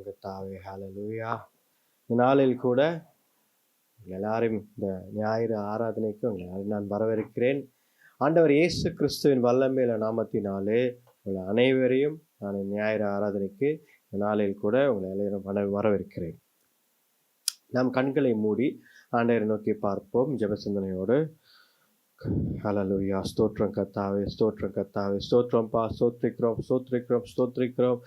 கர்த்தாவே. ஹல்லேலூயா. இந்த நாளில் கூட எல்லாரையும் இந்த ஞாயிறு ஆராதனைக்கு உங்களை நான் வரவேற்கிறேன். ஆண்டவர் இயேசு கிறிஸ்துவின் வல்லமையுள்ள நாமத்தினாலே உங்கள் அனைவரையும் நான் ஞாயிறு ஆராதனைக்கு இந்த நாளில் கூட உங்களை எல்லாரும் வரவேற்கிறேன். நாம் கண்களை மூடி ஆண்டவரை நோக்கி பார்ப்போம் ஜெப சிந்தனையோடு. ஹல்லேலூயா. ஸ்தோத்திரம் கர்த்தாவே, ஸ்தோத்திரம் கர்த்தாவே, ஸ்தோத்திரம்ப்பா, ஸ்தோத்திரிக்கிறோம் ஸ்தோத்திரிக்கிறோம் ஸ்தோத்திரிக்கிறோம்.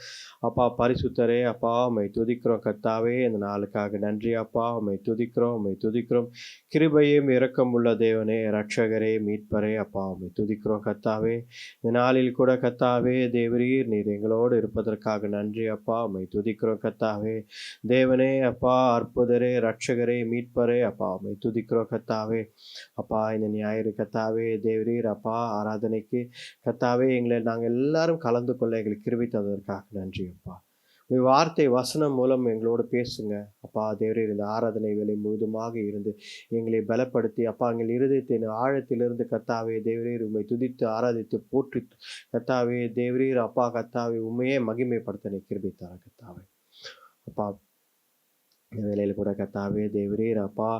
அப்பா பரிசுத்தரே, அப்பா உம்மை துதிக்கிறோம் கர்த்தாவே. இந்த நாளுக்காக நன்றி அப்பா. உம்மை துதிக்கிறோம் உம்மை துதிக்கிறோம். கிருபையும் இரக்கம் உள்ள தேவனே, இரட்சகரே, மீட்பரே, அப்பா உம்மை துதிக்கிறோம் கர்த்தாவே. இந்த நாளில் கூட கர்த்தாவே தேவரீர் நீர் எங்களோடு இருப்பதற்காக நன்றி அப்பா. உம்மை துதிக்கிறோம் கர்த்தாவே. தேவனே அப்பா, அற்புதரே, இரட்சகரே, மீட்பரே, அப்பா உம்மை துதிக்கிறோம் கர்த்தாவே. அப்பா இந்த ஞாயிறு கர்த்தாவே தேவரீர் அப்பா ஆராதனைக்கு கர்த்தாவே எங்களை நாங்கள் எல்லாரும் கலந்து கொள்ள எங்களுக்கு கிருபை தந்ததற்காக நன்றி அப்பா. உங்கள் வார்த்தை வசனம் மூலம் எங்களோடு பேசுங்க அப்பா. தேவரீர் இந்த ஆராதனை வேலை முழுதுமாக இருந்து எங்களை பலப்படுத்தி அப்பா எங்கள் இருதயத்தின் ஆழத்திலிருந்து கர்த்தாவே தேவரீர் உண்மை துதித்து ஆராதித்து போற்றி கர்த்தாவே தேவரீர் அப்பா கர்த்தாவே உண்மையே மகிமைப்படுத்த கிருபை தர கர்த்தாவே. அப்பா இந்த வேலையில் கூட கர்த்தாவே தேவரீர் அப்பா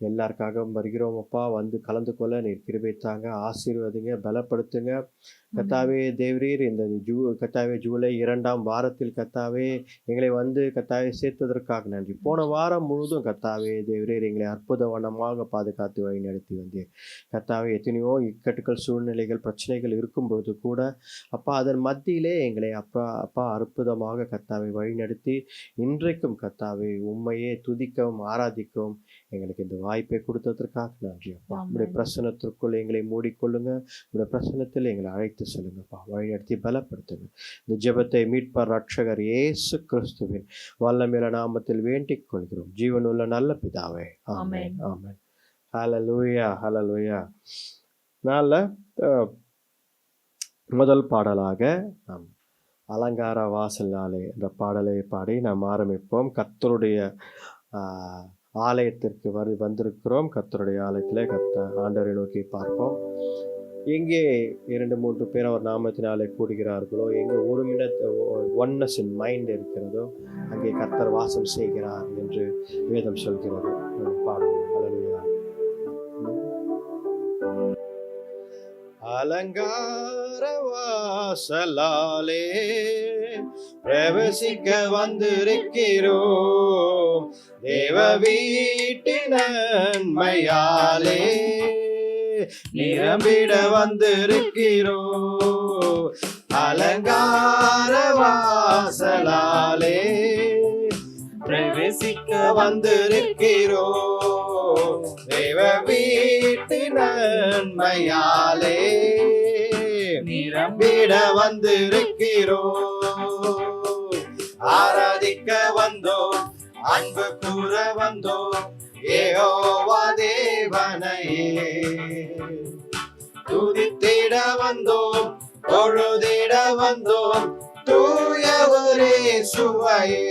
எல்லாருக்காகவும் வருகிறோம் அப்பா. வந்து கலந்து கொள்ள நீர் கிருபை தாங்க, ஆசீர்வதிங்க, பலப்படுத்துங்க கர்த்தாவே தேவரீர். இந்த கர்த்தாவே ஜூலை 2ஆம் வாரத்தில் கர்த்தாவே எங்களை வந்து கர்த்தாவே சேர்த்ததற்காக நன்றி. போன வாரம் முழுதும் கர்த்தாவே தேவரீர் எங்களை அற்புத வண்ணமாக பாதுகாத்து வழி நடத்தி வந்தேன் கர்த்தாவே. எத்தனையோ இக்கட்டுகள் சூழ்நிலைகள் பிரச்சனைகள் இருக்கும்போது கூட அப்பா அதன் மத்தியிலே எங்களை அப்பா அற்புதமாக கர்த்தாவை வழிநடத்தி இன்றைக்கும் கர்த்தாவே உண்மையே துதிக்கவும் ஆராதிக்கவும் எங்களுக்கு இந்த வாய்ப்பை கொடுத்ததற்காக நன்றி அப்பா. உங்களுடைய பிரசனத்திற்குள் எங்களை மூடிக்கொள்ளுங்க. உங்களுடைய பிரசனத்தில் எங்களை அழைத்து சொல்லுங்கப்பா, வழிநடத்தி பலப்படுத்துங்க. இந்த ஜெபத்தை மீட்பர் ரட்சகர் இயேசு கிறிஸ்துவின் வல்லமையுள்ள நாமத்தில் வேண்டிக் கொள்கிறோம் ஜீவனுள்ள நல்ல பிதாவே, ஆமென் ஆமென். ஹல்லேலூயா ஹல்லேலூயா. நாள முதல் பாடலாக நாம் அலங்கார வாசல் நாளே என்ற பாடலை பாடி நாம் ஆரம்பிப்போம். கர்த்தருடைய ஆலயத்திற்கு வந்திருக்கிறோம். கர்த்தருடைய ஆலயத்தில் ஆண்டவரை நோக்கி பார்ப்போம். எங்கே 2-3 பேர் அவர் நாமத்தினாலே கூடுகிறார்களோ, எங்கே ஒரு ஒன்னஸ் இன் மைண்ட் இருக்கிறதோ அங்கே கர்த்தர் வாசம் செய்கிறார் என்று வேதம் சொல்கிறது. பாடுவோம். ஹல்லேலூயா. அலங்கார வாசலாலே பிரவேசிக்க வந்திருக்கிறோம், தேவ வீட்டின் நன்மையாலே நிரம்பிட வந்திருக்கிறோம். அலங்கார வாசலாலே பிரவேசிக்க வந்திருக்கிறோம், தேவ வீட்டின் நன்மையாலே நிரம்பிட வந்திருக்கிறோம். ஆராதிக்க வந்தோம், அன்பு கூற வந்தோம், யெகோவா தேவனையே துதித்திட வந்தோம், தொழுதிட வந்தோம், தூயவரே சுவையே.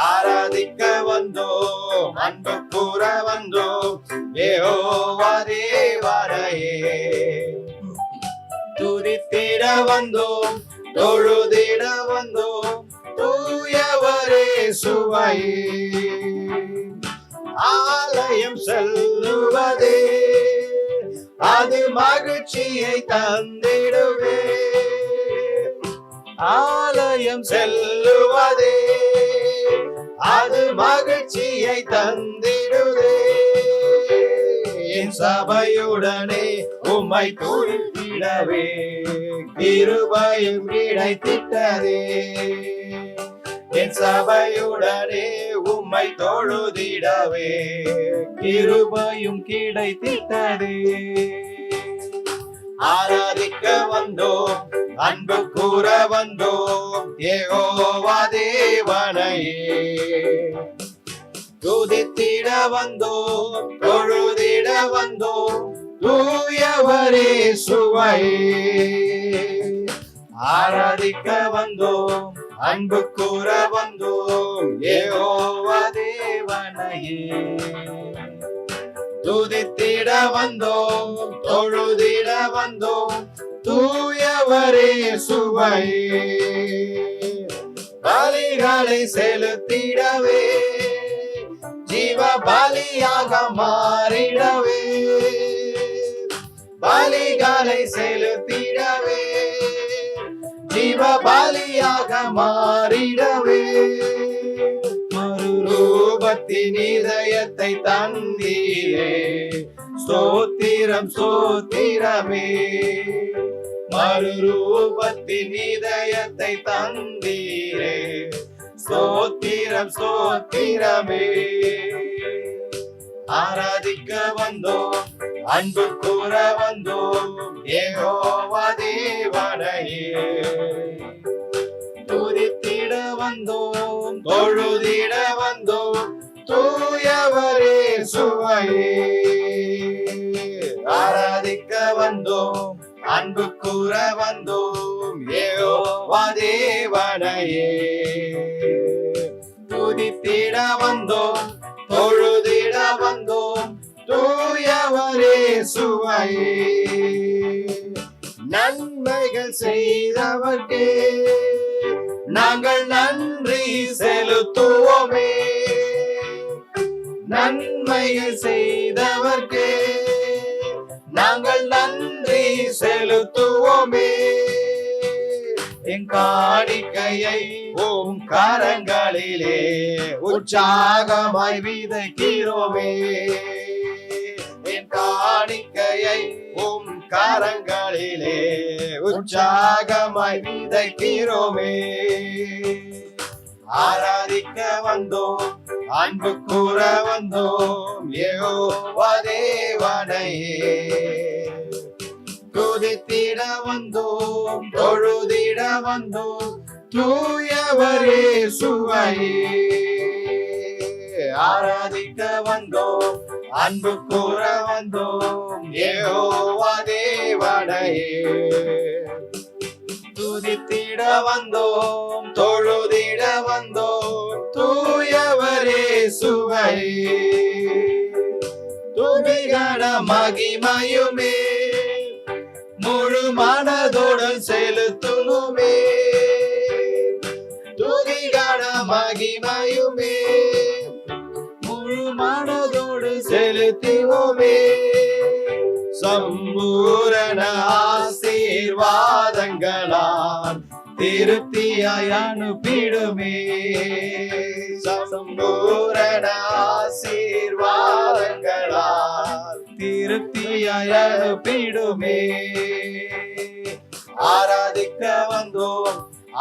ஆராதிக்க வந்தோம், அன்பு கூற வந்தோம், யெகோவா தேவனையே துதித்திட வந்தோம், தொழுதிட வந்தோம், தூயவரே சுவையே. ஆலயம் செல்லுவதே அது மகிழ்ச்சியை தந்திடுவே, ஆலயம் செல்லுவதே அது மகிழ்ச்சியை தந்திடுவே. என் சபையுடனே உம்மை துதித்திடவே கிருபையும் கிடைத்திட்டதே. என் சபையுடனே உம்மை தொழுதிடவே கிருபையும் கிடைத்திட்டதே. ஆராதிக்க வந்தோம், அன்பு கூற வந்தோம், யெகோவா தேவனையே துதித்திட வந்தோம், தொழுதிட வந்தோம், தூயவரே சுவையே. ஆராதிக்க வந்தோம், அன்பு கூற வந்தோம், யெகோவா தேவனையே துதித்திட வந்தோம், தொழுதிட வந்தோம், தூயவரே சுவையே. பலிகளை செலுத்திடவே, ஜீவ பலியாக மாறிடவே, பலிகளை செலுத்திடவே, ஜீவ பலியாக மாறிடவே, மறுரூபத்தின் இதயத்தை தந்தீரே, ஸ்தோத்திரம் ஸ்தோத்திரமே. மறுரூபத்தின் இதயத்தை தந்தீரே, ஸ்தோத்திரம் ஸ்தோத்திரமே. ஆராதிக்க வந்தோம், அன்பு கூற வந்தோம், யெகோவா தேவனையே. துதித்திட வந்தோம், தொழுதிட வந்தோம், தூயவரே சுவையே. ஆராதிக்க வந்தோம், அன்பு கூற வந்தோம், யெகோவா தேவனையே. துதித்திட வந்தோம், தொழுதிட வந்தோம், தூயவரே சுவையே. நன்மைகள் செய்தவர்க்கே நாங்கள் நன்றி செலுத்துவோமே, நன்மைகள் செய்தவர்க்கே நாங்கள் நன்றி செலுத்துவோமே. என் காணிக்கையை உம் கரங்களிலே உற்சாகமாய் விதைக்கிறோமே, என் காணிக்கையை உம் கரங்களிலே உற்சாகமாய் விதைக்கிறோமே. ஆராதிக்க வந்தோம், அன்பு கூற வந்தோம், யெகோவா தேவனையே. துதித்திட வந்தோம், தொழுதிட வந்தோம், தூயவரே சுவையே. ஆராதிக்க வந்தோம், அன்பு கூற வந்தோம், யெகோவா தேவனையே. துதித்திட வந்தோம், தொழுதிட வந்தோம், தூயவரே சுவையே. துதிகன மகிமையுமே முழு மனதோடு செலுத்துமே, துதிகன மகிமையுமே முழு மனதோடு செலுத்துவோமே. சம்பூரண ஆசீர்வாதங்களால் திருப்தியாய் அனுப்பிடுமே, சம்பூரண ஆசீர்வாதங்களால் திருப்தியாய் அனுப்பிடுமே. ஆராதிக்க வந்தோம்,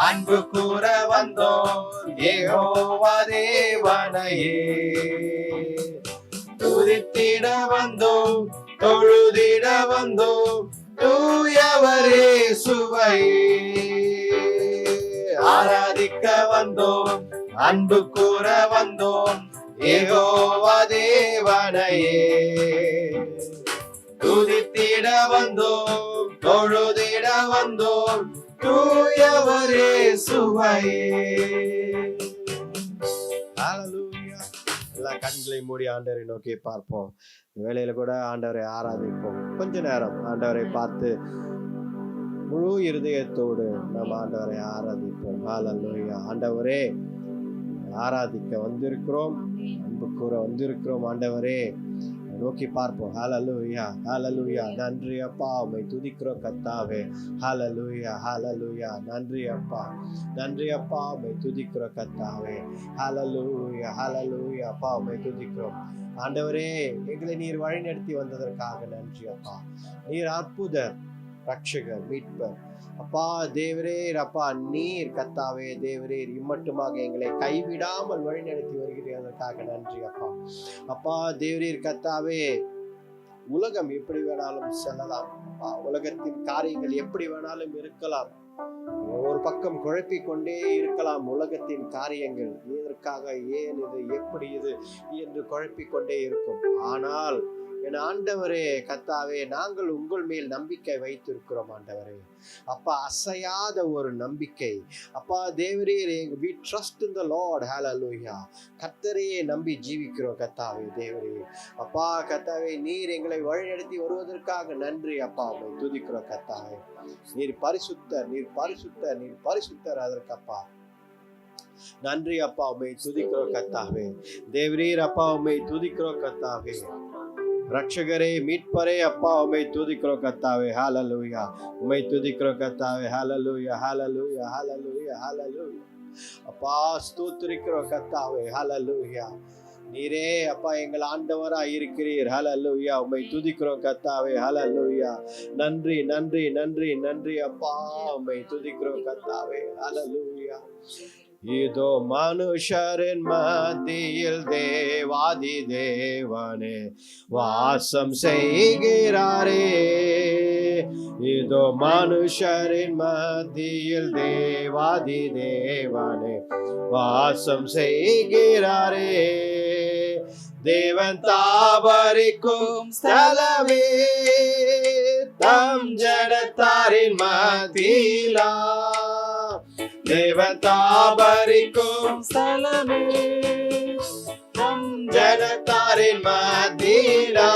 அன்பு கூற வந்தோம், யெகோவா தேவனையே. துதித்திட வந்தோம், தொழுதிட வந்தோம், தூயவரே சுவையே. ஆராதிக்க வந்தோம், அன்பு கூற வந்தோம், யெகோவா தேவனையே. துதித்திட வந்தோம், தொழுதிட வந்தோம், தூயவரே சுவையே. ஹல்லேலூயா. எல்லா கண்களை மூடி ஆண்டவரை நோக்கி பார்ப்போம். வேலையில கூட ஆண்டவரை ஆராதிப்போம். கொஞ்ச நேரம் ஆண்டவரை பார்த்து முழு இருதயத்தோடு நம்ம ஆண்டவரை ஆராதிப்போம். ஹல்லேலூயா. ஆண்டவரே, ஆராதிக்க வந்திருக்கிறோம், அன்பு கூற வந்திருக்கிறோம். ஆண்டவரே நோக்கி பார்ப்போம். ஹல்லேலூயா, ஹல்லேலூயா. நன்றி அப்பா, உம்மை துதிக்கிறோம் கர்த்தாவே. ஹல்லேலூயா, ஹல்லேலூயா. நன்றி அப்பா, நன்றி அப்பா, உம்மை துதிக்கிறோம் கர்த்தாவே. ஹல்லேலூயா, ஹல்லேலூயா. அப்பா, உம்மை துதிக்கிறோம். ஆண்டவரே, எங்களை நீர் வழி நடத்தி வந்ததற்காக நன்றி அப்பா. நீர் அற்புதர், ரட்சகர், மீட்பர். அப்பா தேவரே, அப்பா நீர் கர்த்தாவே, தேவரே இம்மட்டுமாக எங்களை கைவிடாமல் வழிநடத்தி வருகிறதற்காக நன்றி அப்பா. அப்பா தேவரீர் கர்த்தாவே, உலகம் எப்படி வேணாலும் செல்லலாம் அப்பா, உலகத்தின் காரியங்கள் எப்படி வேணாலும் இருக்கலாம், ஒரு பக்கம் குழப்பிக் கொண்டே இருக்கலாம். உலகத்தின் காரியங்கள் எதற்காக, ஏன் இது, எப்படி இது என்று குழப்பிக் கொண்டே இருக்கும். ஆனால் என் ஆண்டவரே கர்த்தாவே, நாங்கள் உங்கள் மேல் நம்பிக்கை வைத்திருக்கிறோம் ஆண்டவரே. அப்பா, அசையாத ஒரு நம்பிக்கை அப்பா தேவரீர். we trust in the Lord. hallelujah. கர்த்தரையே நம்பி ஜீவிக்கிறோம் கர்த்தாவே தேவரே. அப்பா கர்த்தாவே, நீர் எங்களை வழிநடத்தி வருவதற்காக நன்றி அப்பா. உம்மை துதிக்கிறோம் கர்த்தாவே. நீர் பரிசுத்தர், நீர் பரிசுத்தர், நீர் பரிசுத்தர். அதற்கப்பா நன்றி அப்பா, உம்மை துதிக்கிறோம் கர்த்தாவே. தேவரீர் அப்பா, உம்மை துதிக்கிறோம் கர்த்தாவே. ரட்சகரே, மீட்பரே அப்பா, உம்மை துதிக்கிறோம் கர்த்தாவே. ஹalleluya. உம்மை துதிக்கிறோம் கர்த்தாவே. ஹalleluya, ஹalleluya, ஹalleluya, ஹalleluya. அப்பா ஸ்தோத்திரிக்கிறோம் கர்த்தாவே. ஹalleluya. நீரே அப்பா எங்கள் ஆண்டவரா இருக்கிறீர். ஹalleluya. உம்மை துதிக்கிறோம் கர்த்தாவே. ஹalleluya. நன்றி நன்றி நன்றி நன்றி அப்பா, உம்மை துதிக்கிறோம் கர்த்தாவே. ஹalleluya. இதோ மனுஷரின் மத்தியில் தேவாதி தேவனே வாசம் செய்கிறாரே. இதோ மனுஷரின் மத்தியில் தேவாதி தேவனே வாசம் செய்கிறாரே. தேவன் தாபரிக்கும் ஸ்தலமே, தம் ஜனத்தாரின் மத்தியிலா. தேவன் தாபரிக்கும் ஸ்தலமே, தம் ஜனத்தாரின் மத்தியிலா.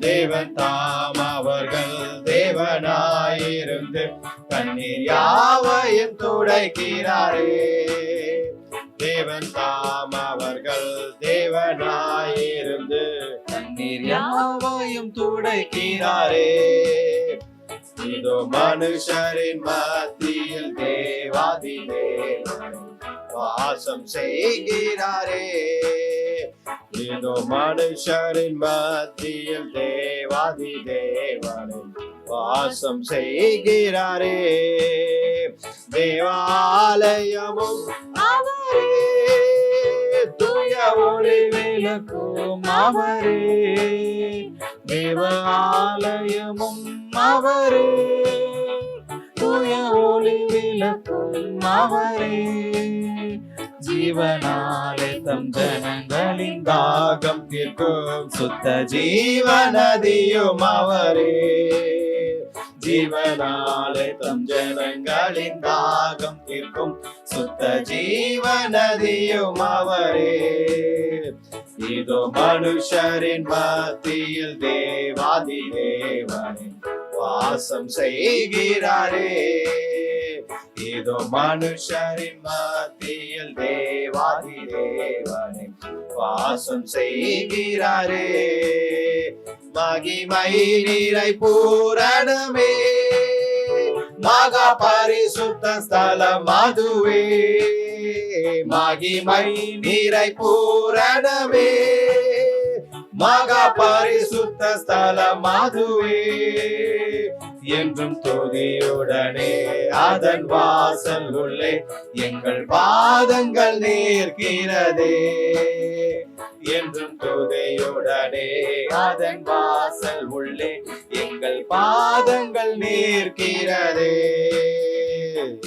தேவன் தாம் அவர்கள் தேவனாயிருந்து கண்ணீர் யாவையும் துடைக்கிறாரே. தேவன் தாம் அவர்கள் தேவனாயிருந்து கண்ணீர் யாவையும் துடைக்கிறாரே. இதோ மனுஷரின் மத்தியில் தேவாதி தேவன் வாசம் செய்கிறாரே. இதோ மனுஷரின் மத்தியில் தேவாதி தேவன் வாசம் செய்கிறாரே. தேவாலயமும் அவரே, தூய ஒளி விளக்கும் அவரே. தேவாலயமும் அவரே, தூய ஒளி விளக்கும் அவரே. ஜீவனாலே தம் ஜனங்களின் தாகம் தீர்க்கும் சுத்த ஜீவநதியும் அவரே. ஜீவனாலே தம் ஜனங்களின் தாகம் தீர்க்கும் சுத்த ஜீவநதியும் அவரே. இதோ மனுஷரின் மத்தியில் தேவாதி தேவனே வாசம் செய்கிறாரே. இதோ மனுஷரின் மத்தியில் தேவாதி தேவனே வாசம் செய்கிறாரே. மகிமை நிறை பூரணமே, மகா பரிசுத்த ஸ்தலம் அதுவே. மகிமை நிறை பூரணமே, மகா பரிசுத்த ஸ்தலம் அதுவே. என்றும் துதியுடனே அதன் வாசல் உள்ளே எங்கள் பாதங்கள் நிற்கிறதே. என்றும் துதியுடனே அதன் வாசல் உள்ளே எங்கள் பாதங்கள் நிற்கிறதே.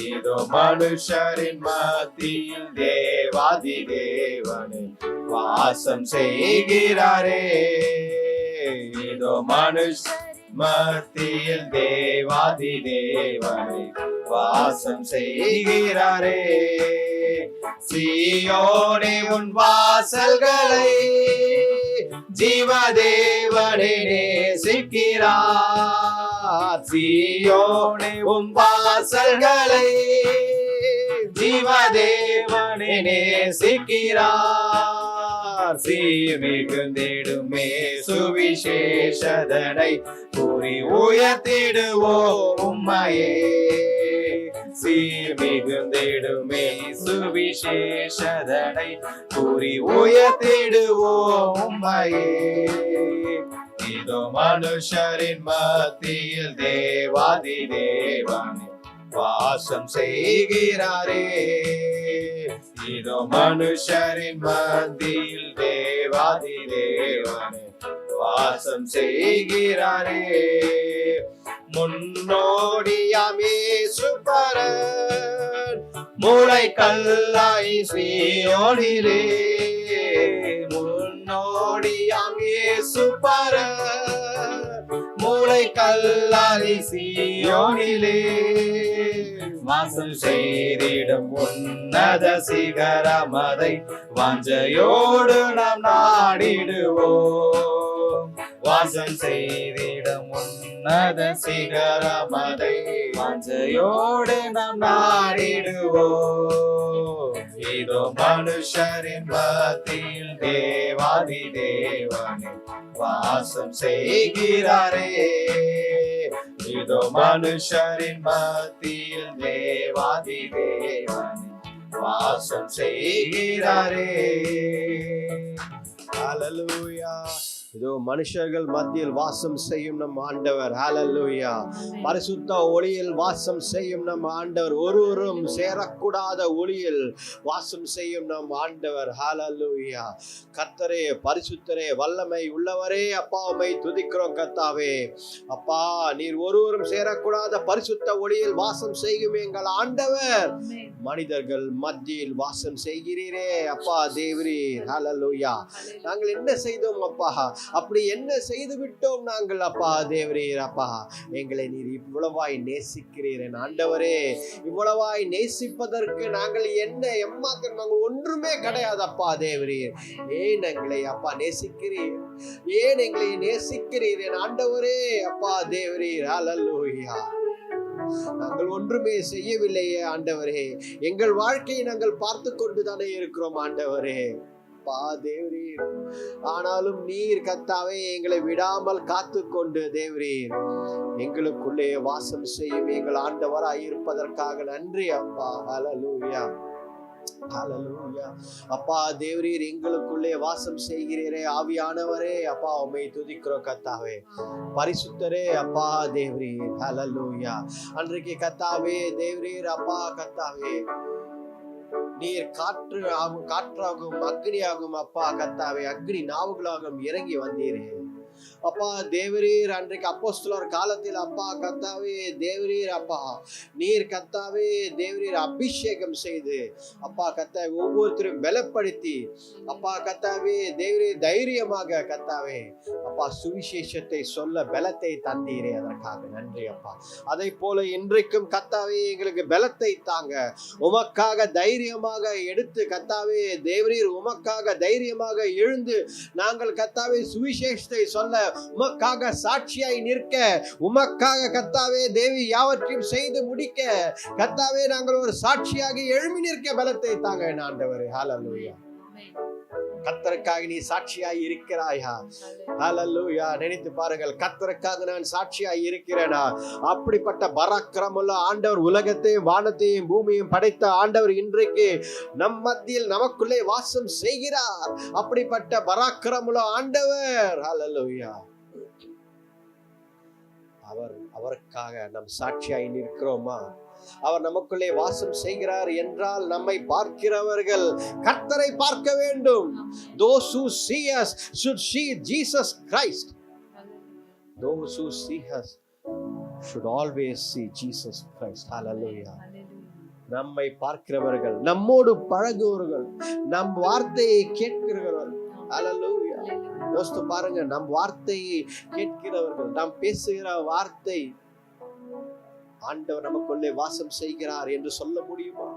இதோ மனுஷரின் மத்தியில் தேவாதி தேவனே வாசம் செய்கிறாரே. இதோ மனுஷ மத்தியில் தேவாதி தேவனே வாசம் செய்கிறாரே. சீயோனே உன் வாசல்களை ஜீவதேவனே நேசிக்கிறார். சீயோனே உன் வாசல்களை ஜீவதேவனே நேசிக்கிறார். சீர்மிகுந்திடுமே சுவிசேஷதனை கூறி உயர்த்திடுவோம் உம்மையே. சீர்மிகுந்திடுமே சுவிசேஷதனை கூறி உயர்த்திடுவோம் உம்மையே. இதோ மனுஷரின் மத்தியில் தேவாதி தேவனே வாசம் செய்கிறாரே. இதோ மனுஷரின் மத்தியில் தேவாதி தேவனே வாசம் செய்கிறாரே. முன்னோடியாம் இயேசு பரன் முளைக்கல்லாய் சீயோனிலே. முன்னோடியாம் இயேசு பரன் முளைக்கல்லாய் சீயோனிலே. வாசம் செய்திடும் உன்னத சிகரமதை வாஞ்சையோடு நாம் நாடிடுவோம். வாசம் செய்திடும் உன்னத சிகரமதை வாஞ்சையோடு நாம் நாடிடுவோம். இதோ மனுஷரின் மத்தியில் தேவாதி தேவனே வாசம் செய்கிறாரே. இதோ மனுஷரின் மத்தியில் தேவாதி தேவனே வாசம் செய்கிறாரே. ஹல்லேலூயா. இதோ மனுஷர்கள் மத்தியில் வாசம் செய்யும் நம் ஆண்டவர். ஹல்லேலூயா. பரிசுத்த ஒளியில் வாசம் செய்யும் நம் ஆண்டவர். ஒருவரும் சேரக்கூடாத ஒளியில் வாசம் செய்யும் நம் ஆண்டவர். ஹல்லேலூயா. கர்த்தரே, பரிசுத்தரே, வல்லமை உள்ளவரே, அப்பா உம்மை துதிக்கிறோம் கர்த்தாவே. அப்பா, நீர் ஒருவரும் சேரக்கூடாத பரிசுத்த ஒளியில் வாசம் செய்யும் எங்கள் ஆண்டவர். மனிதர்கள் மத்தியில் வாசம் செய்கிறீரே அப்பா தேவரீர். ஹல்லேலூயா. நாங்கள் என்ன செய்தோம் அப்பா? அப்படி என்ன செய்து விட்டோம் நாங்கள் அப்பா தேவரீர்? அப்பா, எங்களை நீர் இவ்வளவாய் நேசிக்கிறீர் என் ஆண்டவரே. இவ்வளவாய் நேசிப்பதற்கு நாங்கள் என்ன எம்மாத்திரம்? நாங்கள் ஒன்றுமே கிடையாது அப்பா தேவரீர். ஏன் எங்களை அப்பா நேசிக்கிறீர்? ஏன் எங்களை நேசிக்கிறீர் என் ஆண்டவரே அப்பா தேவரீர்? ஹல்லேலூயா. நாங்கள் ஒன்றுமே செய்யவில்லையே ஆண்டவரே. எங்கள் வாழ்க்கையை நாங்கள் பார்த்து கொண்டுதானே இருக்கிறோம் ஆண்டவரே. அப்பா தேவரீர், ஆனாலும் நீர் கர்த்தாவே எங்களை விடாமல் காத்து கொண்டு தேவரீர் எங்களுக்குள்ளே வாசம் செய்யும் எங்கள் ஆண்டவராய் இருப்பதற்காக நன்றி அப்பா. ஹல்லேலூயா. ஹல்லேலூயா. அப்பா தேவரீர் எங்களுக்குள்ளே வாசம் செய்கிறீரே ஆவியானவரே. அப்பா உம்மை துதிக்கிறோம் கர்த்தாவே. பரிசுத்தரே அப்பா தேவரீர். ஹல்லேலூயா. அன்றைக்கு கர்த்தாவே தேவரீர் அப்பா கர்த்தாவே நீர் காற்றாகும் அக்னியாகும் அப்பா கர்த்தாவே. அக்னி நாவுகளாகும் இறங்கி வந்தீரே அப்பா தேவரீர். அன்றைக்கு அப்போஸ்தலர் காலத்தில் அப்பா கர்த்தாவே தேவரீர் அப்பா நீர் கர்த்தாவே தேவரீர் அபிஷேகம் செய்து அப்பா கர்த்தாவே ஒவ்வொருத்தரும் பலப்படுத்தி அப்பா கர்த்தாவே தேவரீர் தைரியமாக கர்த்தாவே அப்பா சுவிசேஷத்தை சொல்ல பலத்தை தந்தீரே. அதற்காக நன்றி அப்பா. அதை போல இன்றைக்கும் கர்த்தாவே எங்களுக்கு பலத்தை தாங்க. உமக்காக தைரியமாக எடுத்து கர்த்தாவே தேவரீர் உமக்காக தைரியமாக எழுந்து நாங்கள் கர்த்தாவே சுவிசேஷத்தை சொல்ல உமக்காக சாட்சியாய் நிற்க உமக்காக கர்த்தாவே தேவி யாவற்றையும் செய்து முடிக்க கர்த்தாவே நாங்கள் ஒரு சாட்சியாக எழும்பி நிற்க பலத்தை தாங்க ஆண்டவரே. ஹல்லேலூயா. கர்த்தருக்காக நீ சாட்சியாய் இருக்கிறாயா? ஹல்லேலூயா. நினைத்து பாருங்கள், கர்த்தருக்காக நான் சாட்சியாய் இருக்கிறேனா? அப்படிப்பட்ட பராக்கிரமுள்ள ஆண்டவர், உலகத்தையும் வானத்தையும் பூமியையும் படைத்த ஆண்டவர் இன்றைக்கு நம் மத்தியில் நமக்குள்ளே வாசம் செய்கிறார். அப்படிப்பட்ட பராக்கிரமுள்ள ஆண்டவர். ஹல்லேலூயா. அவருக்காக நம் சாட்சியாய் நிற்கிறோமா? அவர் நமக்குள்ளே வாசம் செய்கிறார் என்றால் நம்மை பார்க்கிறவர்கள் கர்த்தரை பார்க்க வேண்டும். Those who see us should see Jesus Christ. Those who see us should always see Jesus Christ. Hallelujah. நம்மை பார்க்கிறவர்கள், நம்மோடு பழகுவவர்கள், நம் வார்த்தையை கேட்கிறவர்கள். Hallelujah. யோசித்து பாருங்க, நம் வார்த்தையை கேட்கிறவர்கள், நாம் பேசுகிற வார்த்தை ஆண்டவர் நமக்குள்ளே வாசம் செய்கிறார் என்று சொல்ல முடியுமா?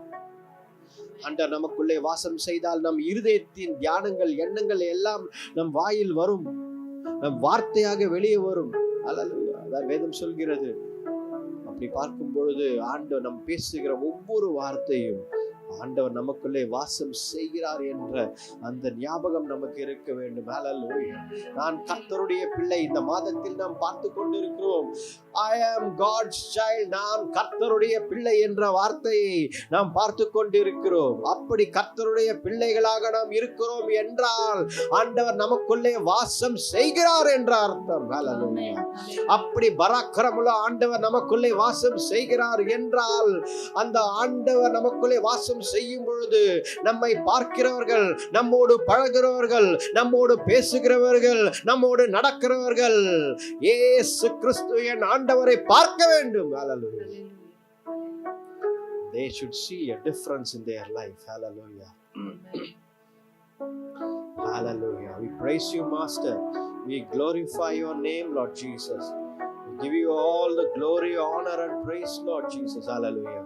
ஆண்டவர் நமக்குள்ளே வாசம் செய்தால் நம் இருதயத்தின் தியானங்கள் எண்ணங்கள் எல்லாம் நம் வாயில் வரும், நம் வார்த்தையாக வெளியே வரும். அல்லேலூயா. அதான் வேதம் சொல்கிறது. அப்படி பார்க்கும் பொழுது ஆண்டவர் நம் பேசுகிற ஒவ்வொரு வார்த்தையும் ஆண்டவர் நமக்குள்ளே வாசம் செய்கிறார் என்ற அந்த ஞாபகம் நமக்கு இருக்க வேண்டும். ஹல்லேலூயா. நான் கர்த்தருடைய பிள்ளை. இந்த மாதத்தில் நாம் பார்த்து கொண்டிருக்கிறோம், I am God's child. நான் கர்த்தருடைய பிள்ளை என்ற வார்த்தையை நாம் பார்த்து கொண்டிருக்கிறோம். அப்படி கர்த்தருடைய பிள்ளைகளாக நாம் இருக்கிறோம் என்றால் ஆண்டவர் நமக்குள்ளே வாசம் செய்கிறார் என்ற அர்த்தம். ஹல்லேலூயா. அப்படி பராக்கிரமுள்ள ஆண்டவர் நமக்குள்ளே வாசம் செய்கிறார் என்றால் அந்த ஆண்டவர் நமக்குள்ளே வாசம் செய்யும் பொழுது நம்மை பார்க்கிறவர்கள், நம்மோடு பழகிறவர்கள், நம்மோடு பேசுகிறவர்கள், நம்மோடு நடக்கிறவர்கள் இயேசு கிறிஸ்து என் ஆண்டவரை பார்க்க வேண்டும். Hallelujah. They should see a difference in their life. Hallelujah. Hallelujah. We praise you, Master. We glorify your name, Lord Jesus. We Give you all the glory, honor and praise, Lord Jesus. Hallelujah.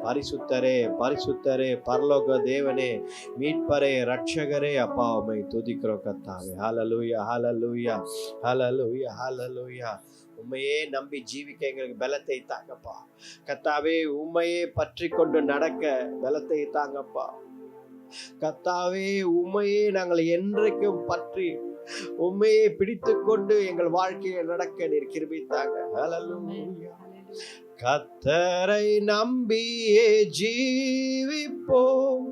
பரிசுத்தரே, பரிசுத்தரே, பரலோக தேவனே, மீட்பரே, ரட்சகரே, அப்பா உம்மை துதிக்கிறோம் கர்த்தாவே. ஹalleluya, ஹalleluya, ஹalleluya, ஹalleluya. உம்மையே நம்பி ஜீவிக்க எங்களுக்கு பலத்தை தாங்கப்பா கர்த்தாவே. உம்மையே பற்றி கொண்டு நடக்க பலத்தை தாங்கப்பா கர்த்தாவே. உம்மையே நாங்கள் என்றைக்கும் பற்றி உம்மையே பிடித்து கொண்டு எங்கள் வாழ்க்கையை நடக்க நீர் கிருபை தாங்க. ஹalleluya. கர்த்தரை நம்பியே ஜீவிப்போம்,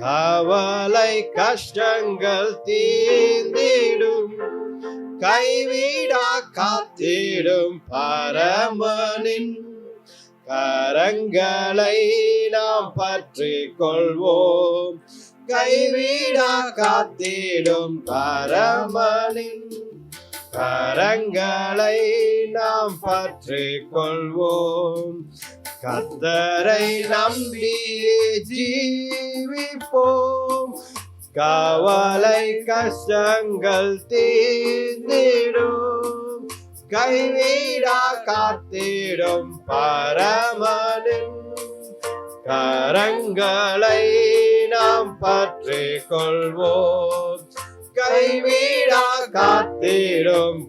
கவலை கஷ்டங்கள் தீர்ந்திடும், கைவிடா காத்திடும் பரமனின் கரங்களை நாம் பற்றி கொள்வோம், கைவிடா காத்திடும் பரமனின் கரங்களை நாம் பற்றி கொள்வோம். கர்த்தரை நம்பியே ஜீவிப்போம், கவலை கஷ்டங்கள் தீர்ந்திடும், கைவிடா காத்திடும் பரமனின் கரங்களை நாம் பற்றி கொள்வோம், கைவிடா காத்திடும்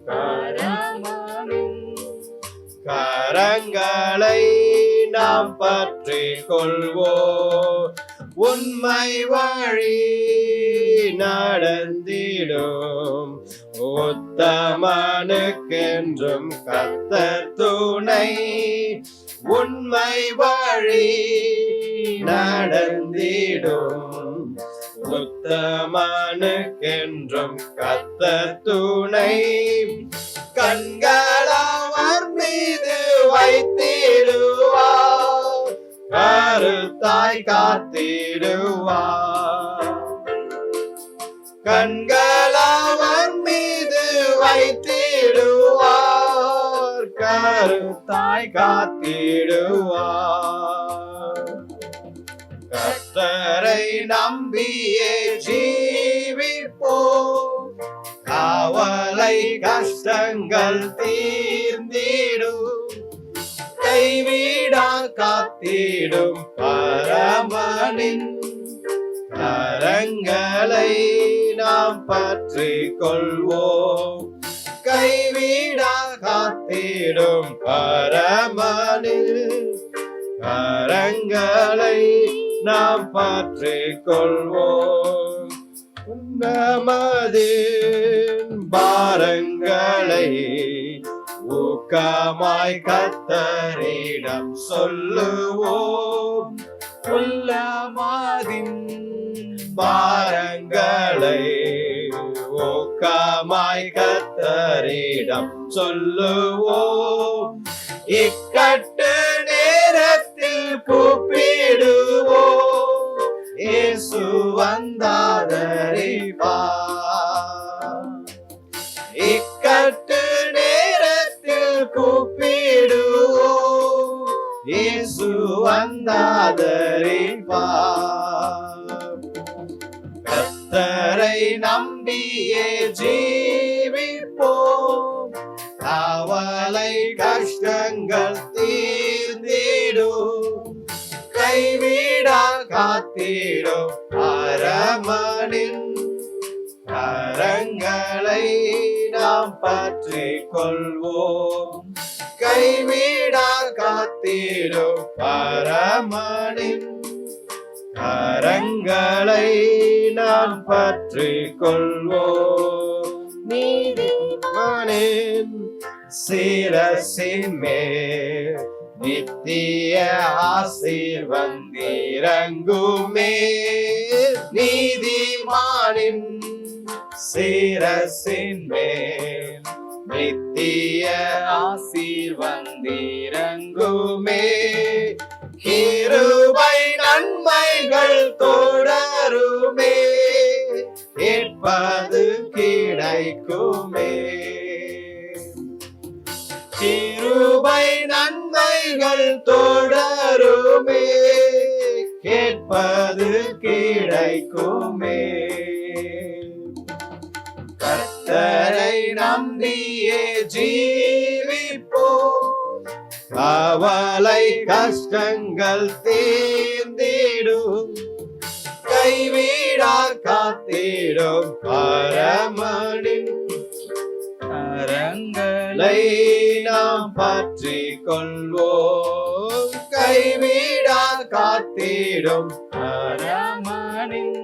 கரங்களை நாம் பற்றி கொள்வோம். உண்மை வழி நடந்திடும், உத்தமனுக்கென்றும் கர்த்தர் துணை. உண்மை வழி நடந்திடும், உத்தமனுக்கென்றும் கர்த்தர் துணை. கண்களவர் மீது வைத்திடுவார், கருத்தாய் காத்திடுவார். கண்களவர் மீது வைத்திடுவார், கருத்தாய் காத்திடுவார். கர்த்தரை நம்பியே ஜீவிப்போம், கவலை கஷ்டங்கள் தீர்ந்திடும், கைவிடா காத்திடும் பரமனின் கரங்களை நாம் பற்றி கொள்வோம், கைவிடா காத்திடும் பரமனின் கரங்களை நாம் பற்றி கொள்வோம். நமதின் பாரங்களை ஊக்கமாய் கர்த்தரிடம் சொல்லுவோம், உள்ளமதின் பாரங்களை ஊக்கமாய் கர்த்தரிடம் சொல்லுவோம். இக்கட்டு நேரத்தில் கூப்பிடுவோம், இயேசு வந்தாதரிப்பார். இக்கட்டு நேரத்தில் கூப்பிடுவோம், இயேசு வந்தாதரிப்பார். கர்த்தரை நம்பியே ஜீவிப்போம், கவலை கஷ்டங்கள் தீர்ந்திடும், கைவிடா காத்திடும் பரமனின் கரங்களை நாம் பற்றி கொள்வோம், கைவிடா காத்திடும் பரமனின் கரங்களை நாம் பற்றி கொள்வோம். நீதிமானின் சிரசின் மேல் நித்திய ஆசீர்வந்திறங்குமே, நீதிமானின் சிரசின் மேல் நித்திய ஆசீர்வந்திறங்குமே. கிருபை நன்மைகள் தொடருமே, கேட்பது கிடைக்குமே. கிருபை நன்மைகள் தொடருமே, கேட்பது கிடைக்குமே. கர்த்தரை நம்பியே ஜீவிப்போம், கவலை கஷ்டங்கள் தீர்ந்திடும், கைவிடா காத்திடும் பரமனின் கரங்களை நாம் பற்றி கொள்வோம். கைவிடா காத்திடும் பரமனின்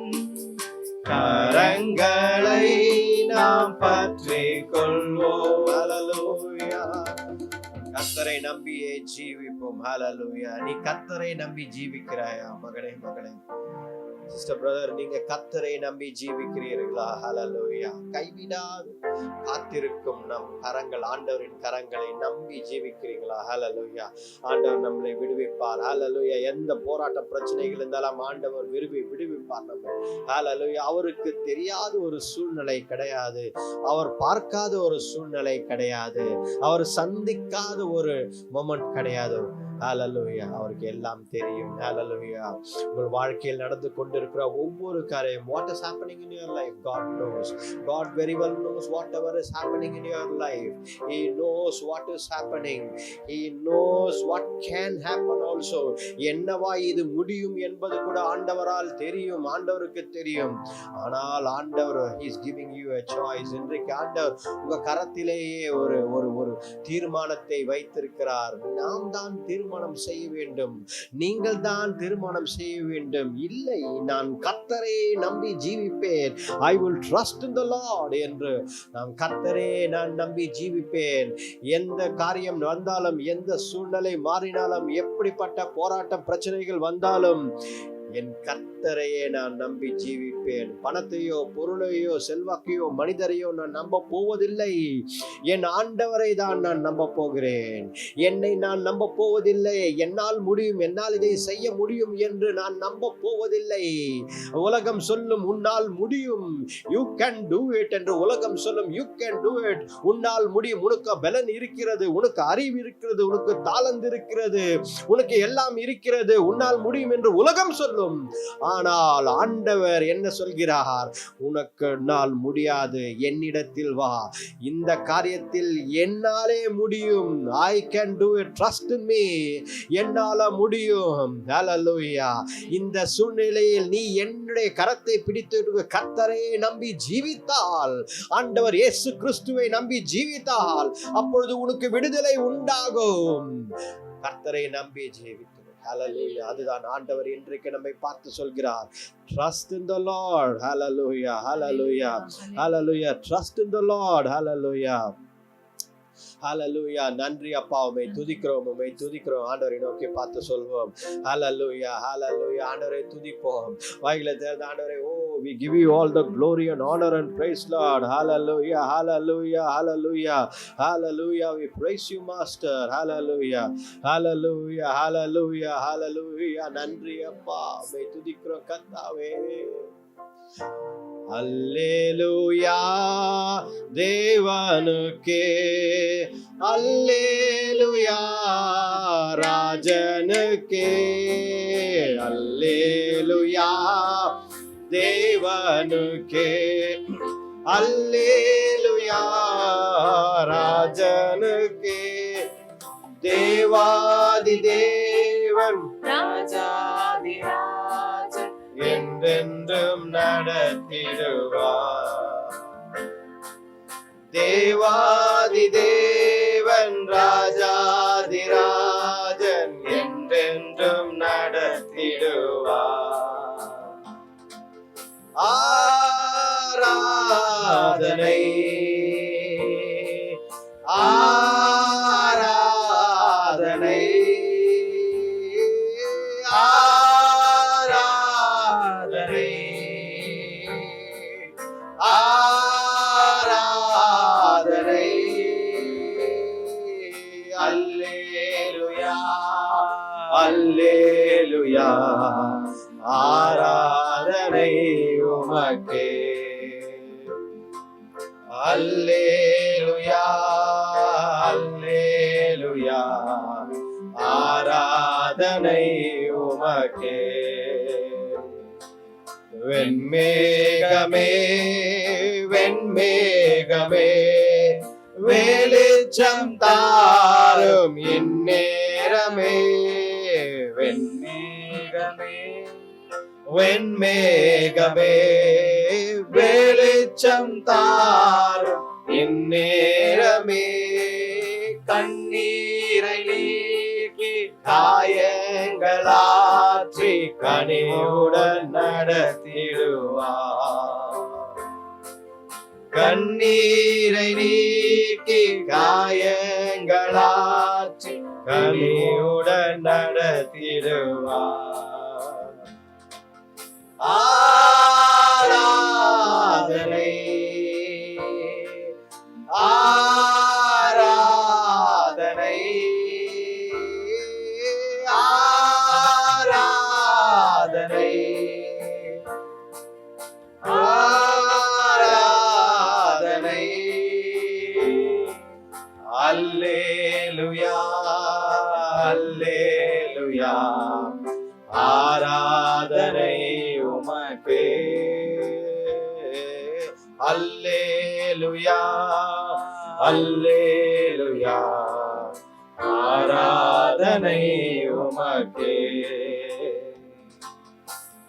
கரங்களை நாம் பற்றி கொள்வோம். ஹல்லேலூயா. கர்த்தரை நம்பியே ஜீவிப்போம். ஹல்லேலூயா. நீ கர்த்தரை நம்பி ஜீவிக்கிறாயா மகனே, மகளே, சிஸ்டர், பிரதர், நீங்க கர்த்தரை நம்பி ஜீவிக்கிறீர்களா? ஹல்லேலூயா. கைவிடாது காத்திருக்கும் நம் கரங்கள், ஆண்டவரின் கரங்களை நம்பி ஜீவிக்கிறீங்களா? ஹல்லேலூயா. ஆண்டவர் நம்மளை விடுவிப்பார். ஹல்லேலூயா. எந்த போராட்ட பிரச்சனைகள் இருந்தாலும் ஆண்டவர் விடுவிப்பார் நம்ம. ஹல்லேலூயா. அவருக்கு தெரியாத ஒரு சூழ்நிலை கிடையாது, அவர் பார்க்காத ஒரு சூழ்நிலை கிடையாது, அவர் சந்திக்காத ஒரு மொமெண்ட் கிடையாது. ஹல்லேலூயா. அவருக்கு எல்லாம் தெரியும். ஹல்லேலூயா. உங்கள் வாழ்க்கையில் நடந்து கொண்டிருக்கிற ஒவ்வொரு காரியம், what is happening in your life, God knows. God very well knows whatever is happening in your life. He knows what is happening. He knows what can happen also. என்னவா இது முடியும் என்பது கூட ஆண்டவரால் தெரியும், ஆண்டவருக்கு தெரியும். ஆனால் ஆண்டவர் he is giving you a choice. இன்றைக்கு ஆண்டவர் உங்க கரத்திலேயே ஒரு ஒரு ஒரு தீர்மானத்தை வைத்திருக்கிறார். நாம் தான் தீர்மானம் செய்ய வேண்டும், நீங்கள் தான் தீர்மானம் செய்ய வேண்டும். இல்லை, நான் கர்த்தரை நம்பி ஜீவிப்பேன், I will trust in the Lord என்று நாம் கர்த்தரே நான் நம்பி ஜீவிப்பேன். எந்த காரியம் வந்தாலும், எந்த சூழ்நிலை மாறினாலும், எப்படிப்பட்ட போராட்ட பிரச்சனைகள் வந்தாலும் என் கர்த்தரையே நான் நம்பி ஜீவிப்பேன். பணத்தையோ பொருளையோ செல்வாக்கையோ மனிதரையோ நான் நம்ப போவதில்லை, என் ஆண்டவரை தான் நான் நம்ப போகிறேன். என்னை நான் நம்ப போவதில்லை, என்னால் முடியும், என்னால் இதை செய்ய முடியும் என்று நான் நம்ப போவதில்லை. உலகம் சொல்லும் உன்னால் முடியும், you can do it என்று உலகம் சொல்லும், you can do it, உன்னால் முடியும், உனக்கு பலன் இருக்கிறது, உனக்கு அறிவு இருக்கிறது, உனக்கு தாளந்து இருக்கிறது, உனக்கு எல்லாம் இருக்கிறது, உன்னால் முடியும் என்று உலகம் சொல்லும். ஆனால் ஆண்டவர் என்ன சொல்கிறார்? உனக்கு நாள் முடியாது, என்னிடத்தில் வா, இந்த காரியத்தில் என்னாலே முடியும், I can do it, trust in me, என்னால முடியும். ஹல்லேலூயா. இந்த சூழ்நிலையில் நீ என்னுடைய கரத்தை பிடித்து கர்த்தரை நம்பி ஜீவித்தால், ஆண்டவர் இயேசு கிறிஸ்துவை நம்பி ஜீவித்தால், அப்பொழுது உனக்கு விடுதலை உண்டாகும். கர்த்தரை நம்பி ஜீவித்து. ஹல்லேலூயா. அதுதான் ஆண்டவர் இன்றைக்கு நம்மை பார்த்து சொல்கிறார். Trust in the Lord. Hallelujah. Hallelujah. Hallelujah. Trust in the Lord. Hallelujah. ஹல்லேலூயா. நன்றி அப்பா, உம்மை துதிக்கிறோம், உம்மை துதிக்கிறோம். ஆண்டவரை நோக்கி பார்த்து சொல்வோம். ஹல்லேலூயா. ஹல்லேலூயா. ஆண்டவரை துதிப்போம். வாயில திறந்து ஆண்டவரை, ஓ we give you all the glory and honor and praise, Lord. Hallelujah. Hallelujah. Hallelujah. Hallelujah. We praise you, Master. Hallelujah. Hallelujah. Hallelujah. Hallelujah. நன்றி அப்பா, உம்மை துதிக்கிறோம் கர்த்தாவே. அல்லேலூயா தேவனுக்கே, அல்லேலூயா ராஜனுக்கே, அல்லேலூயா தேவனுக்கே, அல்லேலூயா ராஜனுக்கே. தேவாதி தேவன் ராஜாதி ராஜன் என்றென்றும் நடத்திடுவார். தேவாதி தேவன் ராஜாதி ராஜன் என்றென்றும் நடத்திடுவார். ஆராதனை ஆராதனை ஆராதனை ஆராதனை. அல்லேலூயா அல்லேலூயா ஆராதனை உமக்கே. அல்லேலூயா அல்லேலூயா ஆராதனை உமக்கே. வெண்மேகமே வெண்மேகமே வெளிச்சம் தாரும் இந்நேரமே, வெண்மேகமே வெளிச்சம் தாரும் இந்நேரமே, கண்ணீரை நீக்கி காயங்களாற்றி கனிவுடன் நடத்திடுவார். கண்ணீரை நீக்கி காயங்களாற்றி கனிவுடன் நடத்திடுவார். ஆராதனை ஆராதனை ஆராதனை ஆராதனை. அல்லேலூயா அல்லேலூயா, ஆராதனை உமக்கே. அல்லேலூயா அல்லேலூயா, ஆராதனை உமக்கே.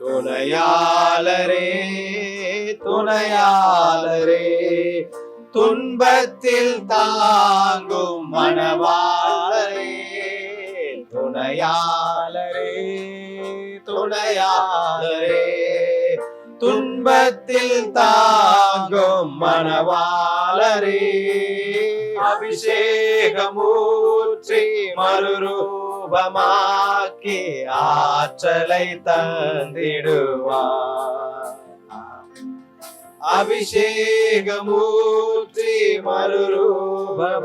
துணையாளரே துணையாளரே, துன்பத்தில் தாங்கும் மணவாளரே. துணையாளரே துணையாளரே, துன்பத்தில் தாங்கும் மணவாளரே. அபிஷேகமூற்றி மறுரூபமாக்கி ஆற்றலை தந்திடுவார். அபிஷேகமூற்றி மறுரூபமாக்கி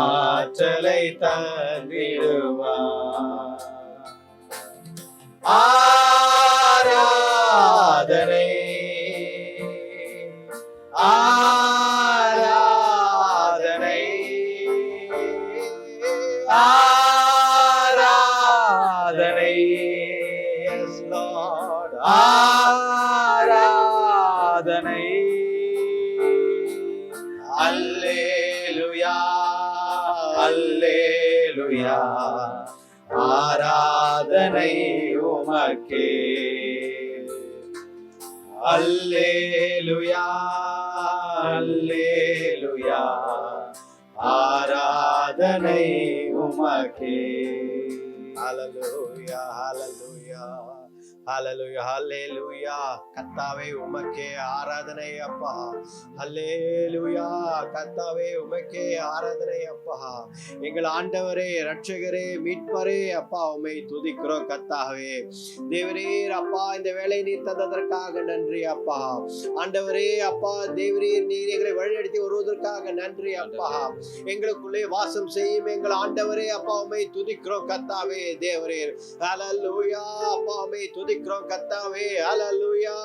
ஆற்றலை தந்திடுவார். ஆராதனை ஆராதனை ஆராதனை. Yes, Lord. ஆராதனை. அல்லேலூயா அல்லேலூயா, ஆராதனை உமக்கே. அல்லேலூயா அல்லேலூயா, ஆராதனை உமக்கே. ஹல்லேலூயா ஹல்லேலூயா ஹல்லேலூயா ஹல்லேலூயா. கர்த்தாவே உமக்கே ஆராதனை அப்பா. ஹல்லேலூயா, கர்த்தாவே உமக்கே ஆராதனை அப்பா. எங்கள் ஆண்டவரே இரட்சகரே மீட்பரே அப்பா, உம்மை துதிக்கிறோம் கர்த்தாவே. தேவரீர் அப்பா, இந்த வேளை நீர் தந்ததற்காக நன்றி அப்பா. ஆண்டவரே அப்பா, தேவரீர் நீர் எங்களை வழிநடத்தி வருவதற்காக நன்றி அப்பா. எங்களுக்குள்ளே வாசம் செய்யும் எங்கள் ஆண்டவரே அப்பா, உம்மை துதிக்கிறோம் கர்த்தாவே. தேவரீர் ஹல்லேலூயா அப்பா, உம்மை துதிக்கிறோம் கர்த்தாவே. ஹல்லேலூயா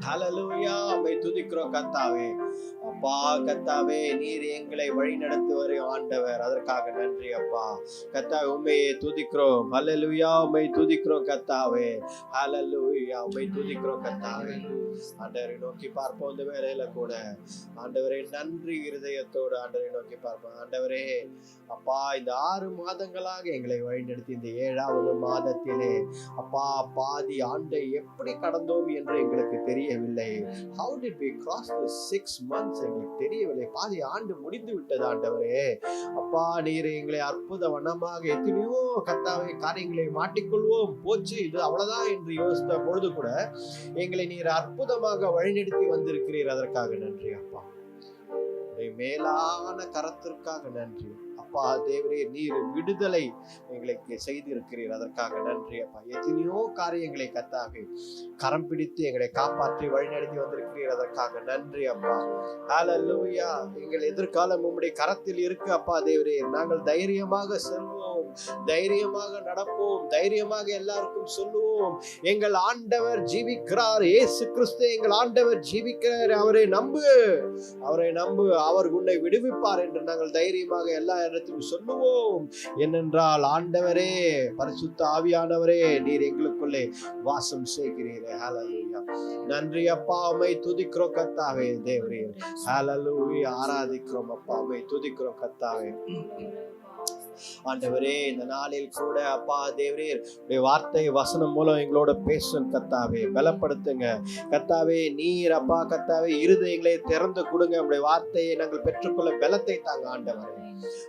ஹல்லேலூயா, உம்மை துதிக்கிறோம் கர்த்தாவே. அப்பா கர்த்தாவே, நீர் எங்களை வழி நடத்துவரே ஆண்டவர், அதற்காக நன்றி அப்பா. கர்த்தாவே உம்மையே துதிக்கிறோம். ஹல்லேலூயா, உம்மை துதிக்கிறோம் கர்த்தாவே. ஹல்லேலூயா, உம்மை துதிக்கிறோம் கர்த்தாவே. ஆண்டவரை நோக்கி பார்ப்போம் இந்த வேளையில கூட. ஆண்டவரே நன்றி இருதயத்தோடு ஆண்டவரை நோக்கி பார்ப்போம். ஆண்டவரே அப்பா, இந்த 6 மாதங்களாக எங்களை வழிநடத்தி இந்த 7வது மாதத்திலே அப்பா பாதி ஆண்டை எப்படி கடந்தோம் என்று எங்களுக்கு தெரியவில்லை. How did we cross the 6 months? எங்களுக்கு தெரியவில்லை. பாதி ஆண்டு முடிந்து விட்டது ஆண்டவரே. அப்பா, நீர் எங்களை அற்புத வண்ணமாக எத்தனையோ கர்த்தாவே காரியங்களை மாட்டிக்கொள்வோம், போச்சு இது அவ்வளவுதான் என்று யோசித்த பொழுது கூட எங்களை நீர் அற்புதமாக வழிநடத்தி வந்திருக்கிறீர். அதற்காக நன்றி அப்பா. மேலான கரத்திற்காக நன்றி அப்பா. தேவரே, நீர் விடுதலை எங்களுக்கு செய்திருக்கிறீர். அதற்காக நன்றி அப்பா. எத்தனையோ காரியங்களை கர்த்தாவே கரம் பிடித்து எங்களை காப்பாற்றி வழிநடத்தி வந்திருக்கிறீர். அதற்காக நன்றி அப்பா. ஹல்லேலூயா. எங்கள் எதிர்காலம் உம்முடைய கரத்தில் இருக்கு அப்பா. தேவரே, நாங்கள் தைரியமாக செல்வோம், தைரியமாக நடப்போம், தைரியமாக எல்லாருக்கும் சொல்லுவோம், எங்கள் ஆண்டவர் ஜீவிக்கிறார். இயேசு கிறிஸ்து எங்கள் ஆண்டவர் ஜீவிக்கிறார். அவரை நம்பு, அவரை நம்பு, அவர் உன்னை விடுவிப்பார் என்று நாங்கள் தைரியமாக எல்லா இடத்திலும் சொல்லுவோம். ஏனென்றால் ஆண்டவரே, பரிசுத்த ஆவியானவரே, நீர் எங்களுக்குள்ளே வாசம் செய்கிறீரே. ஹல்லேலூயா. நன்றி அப்பா, உம்மை துதிக்கிறோம் கர்த்தாவே. தேவரே, ஹல்லேலூயா, ஆராதிக்கிறோம் அப்பா, உம்மை துதிக்கிறோம் கர்த்தாவே. ஆண்டவரே இந்த நாளில் கூட அப்பா தேவரீர் உடைய வார்த்தை வசனம் மூலம் எங்களோட பேசும் கத்தாவே, பலப்படுத்துங்க கத்தாவே. நீர் அப்பா கத்தாவே இருதயங்களை திறந்து கொடுங்க. உடைய வார்த்தையை நாங்கள் பெற்றுக்கொள்ள பலத்தை தாங்க ஆண்டவரே.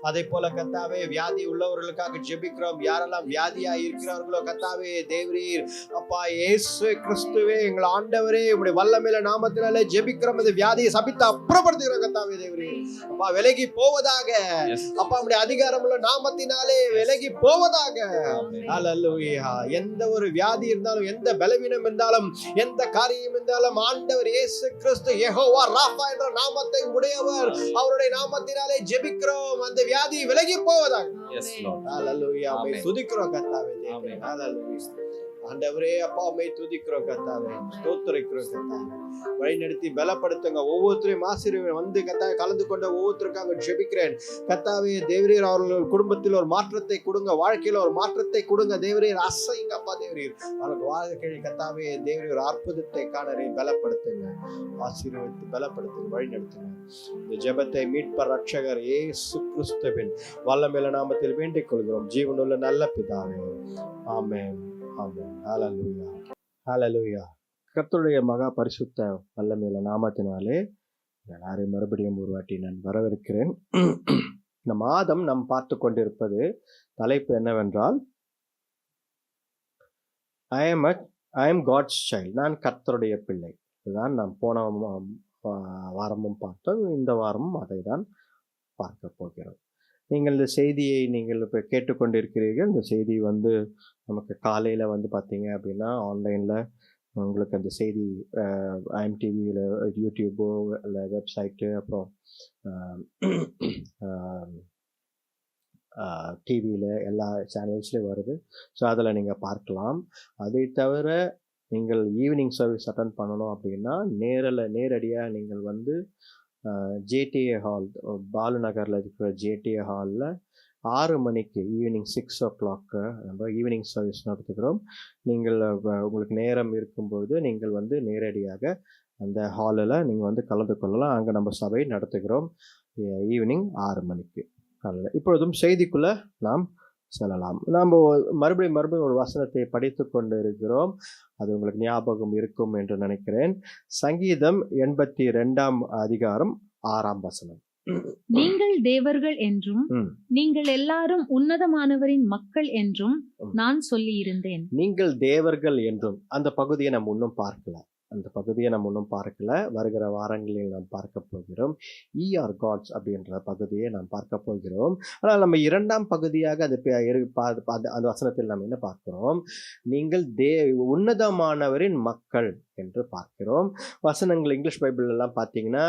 அதே போல கத்தாவே வியாதி உள்ளவர்களுக்காக ஜெபிக்கிறோம். யாரெல்லாம் வியாதியா இருக்கிறார்களோ கத்தாவே தேவரீர் அப்பா இயேசு கிறிஸ்துவே எங்கள் ஆண்டவரே உடைய வல்லமையில நாமத்தினாலே ஜெபிக்கிறோம். இந்த வியாதியை சபித்து அப்புறப்படுத்துகிறோம் கத்தாவே தேவரீர். அப்பா விலகி போவதாக, அப்பா உடைய அதிகாரமுள்ள நாமத்தினாலே விலகி போவதாக. ஹல்லேலூயா. எந்த ஒரு வியாதி இருந்தாலும், எந்த பலவீனம் இருந்தாலும், எந்த காரியம் இருந்தாலும் ஆண்டவர் இயேசு கிறிஸ்து யெகோவா ராஃபா என்ற நாமத்தை உடையவர். அவருடைய நாமத்தினாலே ஜெபிக்கிறோம். அந்த வியாதி விலகி போவதாக. ஹல்லேலூயா. உம்மை துதிக்கிறோம் கர்த்தாவே தேவனே. ஹல்லேலூயா. ஆண்டவரே அப்பா உம்மை துதிக்கிறோம் கர்த்தாவே, ஸ்தோத்திரிக்கிறோம் கர்த்தாவே. வழிநடத்தி பலப்படுத்துங்க. ஒவ்வொருத்தரையும் ஆசீர்வாதம் வந்து கர்த்தாவே கலந்து கொண்ட ஒவ்வொருத்தருக்காக ஜெபிக்கிறேன் கர்த்தாவே. தேவரீர் அவர்கள் குடும்பத்தில் ஒரு மாற்றத்தை கொடுங்க, வாழ்க்கையில ஒரு மாற்றத்தை கொடுங்க தேவரீர். அசைங்க அப்பா தேவரீர். அவர்களுக்கு வாழ்க்கை கர்த்தாவே தேவரீர் அற்புதத்தை காணறி பலப்படுத்துங்க, ஆசீர்வதித்து பலப்படுத்துங்க, வழிநடத்துங்க. இந்த ஜெபத்தை மீட்பர் ரட்சகர் இயேசு கிறிஸ்துவின் வல்லமையுள்ள நாமத்தில் வேண்டிக் கொள்கிறோம் ஜீவனுள்ள நல்ல பிதாவே. ஆமென். ஆமென். ஹல்லேலூயா. ஹல்லேலூயா. கர்த்தருடைய மகா பரிசுத்த வல்லமையுள்ள நாமத்தினாலே எல்லாரையும் மறுபடியும் ஒரு வாட்டி நான் வரவேற்கிறேன். இந்த மாதம் நாம் பார்த்து கொண்டிருப்பது தலைப்பு என்னவென்றால், ஐ எம் காட்ஸ் சைல்ட். நான் கர்த்தருடைய பிள்ளை. இதுதான் நாம் போன வாரமும் பார்த்தோம். இந்த வாரமும் அதை தான் பார்க்க போகிறோம். நீங்கள் இந்த செய்தியை நீங்கள் இப்போ கேட்டுக்கொண்டிருக்கிறீர்கள். இந்த செய்தி வந்து நமக்கு காலையில் வந்து பார்த்தீங்க அப்படின்னா ஆன்லைனில் உங்களுக்கு அந்த செய்தி ஐஎம்டிவியில், யூடியூபோ இல்லை வெப்சைட்டு, அப்புறம் டிவியில் எல்லா சேனல்ஸ்லேயும் வருது. ஸோ அதில் நீங்கள் பார்க்கலாம். அதை தவிர நீங்கள் ஈவினிங் சர்வீஸ் அட்டன் பண்ணணும் அப்படின்னா நேரடியாக நீங்கள் வந்து ஜேடிஏ ஹால், பாலு நகரில் இருக்கிற ஜேடிஏ ஹாலில் 6 மணிக்கு ஈவினிங் 6 o'clock நம்ம ஈவினிங் சர்வீஸ் நடத்துகிறோம். நீங்கள் உங்களுக்கு நேரம் இருக்கும்பொழுது நீங்கள் வந்து நேரடியாக அந்த ஹாலில் நீங்கள் வந்து கலந்து கொள்ளலாம். அங்கே நம்ம சபை நடத்துகிறோம் ஈவினிங் 6 மணிக்கு காலையில். இப்பொழுதும் செய்திக்குள்ளே நாம் செல்லலாம். நாம் மறுபடியும் ஒரு வசனத்தை படித்து கொண்டு இருக்கிறோம். அது உங்களுக்கு ஞாபகம் இருக்கும் என்று நினைக்கிறேன். சங்கீதம் 82ஆம் அதிகாரம் 6ஆம் வசனம். நீங்கள் தேவர்கள் என்றும் நீங்கள் எல்லாரும் உன்னதமானவரின் மக்கள் என்றும் நான் சொல்லி இருந்தேன். நீங்கள் தேவர்கள் என்றும் அந்த பகுதியை நம்ம இன்னும் பார்க்கல. வருகிற வாரங்களில் நாம் பார்க்க போகிறோம். ஆர் காட்ஸ் அப்படின்ற பகுதியை நாம் பார்க்க போகிறோம். ஆனால் நம்ம 2ஆம் பகுதியாக அந்த வசனத்தில் நாம் என்ன பார்க்கிறோம்? நீங்கள் உன்னதமானவரின் மக்கள் என்று பார்க்கிறோம். வசனங்கள் இங்கிலீஷ் பைபிள் எல்லாம் பார்த்தீங்கன்னா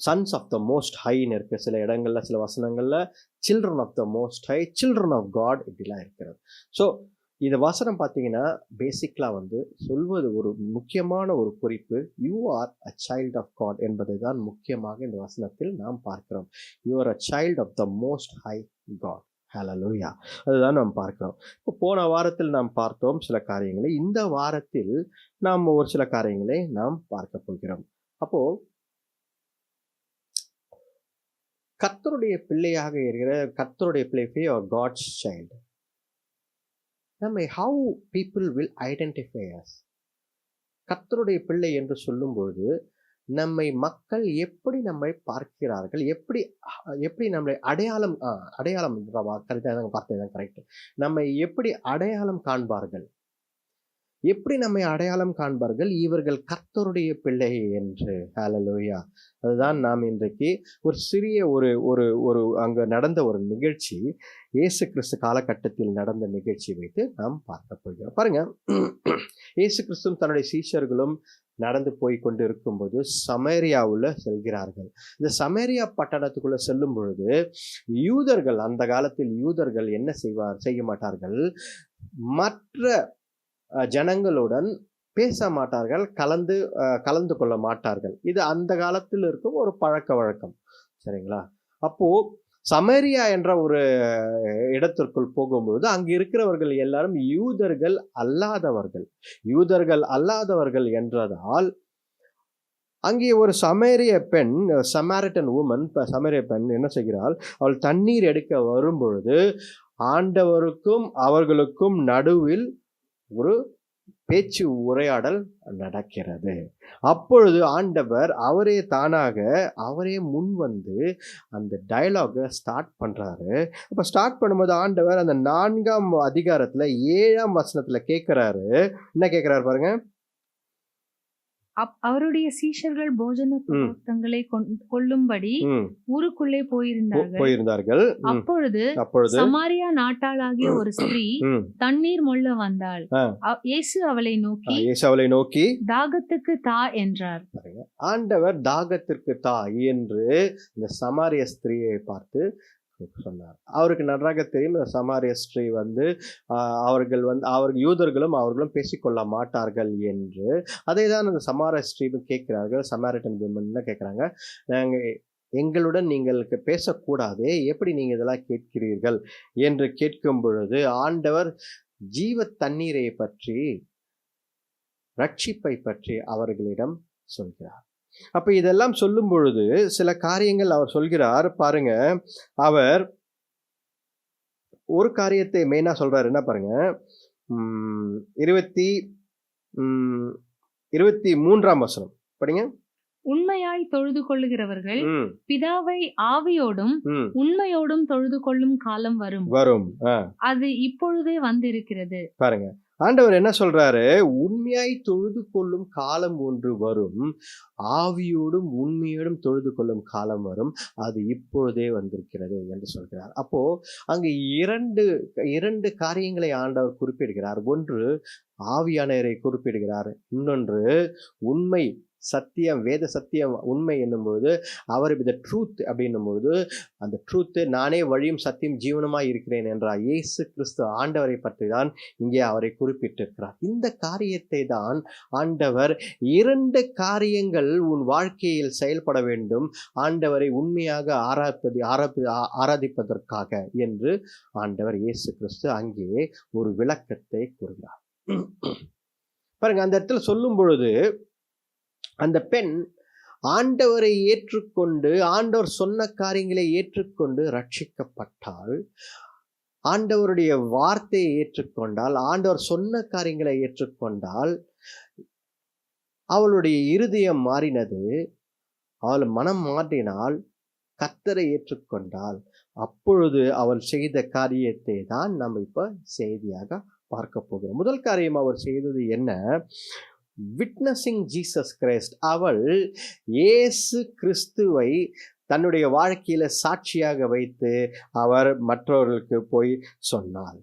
சன்ஸ் ஆஃப் த மோஸ்ட் ஹைன்னு இருக்கு. சில இடங்கள்ல, சில வசனங்கள்ல children of the most high, children of God இப்படிலாம் இருக்கிறது. ஸோ இந்த வசனம் பார்த்தீங்கன்னா பேசிக்கலாக வந்து சொல்வது ஒரு முக்கியமான ஒரு குறிப்பு. You are a child of God என்பதை தான் முக்கியமாக இந்த வசனத்தில் நாம் பார்க்கிறோம். You are a child of the most high God. Hallelujah. அதுதான் நாம் பார்க்கிறோம். இப்போ போன வாரத்தில் நாம் பார்த்தோம் சில காரியங்களை. இந்த வாரத்தில் நாம் ஒரு சில காரியங்களை நாம் பார்க்க போகிறோம். அப்போ கர்த்தருடைய பிள்ளையாக இருக்கிற கர்த்தருடைய பிள்ளை காட்ஸ் சைல்டு. நம்ம how people will identify us. கர்த்தருடைய பிள்ளை என்று சொல்லும்பொழுது நம்மை மக்கள் எப்படி நம்மை பார்க்கிறார்கள், எப்படி நம்மளை அடையாளம் பார்த்தது கரெக்ட். நம்மை எப்படி அடையாளம் காண்பார்கள், இவர்கள் கர்த்தருடைய பிள்ளை என்று. ஹல்லேலூயா. அதுதான் நாம் இன்றைக்கு ஒரு சிறிய ஒரு அங்கே நடந்த ஒரு நிகழ்ச்சி, இயேசு கிறிஸ்து காலகட்டத்தில் நடந்த நிகழ்ச்சி வைத்து நாம் பார்க்க போகிறோம். பாருங்க, இயேசு கிறிஸ்துவும் தன்னுடைய சீஷர்களும் நடந்து போய் கொண்டு இருக்கும்போது சமேரியாவுல செல்கிறார்கள். இந்த சமேரியா பட்டணத்துக்குள்ள செல்லும் பொழுது யூதர்கள், அந்த காலத்தில் யூதர்கள் என்ன செய்ய மாட்டார்கள், மற்ற ஜனங்களுடன் பேச மாட்டார்கள், கலந்து கொள்ள மாட்டார்கள். இது அந்த காலத்தில் இருக்கும் ஒரு பழக்க வழக்கம். சரிங்களா? அப்போ சமேரியா என்ற ஒரு இடத்திற்குள் போகும்பொழுது அங்கு இருக்கிறவர்கள் எல்லாரும் யூதர்கள் அல்லாதவர்கள் என்றதால் அங்கே ஒரு சமேரிய பெண், சமாரிட்டன் உமன், சமேரிய பெண் என்ன செய்கிறாள்? அவள் தண்ணீர் எடுக்க வரும்பொழுது ஆண்டவருக்கும் அவர்களுக்கும் நடுவில் ஒரு பேச்சு உரையாடல் நடக்கிறது. அப்பொழுது ஆண்டவர் அவரே முன் வந்து அந்த டயலாக ஸ்டார்ட் பண்றாரு. அப்ப ஸ்டார்ட் பண்ணும்போது ஆண்டவர் அந்த 4ஆம் அதிகாரத்துல 7ஆம் வசனத்துல கேட்கிறாரு. என்ன கேட்கிறாரு பாருங்க. அவருடைய சீஷர்கள் போஜன பதார்த்தங்களை கொள்ளும்படி ஊருக்குள்ளே போயிருந்தார்கள். அப்பொழுது சமாரியா நாட்டாளாகிய ஒரு ஸ்திரீ தண்ணீர் மொள்ள வந்தாள். இயேசு அவளை நோக்கி தாகத்துக்கு தா என்றார். ஆண்டவர் தாகத்திற்கு தா என்று இந்த சமாரிய ஸ்திரீயை பார்த்து சொன்னார். அவருக்கு நன்றாக தெரியும் இந்த சமாரிய ஸ்திரீ அவர்கள் யூதர்களும் அவர்களும் பேசிக்கொள்ள மாட்டார்கள் என்று. அதை தான் அந்த சமாரிய ஸ்திரீ கேட்கிறார்கள். சமாரிட்டன் விமன் கேட்கிறாங்க, எங்களுடன் நீங்களுக்கு பேசக்கூடாதே, எப்படி நீங்க இதெல்லாம் கேட்கிறீர்கள் என்று கேட்கும் பொழுது ஆண்டவர் ஜீவ தண்ணீரை பற்றி, ரட்சிப்பை பற்றி அவர்களிடம் சொல்கிறார். அப்ப இதெல்லாம் சொல்லும் பொழுது சில காரியங்கள் அவர் சொல்கிறார் பாருங்க. அவர் ஒரு காரியத்தை மெயினா சொல்றாரு. என்ன பாருங்க, 23ஆம் வசனம் படிங்க. உண்மையாய் தொழுது கொள்ளுகிறவர்கள் பிதாவை ஆவியோடும் உண்மையோடும் தொழுது கொள்ளும் காலம் வரும். அது இப்பொழுதே வந்திருக்கிறது. பாருங்க, ஆண்டவர் என்ன சொல்றாரு? உண்மையாய் தொழுது கொள்ளும் காலம் ஒன்று வரும், ஆவியோடும் உண்மையோடும் தொழுது கொள்ளும் காலம் வரும், அது இப்பொழுதே வந்திருக்கிறது என்று சொல்கிறார். அப்போ அங்கு இரண்டு காரியங்களை ஆண்டவர் குறிப்பிடுகிறார். ஒன்று ஆவியானவரை குறிப்பிடுகிறார், இன்னொன்று உண்மை சத்தியம், வேத சத்தியம் உண்மை என்னும்போது அவர் த ட்ரூத் அப்படின்னும்போது அந்த ட்ரூத்து நானே வழியும் சத்தியம் ஜீவனமாய் இருக்கிறேன் என்றார் இயேசு கிறிஸ்து ஆண்டவரை பற்றி தான் இங்கே அவரை குறிப்பிட்டிருக்கிறார். இந்த காரியத்தை தான் ஆண்டவர் 2 காரியங்கள் உன் வாழ்க்கையில் செயல்பட வேண்டும், ஆண்டவரை உண்மையாக ஆராதிப்பதற்காக என்று ஆண்டவர் இயேசு கிறிஸ்து அங்கே ஒரு விளக்கத்தை கூறுகிறார். பாருங்க, அந்த இடத்துல சொல்லும் பொழுது அந்த பெண் ஆண்டவரை ஏற்றுக்கொண்டு, ஆண்டவர் சொன்ன காரியங்களை ஏற்றுக்கொண்டு ரட்சிக்கப்பட்டால், ஆண்டவருடைய வார்த்தையை ஏற்றுக்கொண்டால், ஆண்டவர் சொன்ன காரியங்களை ஏற்றுக்கொண்டால், அவளுடைய இருதயம் மாறினது, அவள் மனம் மாற்றினால், கர்த்தரை ஏற்றுக்கொண்டால், அப்பொழுது அவள் செய்த காரியத்தை தான் நம்ம இப்ப செய்தியாக பார்க்க போகிறோம். முதல் காரியம் அவர் செய்தது என்ன? Witnessing Jesus Christ. அவள் இயேசு கிறிஸ்துவை தன்னுடைய வாழ்க்கையில சாட்சியாக வைத்து அவர் மற்றவர்களுக்கு போய் சொன்னாள்.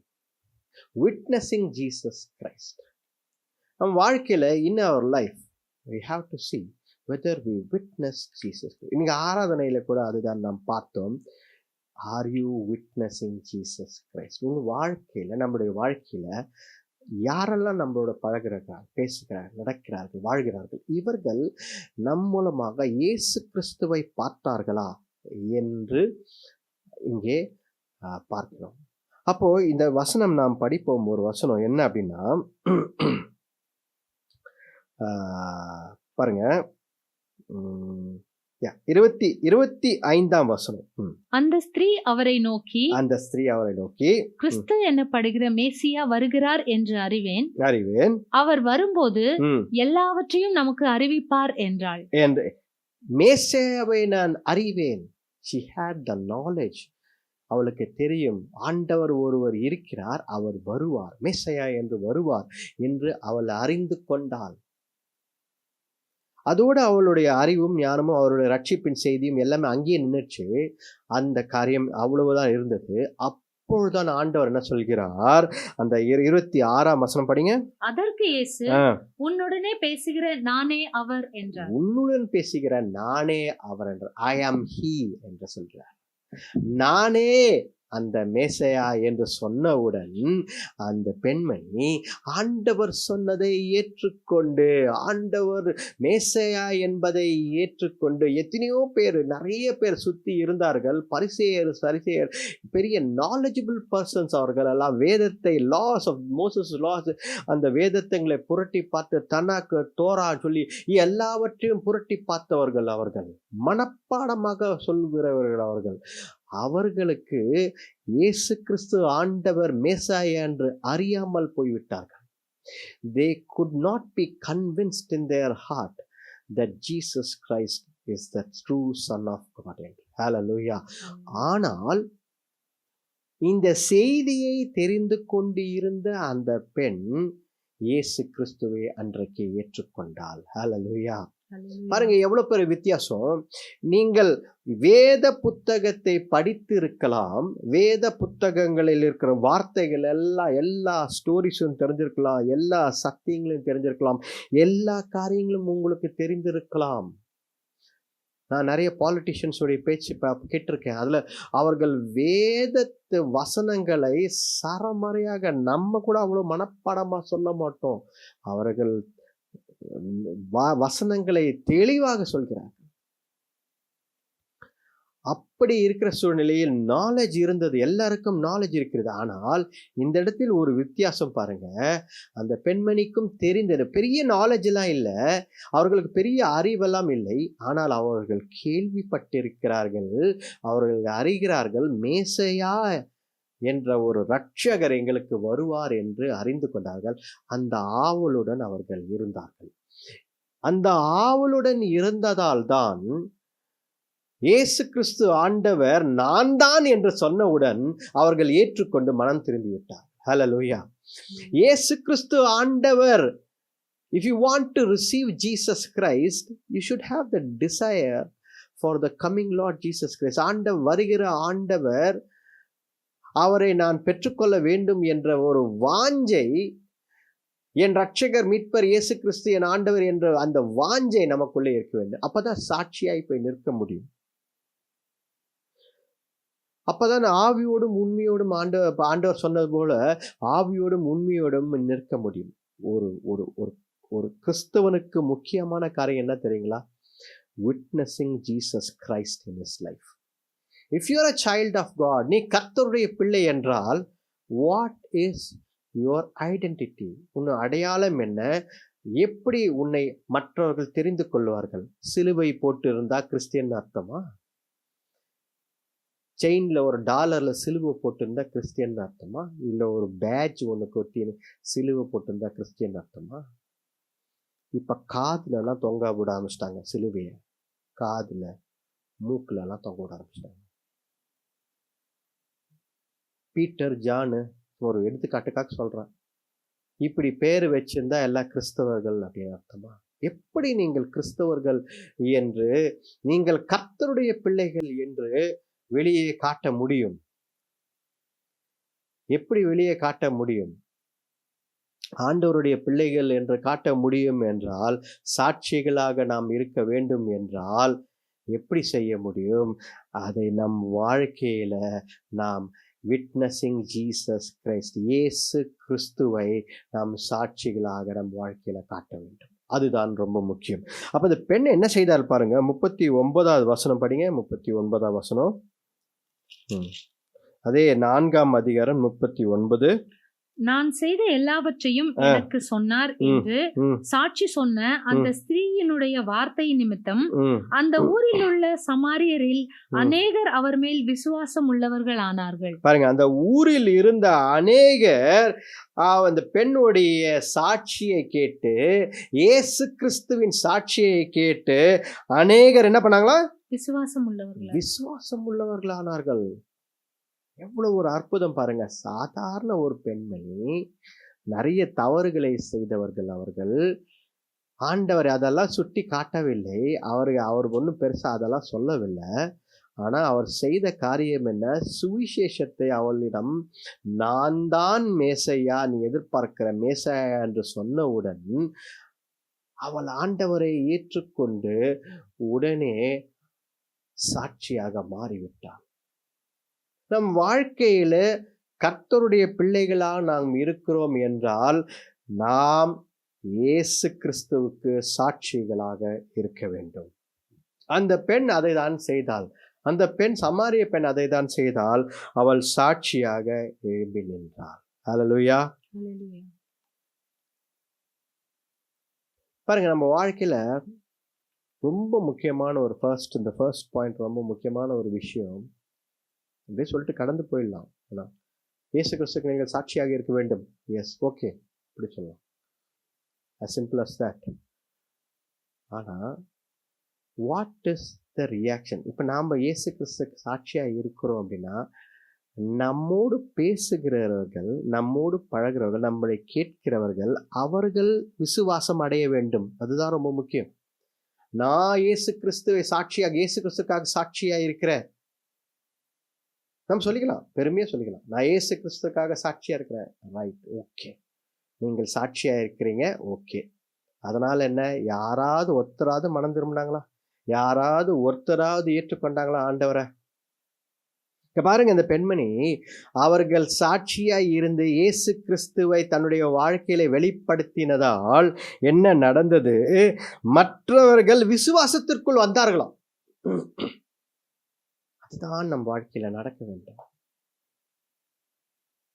Witnessing Jesus Christ. நம் வாழ்க்கையில in our life we have to see whether we witness Jesus. இன்னைக்கு ஆராதனையில கூட அதுதான் நாம் பார்த்தோம். Are you witnessing Jesus Christ? உங்க வாழ்க்கையில, நம்முடைய வாழ்க்கையில யாரெல்லாம் நம்மளோட பழகிறார்கள், பேசுகிறார்கள், நடக்கிறார்கள், வாழ்கிறார்கள், இவர்கள் நம் மூலமாக இயேசு கிறிஸ்துவை பார்த்தார்களா என்று இங்கே பார்க்கிறோம். அப்போ இந்த வசனம் நாம் படிப்போம். ஒரு வசனம் என்ன அப்படின்னா, பாருங்க 25ஆம் வசனம். அந்த ஸ்திரீ அவரை நோக்கி கிறிஸ்து என்னப்படுகிற மேசியா வருகிறார் என்று அறிவேன். அவர் வரும்போது எல்லாவற்றையும் நமக்கு அறிவிப்பார் என்றாள். மேசியாவை நான் அறிவேன். She had the knowledge. அவளுக்கு தெரியும் ஆண்டவர் ஒருவர் இருக்கிறார், அவர் வருவார், மேசியா என்று வருவார் என்று அவள் அறிந்து கொண்டாள். அதோடு அவளுடைய அறிவும் ஞானமும் அவருடைய ரட்சிப்பின் செய்தியும் எல்லாமே அங்கேயே நின்றுச்சு. அந்த காரியம் அவ்வளவுதான் இருந்தது. அப்பொழுதுதான் ஆண்டவர் என்ன சொல்கிறார்? அந்த 26ஆம் வசனம் படிங்க. அதற்கு இயேசு உன்னுடனே பேசுகிற நானே அவர் என்றார். உன்னுடன் பேசுகிற நானே அவர் என்றார். I am he என்று சொல்கிறார். நானே அந்த மேசையா என்று சொன்னவுடன் அந்த பெண்மணி ஆண்டவர் சொன்னதை ஏற்றுக்கொண்டு, ஆண்டவர் மேசையா என்பதை ஏற்றுக்கொண்டு, எத்தனையோ பேர், நிறைய பேர் சுத்தி இருந்தார்கள். பரிசேயர் சரிசேயர், பெரிய நாலேஜபிள் பர்சன்ஸ் அவர்கள் எல்லாம். வேதத்தை, லாஸ் ஆஃப் மோசஸ் லாஸ், அந்த வேதத்தங்களை புரட்டி பார்த்து, தனக்கு தோரா சொல்லி எல்லாவற்றையும் புரட்டி பார்த்தவர்கள் அவர்கள், மனப்பாடமாக சொல்கிறவர்கள் அவர்கள். அவர்களுக்கு இயேசு கிறிஸ்து ஆண்டவர் மேசாயா என்று அறியாமல் போய்விட்டார்கள். They could not be convinced in their heart that Jesus Christ is the true Son of God. Hallelujah. ஆனால் இந்த செய்தியை தெரிந்து கொண்டு இருந்த அந்த பெண் இயேசு கிறிஸ்துவை அன்றைக்கு ஏற்றுக்கொண்டாள். ஹல்லேலூயா. பாருங்க எவ்வளவு பெரிய வித்தியாசம். நீங்கள் வேத புத்தகத்தை படித்து இருக்கலாம், வேத புத்தகங்களில் இருக்கிற வார்த்தைகள் எல்லா ஸ்டோரிஸும் தெரிஞ்சிருக்கலாம், எல்லா சத்தியங்களையும் தெரிஞ்சிருக்கலாம், எல்லா காரியங்களும் உங்களுக்கு தெரிந்திருக்கலாம். நான் நிறைய பாலிட்டிஷியன்ஸோடைய பேச்சு கேட்டிருக்கேன். அதில் அவர்கள் வேதத்து வசனங்களை சரமறையாக, நம்ம கூட அவ்வளோ மனப்பாடமாக சொல்ல மாட்டோம், அவர்கள் வசனங்களை தெளிவாக சொல்கிறார்கள். அப்படி இருக்கிற சூழ்நிலையில் நாலேஜ் இருந்தது, எல்லாருக்கும் நாலேஜ் இருக்கிறது. ஆனால் இந்த இடத்தில் ஒரு வித்தியாசம் பாருங்க. அந்த பெண்மணிக்கும் தெரிந்தது, பெரிய நாலேஜ் எல்லாம் இல்லை, அவர்களுக்கு பெரிய அறிவெல்லாம் இல்லை. ஆனால் அவர்கள் கேள்விப்பட்டிருக்கிறார்கள், அவர்கள் அறிகிறார்கள், மேசையா என்ற ஒரு இரட்சகர் எங்களுக்கு வருவார் என்று அறிந்து கொண்டார்கள். அந்த ஆவலுடன் அவர்கள் இருந்தார்கள். அந்த ஆவலுடன் இருந்ததால் தான் இயேசு கிறிஸ்து ஆண்டவர் நான் தான் என்று சொன்னவுடன் அவர்கள் ஏற்றுக்கொண்டு மனம் திரும்பி விட்டார். ஹல்லேலூயா. இயேசு கிறிஸ்து ஆண்டவர். If you want to receive Jesus Christ, you should have the desire for the coming Lord Jesus Christ. வருகிற ஆண்டவர், அவரை நான் பெற்றுக்கொள்ள வேண்டும் என்ற ஒரு வாஞ்சை, என் ரட்சகர் மீட்பர் இயேசு கிறிஸ்து என் ஆண்டவர் என்ற அந்த வாஞ்சை நமக்குள்ளே இருக்க வேண்டும். அப்பதான் சாட்சியாய் போய் நிற்க முடியும். அப்பதான் ஆவியோடும் உண்மையோடும் ஆண்டவர் சொன்னது போல ஆவியோடும் உண்மையோடும் நிற்க முடியும். ஒரு ஒரு ஒரு ஒரு கிறிஸ்தவனுக்கு முக்கியமான காரியம் என்ன தெரியுங்களா? Witnessing Jesus Christ in his life. If you are a child of God, நீ கர்த்தருடைய பிள்ளை என்றால், what is your identity? உன் அடையாளம் என்ன? எப்படி உன்னை மற்றவர்கள் தெரிந்து கொள்வார்கள்? சிலுவை போட்டு இருந்தா கிறிஸ்டியன் அர்த்தமா? செயின்ல ஒரு டாலர்ல சிலுவை போட்டிருந்தா கிறிஸ்டியன் அர்த்தமா? இல்ல ஒரு பேட்ச் ஒன்று கொத்தி சிலுவை போட்டிருந்தா கிறிஸ்டியன் அர்த்தமா? இப்ப காதுல எல்லாம் தொங்க விட ஆரம்பிச்சிட்டாங்க சிலுவைய. காதுல, மூக்குல எல்லாம் தொங்க விட ஆரம்பிச்சிட்டாங்க. பீட்டர், ஜானு ஒரு எடுத்துக்காட்டுக்காக சொல்றான். இப்படி பேர் வச்சிருந்தா எல்லா கிறிஸ்தவர்கள் அப்படின்னு அர்த்தமா? எப்படி நீங்கள் கிறிஸ்தவர்கள் என்று, நீங்கள் கர்த்தருடைய பிள்ளைகள் என்று வெளியே காட்ட முடியும்? எப்படி வெளியே காட்ட முடியும்? ஆண்டவருடைய பிள்ளைகள் என்று காட்ட முடியும் என்றால், சாட்சிகளாக நாம் இருக்க வேண்டும் என்றால் எப்படி செய்ய முடியும்? அதை நம் வாழ்க்கையில நாம் விட்னஸிங் ஜீசஸ் கிரைஸ்ட், இயேசு கிறிஸ்துவை நாம் சாட்சிகளாக நம் வாழ்க்கையில காட்ட வேண்டும். அதுதான் ரொம்ப முக்கியம். அப்ப இந்த பெண் என்ன செய்தால் பாருங்க. 39வது வசனம் படிங்க. 39வது வசனம். அதே 4ஆம் அதிகாரம் 39. நான் செய்த எல்லாவற்றையும் எனக்கு சொன்னார் என்று சாட்சி சொன்ன அந்த ஸ்திரீயினுடைய வார்த்தை நிமித்தம் அந்த ஊரில் உள்ள சமாரியரில் அநேகர் அவர் மேல் விசுவாசம் உள்ளவர்கள் ஆனார்கள். பாருங்க, அந்த ஊரில் இருந்த அநேகர் அந்த பெண்ணுடைய சாட்சியை கேட்டு, இயேசு கிறிஸ்துவின் சாட்சியை கேட்டு அநேகர் என்ன பண்ணாங்களா? விசுவாசம் உள்ளவர்களானார்கள். எவ்வளவு ஒரு அற்புதம் பாருங்க. சாதாரண ஒரு பெண்மணி, நிறைய தவறுகளை செய்தவர்கள் அவர்கள். ஆண்டவர் அதெல்லாம் சுட்டி காட்டவில்லை, அவர் ஒன்றும் பெருசா அதெல்லாம் சொல்லவில்லை. ஆனா அவர் செய்த காரியம் என்ன? சுவிசேஷத்தை அவளிடம், நான் தான் மேசையா, நீ எதிர்பார்க்கிற மேசையா என்று சொன்னவுடன் அவள் ஆண்டவரை ஏற்றுக்கொண்டு உடனே சாட்சியாக மாறிவிட்டாள். நம் வாழ்க்கையில கர்த்தருடைய பிள்ளைகளாக நாம் இருக்கிறோம் என்றால் நாம் இயேசு கிறிஸ்துவுக்கு சாட்சிகளாக இருக்க வேண்டும். அந்த பெண் அதை தான் செய்தாள். அந்த பெண், சமாரிய பெண் அதை தான் செய்தால் அவள் சாட்சியாக எழும்பி நின்றாள். ஹல்லேலூயா. பாருங்க, நம்ம வாழ்க்கையில ரொம்ப முக்கியமான ஒரு இந்த ஃபர்ஸ்ட் பாயிண்ட் ரொம்ப முக்கியமான ஒரு விஷயம். அப்படியே சொல்லிட்டு கடந்து போயிடலாம். ஆனால் இயேசு கிறிஸ்துக்கு நீங்கள் சாட்சியாக இருக்க வேண்டும். எஸ், ஓகே, அப்படி சொல்லலாம். as simple as that. ஆனால் வாட் இஸ் த ரியாக்ஷன்? இப்போ நாம் இயேசு கிறிஸ்துக்கு சாட்சியாக இருக்கிறோம் அப்படின்னா, நம்மோடு பேசுகிறவர்கள், நம்மோடு பழகிறவர்கள், நம்மளை கேட்கிறவர்கள், அவர்கள் விசுவாசம் அடைய வேண்டும். அதுதான் ரொம்ப முக்கியம். நான் இயேசு கிறிஸ்துவை சாட்சியாக, இயேசு கிறிஸ்துக்காக சாட்சியாக இருக்கிறேன், நம்ம சொல்லிக்கலாம், பெருமையாக சொல்லிக்கலாம், நான் இயேசு கிறிஸ்துக்காக சாட்சியாக இருக்கிறேன். ரைட், ஓகே, நீங்கள் சாட்சியாக இருக்கிறீங்க, ஓகே. அதனால் என்ன? யாராவது ஒருத்தராவது மனம் திரும்பினாங்களா? யாராவது ஒருத்தராவது ஏற்றுக்கொண்டாங்களா ஆண்டவரை? பாருங்க, இந்த பெண்மணி அவர்கள் சாட்சியாய் இருந்து இயேசு கிறிஸ்துவை தன்னுடைய வாழ்க்கையில வெளிப்படுத்தினதால் என்ன நடந்தது? மற்றவர்கள் விசுவாசத்திற்குள் வந்தார்களாம். அதுதான் நம் வாழ்க்கையில நடக்க வேண்டும்.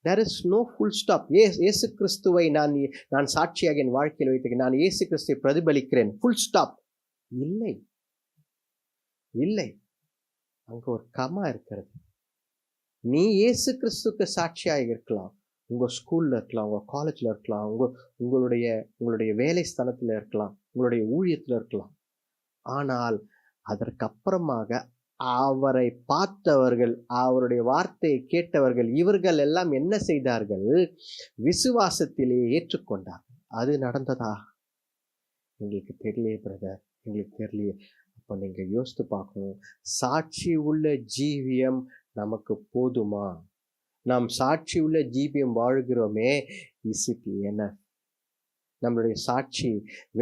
There is no full stop. இயேசு கிறிஸ்துவை நான் சாட்சியாக என் வாழ்க்கையில் வைத்திருக்கிறேன், நான் இயேசு கிறிஸ்துவை பிரதிபலிக்கிறேன், ஃபுல் ஸ்டாப் இல்லை, இல்லை. அங்க ஒரு கமா இருக்கிறது. நீ இயேசு கிறிஸ்துக்கு சாட்சியாக இருக்கலாம். உங்க ஸ்கூல்ல இருக்கலாம், உங்க காலேஜ்ல இருக்கலாம், உங்களுடைய வேலை ஸ்தலத்துல இருக்கலாம், உங்களுடைய ஊழியத்துல இருக்கலாம். ஆனால் அதற்கப்புறமாக அவரை பார்த்தவர்கள், அவருடைய வார்த்தையை கேட்டவர்கள், இவர்கள் எல்லாம் என்ன செய்தார்கள்? விசுவாசத்திலே ஏற்றுக்கொண்டார்கள். அது நடந்ததா? எங்களுக்கு தெரியலையே பிரதர், எங்களுக்கு தெரியலையே. அப்போ நீங்க யோசித்து பார்க்கணும், சாட்சி உள்ள ஜீவியம் நமக்கு போதுமா? நாம் சாட்சி உள்ள ஜீவியம் வாழ்கிறோமே, இஸ் இட் என்ன? நம்மளுடைய சாட்சி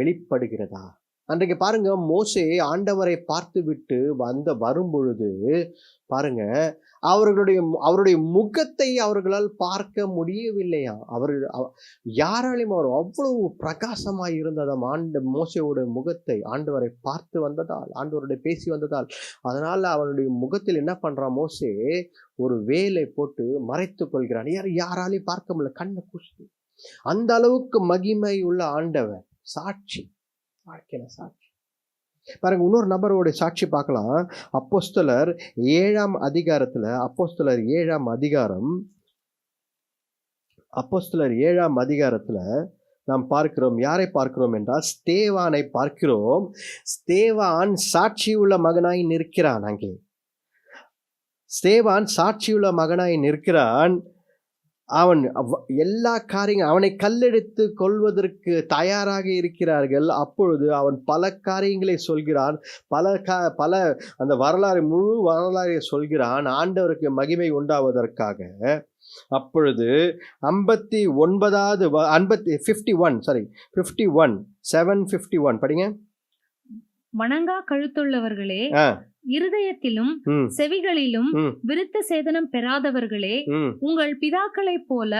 வெளிப்படுகிறதா? அன்றைக்கு பாருங்க, மோசே ஆண்டவரை பார்த்து விட்டு வரும் பொழுது பாருங்க, அவருடைய முகத்தை அவர்களால் பார்க்க முடியவில்லையா? யாராலையும் அவர் அவ்வளவு பிரகாசமாய் இருந்ததாம் மோசையோட முகத்தை. ஆண்டவரை பார்த்து வந்ததால், ஆண்டவருடைய பேசி வந்ததால், அதனால அவருடைய முகத்தில் என்ன பண்றான் மோசே? ஒரு வேலை போட்டு மறைத்து கொள்கிறான். யாராலையும் பார்க்க முடியல, கண்ணை குஷ்டி. அந்த அளவுக்கு மகிமை உள்ள ஆண்டவர். சாட்சி, வாழ்க்கையில சாட்சி. பாருங்க, இன்னொரு நபரோட சாட்சி பார்க்கலாம். அப்போஸ்தலர் 7ஆம் அதிகாரத்துல, அப்போஸ்தலர் 7ஆம் அதிகாரத்துல நாம் பார்க்கிறோம். யாரை பார்க்கிறோம் என்றால் ஸ்தேவானை பார்க்கிறோம். ஸ்தேவான் சாட்சியுள்ள மகனாய் நிற்கிறான். அங்கே ஸ்தேவான் சாட்சியுள்ள மகனாய் நிற்கிறான். அவன் எல்லா காரியங்களும், அவனை கல்லெடுத்து கொள்வதற்கு தயாராக இருக்கிறார்கள். அப்பொழுது அவன் பல காரியங்களை சொல்கிறான், பல அந்த முழு வரலாறை சொல்கிறான், ஆண்டவருக்கு மகிமை உண்டாவதற்காக. அப்பொழுது 7:51 படிங்க. வணங்கா கழுத்துள்ளவர்களே, இருதயத்திலும் செவிகளிலும் விருத்த சேதனம் பெறாதவர்களே, உங்கள் பிதாக்களைப் போல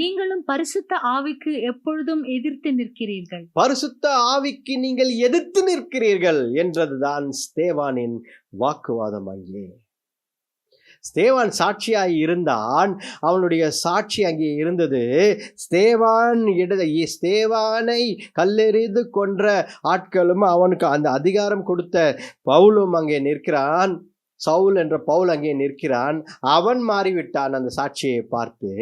நீங்களும் பரிசுத்த ஆவிக்கு எப்பொழுதும் எதிர்த்து நிற்கிறீர்கள். பரிசுத்த ஆவிக்கு நீங்கள் எதிர்த்து நிற்கிறீர்கள் என்றதுதான் ஸ்தேவானின் வாக்குவாதம். அங்கே ஸ்தேவான் சாட்சியாய் இருந்தான். அவனுடைய சாட்சி அங்கே இருந்தது. ஸ்தேவானை கல்லெறிந்து கொன்ற ஆட்களும், அவனுக்கு அந்த அதிகாரம் கொடுத்த பவுலும் அங்கே நிற்கிறான். சவுல் என்ற பவுல் அங்கே நிற்கிறான். அவன் மாறிவிட்டான். அந்த சாட்சியை பார்த்து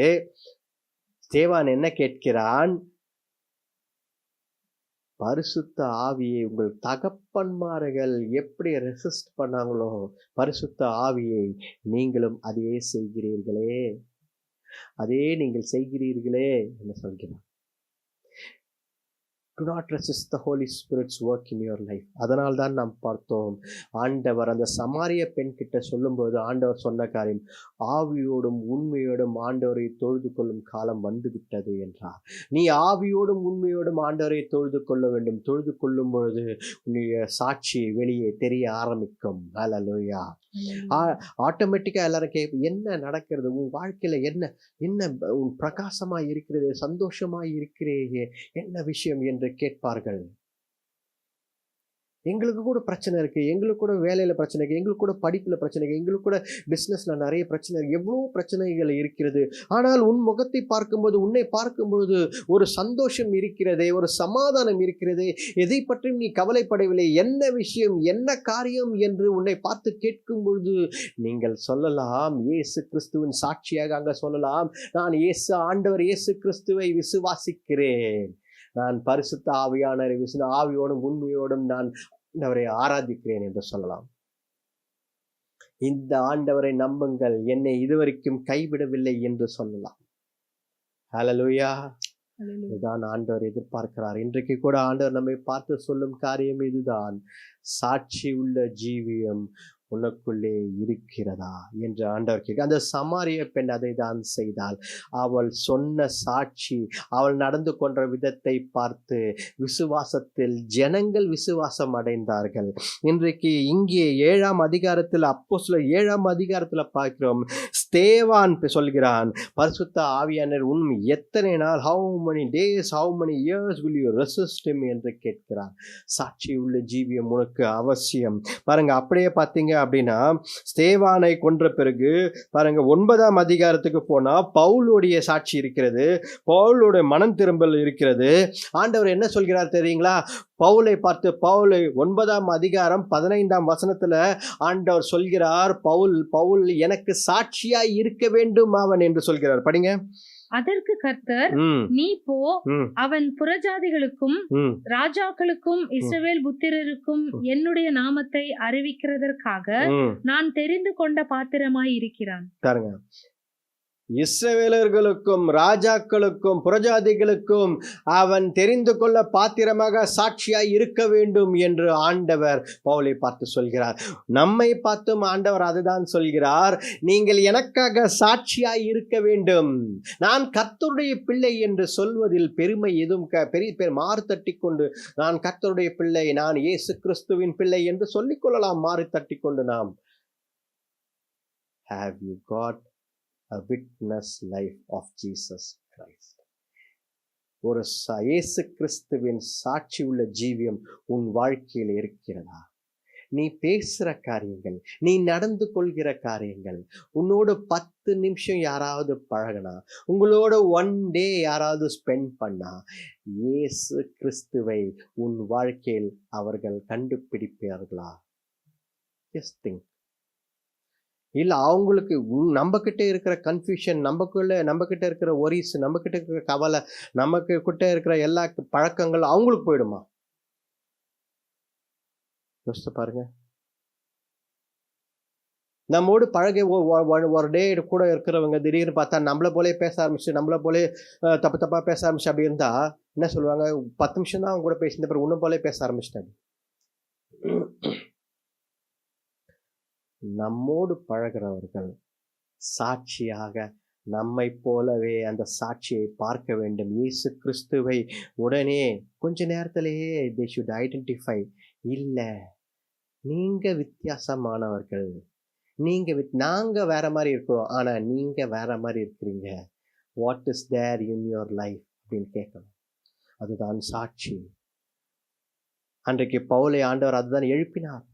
ஸ்தேவான் என்ன கேட்கிறான்? பரிசுத்த ஆவியை உங்கள் தகப்பன்மார்கள் எப்படி ரெசிஸ்ட் பண்ணாங்களோ, பரிசுத்த ஆவியை நீங்களும் அதையே செய்கிறீர்களே, அதே நீங்கள் செய்கிறீர்களே என்ன சொல்கிறார்? Do not resist the Holy Spirit's work in your life. அதனால் தான் நாம் பார்த்தோம், ஆண்டவர் அந்த சமாரிய பெண் கிட்ட சொல்லும்போது ஆண்டவர் சொன்ன காரியம், ஆவியோடும் உண்மையோடும் ஆண்டவரை தொழுது கொள்ளும் காலம் வந்து விட்டது என்றார். நீ ஆவியோடும் உண்மையோடும் ஆண்டவரை தொழுது கொள்ள வேண்டும். தொழுது கொள்ளும் பொழுது உன்னுடைய சாட்சி வெளியே தெரிய ஆரம்பிக்கும். ஹல்லேலூயா. ஆட்டோமேட்டிக்கா எல்லாரும் கேட்போம், என்ன நடக்கிறது உன் வாழ்க்கையில, என்ன என்ன உன் பிரகாசமா இருக்கிறது, சந்தோஷமா இருக்கிறேயே, என்ன விஷயம் என்று கேட்பார்கள். எங்களுக்கு கூட பிரச்சனை இருக்கு, எங்களுக்கு கூட வேலையில பிரச்சனை இருக்கு, எங்களுக்கு கூட படிப்புல பிரச்சனை இருக்கு, எங்களுக்கு கூட பிசினஸ்ல நிறைய பிரச்சனை இருக்கு, எவ்வளவு பிரச்சனைகள் இருக்கிறது. ஆனால் உன் முகத்தை பார்க்கும்போது, உன்னை பார்க்கும்பொழுது ஒரு சந்தோஷம் இருக்கிறதே, ஒரு சமாதானம் இருக்கிறதே, எதை பற்றியும் நீ கவலைப்படவில்லை, என்ன விஷயம், என்ன காரியம் என்று உன்னை பார்த்து கேட்கும் பொழுது நீங்கள் சொல்லலாம், இயேசு கிறிஸ்துவின் சாட்சியாக அங்க சொல்லலாம், நான் ஆண்டவர் இயேசு கிறிஸ்துவை விசுவாசிக்கிறேன், நான் பரிசுத்த ஆவியானவரை ஆவியோடும் உண்மையோடும் நான் ஆண்டவரை ஆராதிக்கிறேன் என்று சொல்லலாம். இந்த ஆண்டவரை நம்புங்கள், என்னை இதுவரைக்கும் கைவிடவில்லை என்று சொல்லலாம். ஹல்லேலூயா. இதுதான் ஆண்டவர் எதிர்பார்க்கிறார். இன்றைக்கு கூட ஆண்டவர் நம்மை பார்த்து சொல்லும் காரியம் இதுதான், சாட்சி உள்ள ஜீவியம் உனக்குள்ளே இருக்கிறதா என்று ஆண்டவர் கேட்க. அந்த சமாரிய பெண் அதை தான் செய்தாள். அவள் சொன்ன சாட்சி, அவள் நடந்து கொண்ட விதத்தை பார்த்து விசுவாசத்தில் ஜனங்கள் விசுவாசம் அடைந்தார்கள். இன்றைக்கு இங்கே 7ஆம் அதிகாரத்தில், அப்போஸ்தலர் 7ஆம் அதிகாரத்தில் பார்க்கிறோம், ஸ்தேவான் சொல்கிறான், பரிசுத்த ஆவியானவர் உண்மை எத்தனை நாள், how many days, how many years will you resist him என்று கேட்கிறார். சாட்சி உள்ள ஜீவியம் உனக்கு அவசியம். பாருங்க, அப்படியே பார்த்தீங்க அப்படின்னா ஸ்தேவானை கொன்ற பிறகு பாருங்க 9ஆம் அதிகாரத்துக்கு போனா பவுலுடைய சாட்சி இருக்கிறது, பவுலுடைய மனம் திரும்பல் இருக்கிறது. ஆண்டவர் என்ன சொல்கிறார் தெரியுங்களா? பவுலை பார்த்து, பவுலை 9ஆம் அதிகாரம் 15ஆம் வசனத்துல ஆண்டவர் சொல்கிறார், பவுல் எனக்கு சாட்சியாய் இருக்க வேண்டும் அவன் என்று சொல்கிறார். படிங்க. அதற்கு கர்த்தர், நீ போ, அவன் புறஜாதிகளுக்கும் ராஜாக்களுக்கும் இஸ்ரவேல் புத்திரருக்கும் என்னுடைய நாமத்தை அறிவிக்கிறதற்காக நான் தெரிந்து கொண்ட பாத்திரமாய் இருக்கிறான். பாருங்க, இஸ்ரவேலர்களுக்கும் ராஜாக்களுக்கும் புறஜாதிகளுக்கும் அவன் தெரிந்து கொள்ள பாத்திரமாக சாட்சியாய் இருக்க வேண்டும் என்று ஆண்டவர் பவுலை பார்த்து சொல்கிறார். நம்மை பார்த்தும் ஆண்டவர் அதுதான் சொல்கிறார், நீங்கள் எனக்காக சாட்சியாய் இருக்க வேண்டும். நான் கர்த்தருடைய பிள்ளை என்று சொல்வதில் பெருமை எதுவும் பெரிய மாறு தட்டி கொண்டு, நான் கர்த்தருடைய பிள்ளை, நான் இயேசு கிறிஸ்துவின் பிள்ளை என்று சொல்லிக் கொள்ளலாம். மாறு தட்டி கொண்டு நாம், have you got a witness life of Jesus Christ? ஒரு இயேசு கிறிஸ்துவின் சாட்சி உள்ள ஜீவியம் உன் வாழ்க்கையில் இருக்கிறதா? நீ பேசுற காரியங்கள், நீ நடந்து கொள்கிற காரியங்கள், உன்னோட 10 நிமிஷம் யாராவது பழகினா, உங்களோட 1 day யாராவது ஸ்பெண்ட் பண்ணா, இயேசு கிறிஸ்துவை உன் வாழ்க்கையில் அவர்கள் கண்டுபிடிப்பார்களா? Just think. இல்ல அவங்களுக்கு நம்ம கிட்ட இருக்கிற கன்ஃபியூஷன், நம்ம கிட்ட இருக்கிற ஒரிஸ், நம்ம கிட்ட இருக்கிற கவலை, நமக்கு கிட்ட இருக்கிற எல்லா பழக்கங்கள் அவங்களுக்கு போயிடுமா? யோசிச்சு பாருங்க. நம்மோடு பழகி ஒரு டே கூட இருக்கிறவங்க திடீர்னு பார்த்தா நம்மளை போலே பேச ஆரம்பிச்சு, நம்மளை போலே தப்பா பேச ஆரம்பிச்சு அப்படி இருந்தா என்ன சொல்லுவாங்க? 10 நிமிஷம் தான் அவங்க கூட பேசின பிறகு உன்ன போலே பேச ஆரம்பிச்சிட்டாங்க. நம்மோடு பழகிறவர்கள் சாட்சியாக நம்மை போலவே அந்த சாட்சியை பார்க்க வேண்டும். இயேசு கிறிஸ்துவை உடனே கொஞ்ச நேரத்திலேயே they should identify, இல்லை நீங்க வித்தியாசமானவர்கள், நாங்க வேற மாதிரி இருக்கிறோம், ஆனா நீங்க வேற மாதிரி இருக்கிறீங்க, what is there in your life அப்படின்னு கேட்கணும். அதுதான் சாட்சி. அன்றைக்கு பவுலை ஆண்டவர் அதுதான் எழுப்பினார்.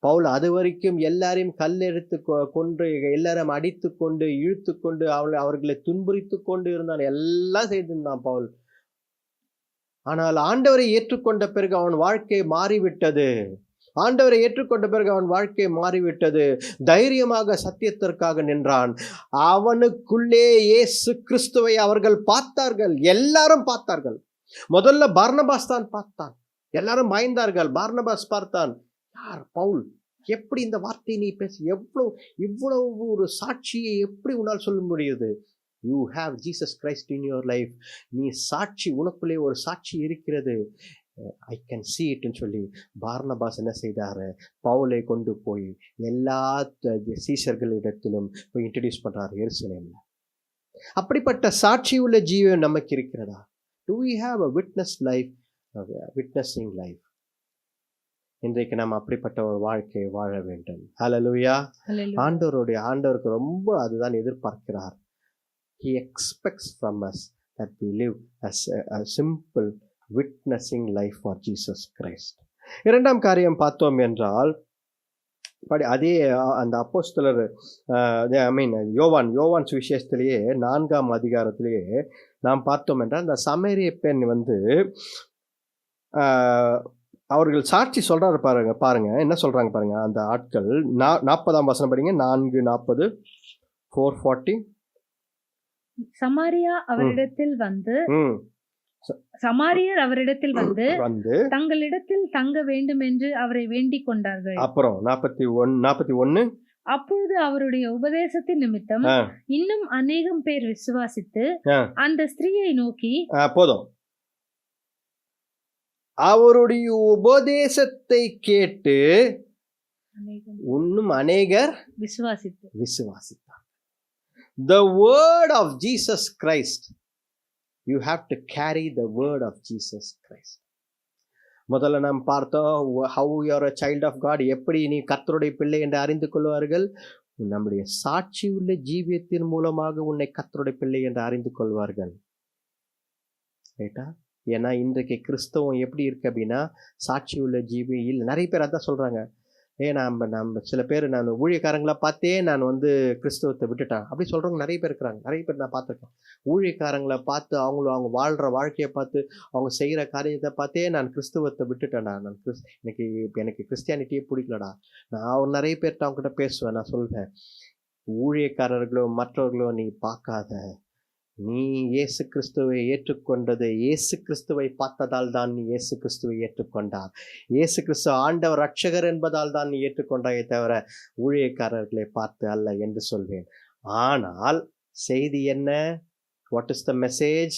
பவுல் அது வரைக்கும் எல்லாரையும் கல்லெடுத்து கொண்டு, எல்லாரும் அடித்து கொண்டு, இழுத்து கொண்டு, அவர்களை துன்புறுத்து கொண்டு இருந்தான், எல்லாம் செய்திருந்தான் பவுல். ஆனால் ஆண்டவரை ஏற்றுக்கொண்ட பிறகு அவன் வாழ்க்கை மாறிவிட்டது. ஆண்டவரை ஏற்றுக்கொண்ட பிறகு அவன் வாழ்க்கை மாறிவிட்டது. தைரியமாக சத்தியத்திற்காக நின்றான். அவனுக்குள்ளே இயேசு கிறிஸ்துவை அவர்கள் பார்த்தார்கள், எல்லாரும் பார்த்தார்கள். முதல்ல பர்னபாஸ் தான் பார்த்தான், எல்லாரும் பயந்தார்கள். பர்னபாஸ் பார்த்தான், யார் பவுல், எப்படி இந்த வார்த்தை நீ பேச, இவ்வளவு ஒரு சாட்சியை எப்படி உன்னால் சொல்ல முடியுது? You have Jesus Christ in your life. நீ சாட்சி, உனக்குள்ளே ஒரு சாட்சி இருக்கிறது, ஐ கேன் see இட்னு சொல்லி பார்னபாஸ் என்ன செய்தாரு, பவுலை கொண்டு போய் எல்லா சீஷர்களிடத்திலும் போய் இன்ட்ரடியூஸ் பண்றாரு எருசலேம்ல. அப்படிப்பட்ட சாட்சி உள்ள ஜீவன் நமக்கு இருக்கிறதா? Do we have a witness life, witnessing life? இன்றைக்கு நம்ம அப்படிப்பட்ட ஒரு வாழ்க்கையை வாழ வேண்டும். ஹல்லேலூயா. ஆண்டவருக்கு ரொம்ப அதுதான் எதிர்பார்க்கிறார். He expects from us that we live as a simple witnessing life for Jesus Christ. இரண்டாம் காரியம் பார்த்தோம் என்றால், அதே அந்த அப்போஸ்தலர் யோவான் சுவிசேஷத்திலேயே 4ஆம் அதிகாரத்திலேயே நாம் பார்த்தோம் என்றால், அந்த சமரிய பெண் அவர்கள் சாட்சி சொல்றாரு பாருங்க என்ன சொல்றாங்க பாருங்க. அந்த ஆட்கள் 40ஆம் வசனம் படிங்க. 4:40 4:40. சமாரியர் அவரிடத்தில் வந்து தங்களிடத்தில் தங்க வேண்டும் என்று அவரை வேண்டிக் கொண்டார்கள். அப்புறம் 41 அப்பொழுது அவருடைய உபதேசத்தின் நிமித்தம் இன்னும் அநேகம் பேர் விசுவாசித்து அந்த ஸ்திரீயை நோக்கி, போதும், அவருடைய உபதேசத்தை கேட்டு இன்னும் அநேகர் விசுவாசித்தார். The word of Jesus Christ. You have to carry the word of Jesus Christ. முதல்ல நாம் பார்த்தோம், how you are a child of God, எப்படி நீ கர்த்தருடைய பிள்ளை என்று அறிந்து கொள்வார்கள். நம்முடைய சாட்சி உள்ள ஜீவியத்தின் மூலமாக உன்னை கர்த்தருடைய பிள்ளை என்று அறிந்து கொள்வார்கள். ரைட்டா? ஏன்னா இன்றைக்கு கிறிஸ்தவம் எப்படி இருக்கு அப்படின்னா, சாட்சி உள்ள ஜீவி இல்லை. நிறைய பேர் அதான் சொல்றாங்க, நம்ம சில பேர் நான் ஊழியக்காரங்களை பார்த்தே நான் கிறிஸ்தவத்தை விட்டுட்டேன் அப்படி சொல்றவங்க நிறைய பேர் இருக்கிறாங்க. நிறைய பேர் நான் பார்த்துருக்கேன். ஊழியக்காரங்களை பார்த்து அவங்க வாழ்ற வாழ்க்கையை பார்த்து அவங்க செய்கிற காரியத்தை பார்த்தே நான் கிறிஸ்தவத்தை விட்டுட்டேன்டா, எனக்கு கிறிஸ்டியானிட்டியே பிடிக்கலடா. நான் நிறைய பேர்கிட்ட அவங்ககிட்ட பேசுவேன். நான் சொல்வேன், ஊழியக்காரர்களோ மற்றவர்களோ நீ பார்க்காத, நீ இயேசு கிறிஸ்துவை ஏற்றுக்கொண்டது இயேசு கிறிஸ்துவை பார்த்ததால் தான் நீ இயேசு கிறிஸ்துவை ஏற்றுக்கொண்டார். இயேசு கிறிஸ்து ஆண்டவர் ரட்சகர் என்பதால் தான் நீ ஏற்றுக்கொண்டாயே தவிர ஊழியக்காரர்களை பார்த்து அல்ல என்று சொல்வேன். ஆனால் செய்தி என்ன? What is the message?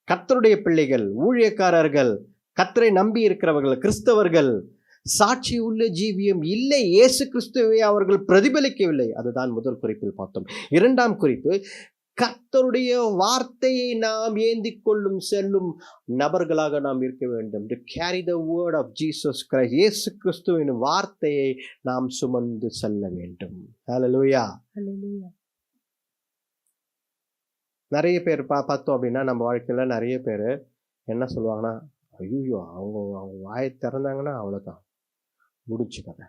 கர்த்தருடைய பிள்ளைகள், ஊழியக்காரர்கள், கர்த்தரை நம்பி இருக்கிறவர்கள், கிறிஸ்தவர்கள் சாட்சி உள்ள ஜீவியம் இல்லை, இயேசு கிறிஸ்துவை அவர்கள் பிரதிபலிக்கவில்லை. அதுதான் முதல் குறிப்பில் பார்த்தோம். இரண்டாம் குறிப்பு, கர்த்தருடைய வார்த்தையை நாம் ஏந்திக் கொள்ளும் செல்லும் நபர்களாக நாம் இருக்க வேண்டும். To carry the word of Jesus Christ. இயேசு கிறிஸ்துவின் வார்த்தையை நாம் சுமந்து செல்ல வேண்டும். ஹல்லேலூயா. நிறைய பேர் பார்த்தோம் அப்படின்னா, நம்ம வாழ்க்கையில நிறைய பேர் என்ன சொல்லுவாங்கன்னா, ஐயோ அவங்க வாயை திறந்தாங்கன்னா அவ்வளோதான், முடிச்சு கதை.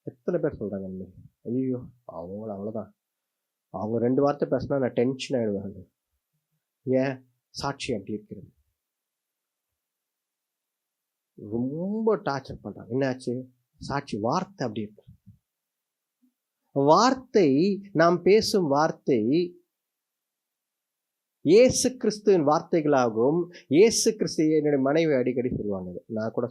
எத்தனை பேர் சொல்றாங்க, ஐயோ அவங்கள அவ்வளோதான், அவங்க 2 வார்த்தை பேசினா நான் டென்ஷன் ஆயிடுவாங்க. ஏன்? சாட்சி அப்படி இருக்கிறது. ரொம்ப டார்ச்சர் பண்றாங்க. என்னாச்சு? சாட்சி, வார்த்தை அப்படி இருக்கு. வார்த்தை, நாம் பேசும் வார்த்தை இயேசு கிறிஸ்துவின் வார்த்தைகளாகவும், இயேசு கிறிஸ்து, என்னுடைய மனைவி அடிக்கடி சொல்லுவாங்க, நான் கூட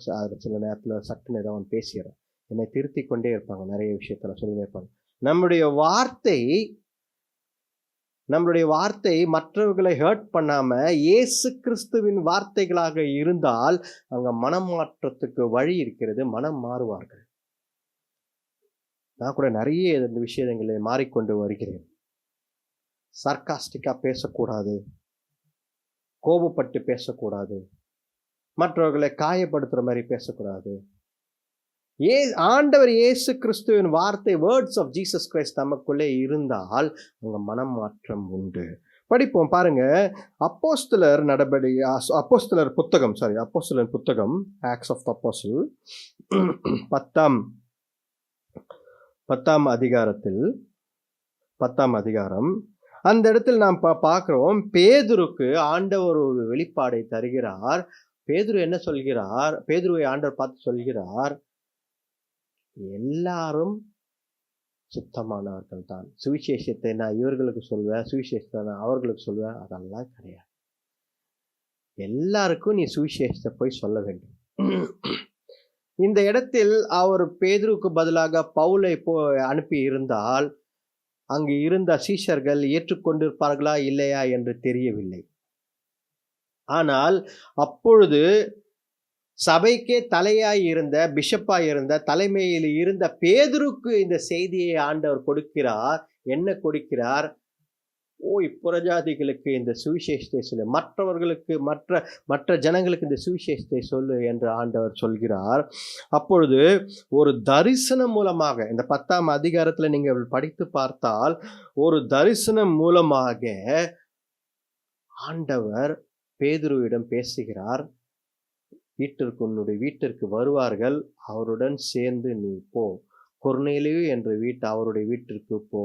சில நேரத்தில் சட்டுன்னு ஏதாவது பேசிடுறேன், என்னை திருத்தி கொண்டே இருப்பாங்க, நிறைய விஷயத்துல சொல்லிட்டே இருப்பாங்க. நம்மளுடைய வார்த்தை மற்றவர்களை ஹர்ட் பண்ணாம இயேசு கிறிஸ்துவின் வார்த்தைகளாக இருந்தால் அங்க மனம் மாற்றத்துக்கு வழி இருக்கிறது. மனம் மாறுவார்கள். நான் கூட நிறைய இந்த விஷயங்களை மாறிக்கொண்டு வருகிறேன். சர்காஸ்டிக்கா பேசக்கூடாது, கோபப்பட்டு பேசக்கூடாது, மற்றவர்களை காயப்படுத்துற மாதிரி பேசக்கூடாது. ஆண்டவர் இயேசு கிறிஸ்துவின் வார்த்தை, வேர்ட்ஸ் ஆஃப் ஜீசஸ் கிரைஸ்ட் நமக்குள்ளே இருந்தால் அங்க மனம் மாற்றம் உண்டு. படிப்போம் பாருங்க. அப்போஸ்தலர் புத்தகம் ஆக்ட்ஸ் ஆஃப் தி அப்போஸ்டல் 10ஆம் அதிகாரம். அந்த இடத்தில் நாம் பார்க்கிறோம், பேதுருக்கு ஆண்டவர் ஒரு வெளிப்பாடை தருகிறார். பேதுரு என்ன சொல்கிறார்? பேதுருவை ஆண்டவர் பார்த்து சொல்கிறார், எல்லாரும் சுத்தமானவர்கள் தான். சுவிசேஷத்தை நான் இவர்களுக்கு சொல்வேன், சுவிசேஷத்தை நான் அவர்களுக்கு சொல்வேன், அதெல்லாம் கிடையாது. எல்லாருக்கும் நீ சுவிசேஷத்தை போய் சொல்ல வேண்டும். இந்த இடத்தில் அவர் பேதுருக்கு பதிலாக பவுலை அனுப்பி இருந்தால் அங்கு இருந்த சீஷர்கள் ஏற்றுக்கொண்டிருப்பார்களா இல்லையா என்று தெரியவில்லை. ஆனால் அப்பொழுது சபைக்கே தலையாய் இருந்த, பிஷப்பாய் இருந்த, தலைமையில் இருந்த பேதுருக்கு இந்த செய்தியை ஆண்டவர் கொடுக்கிறார். என்ன கொடுக்கிறார்? புறஜாதிகளுக்கு இந்த சுவிசேஷத்தை சொல்லு, மற்றவர்களுக்கு, மற்ற ஜனங்களுக்கு இந்த சுவிசேஷத்தை சொல்லு என்று ஆண்டவர் சொல்கிறார். அப்பொழுது ஒரு தரிசனம் மூலமாக, இந்த 10ஆம் அதிகாரத்துல நீங்கள் படித்து பார்த்தால், ஒரு தரிசனம் மூலமாக ஆண்டவர் பேதுருவிடம் பேசுகிறார். உன்னுடைய வீட்டிற்கு வருவார்கள், அவருடன் சேர்ந்து நீ போ. கொர்நேலியு என்ற அவருடைய வீட்டிற்கு போ.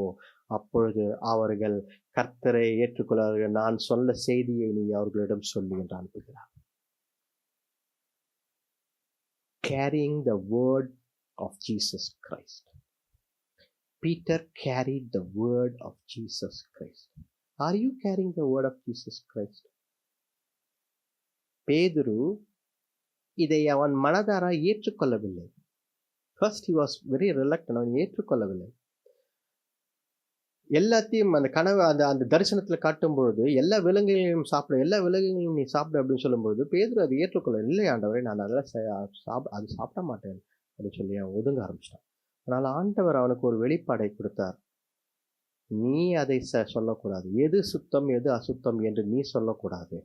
அப்பொழுது அவர்கள் கர்த்தரை ஏற்றுக்கொள்வார்கள். நான் சொன்ன செய்தியை நீ அவர்களிடம் சொல்லி என்று அனுப்புகிறார். Carrying the word of Jesus Christ. Peter carried the word of Jesus Christ. Are you carrying the word of Jesus Christ? பேதுரு இதை அவன் மனதார ஏற்றுக்கொள்ளவில்லை. First he was very reluctant. அவன் ஏற்றுக்கொள்ளவில்லை. எல்லாத்தையும் அந்த கனவு அந்த தரிசனத்தில் காட்டும் பொழுது எல்லா விலங்குகளையும் சாப்பிட, எல்லா விலங்குகளையும் நீ சாப்பிட அப்படின்னு சொல்லும்போது பேதுரு அதை ஏற்றுக்கொள்ள, இல்லை ஆண்டவரே, நான் அதெல்லாம் அது சாப்பிட மாட்டேன் அப்படின்னு சொல்லி அவன் ஒதுங்க ஆரம்பிச்சிட்டான். அதனால் ஆண்டவர் அவனுக்கு ஒரு வெளிப்பாடை கொடுத்தார். நீ அதை சொல்லக்கூடாது. எது சுத்தம் எது அசுத்தம் என்று நீ சொல்லக்கூடாது.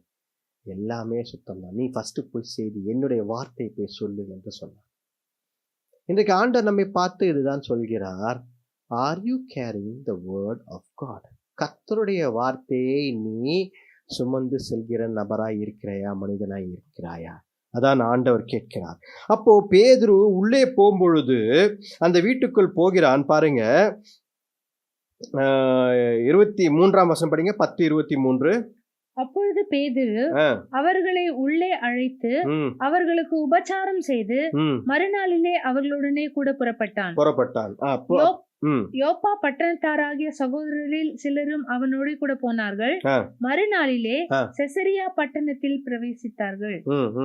எல்லாமே சுத்தம் தான். நீ ஃபர்ஸ்ட் போய் செய்தி என்னுடைய வார்த்தை போய் சொல்லு என்று சொன்னார். இன்றைக்கு ஆண்டவர் நம்மை பார்த்து இதுதான் சொல்கிறார். Are you carrying the word of God? கர்த்தருடைய வார்த்தையை நீ சுமந்து செல்கிற நபராய் இருக்கிறாயா, மனிதனாய் இருக்கிறாயா? அதான் ஆண்டவர் கேட்கிறார். அப்போ பேதுரு உள்ளே போகும்பொழுது அந்த வீட்டுக்குள் போகிறான். பாருங்க, 23ஆம் வசனம் படிங்க. 10:23. அப்பொழுது பேதுரு அவர்களை உள்ளே அழைத்து அவர்களுக்கு உபச்சாரம் செய்து மறுநாளிலே அவர்களுடனே கூட புறப்பட்டான். யோப்பா பட்டணத்தாராகிய சகோதரரில் சிலரும் அவனோடு கூட போனார்கள். மறுநாளிலே செசரியா பட்டணத்தில் பிரவேசித்தார்கள்.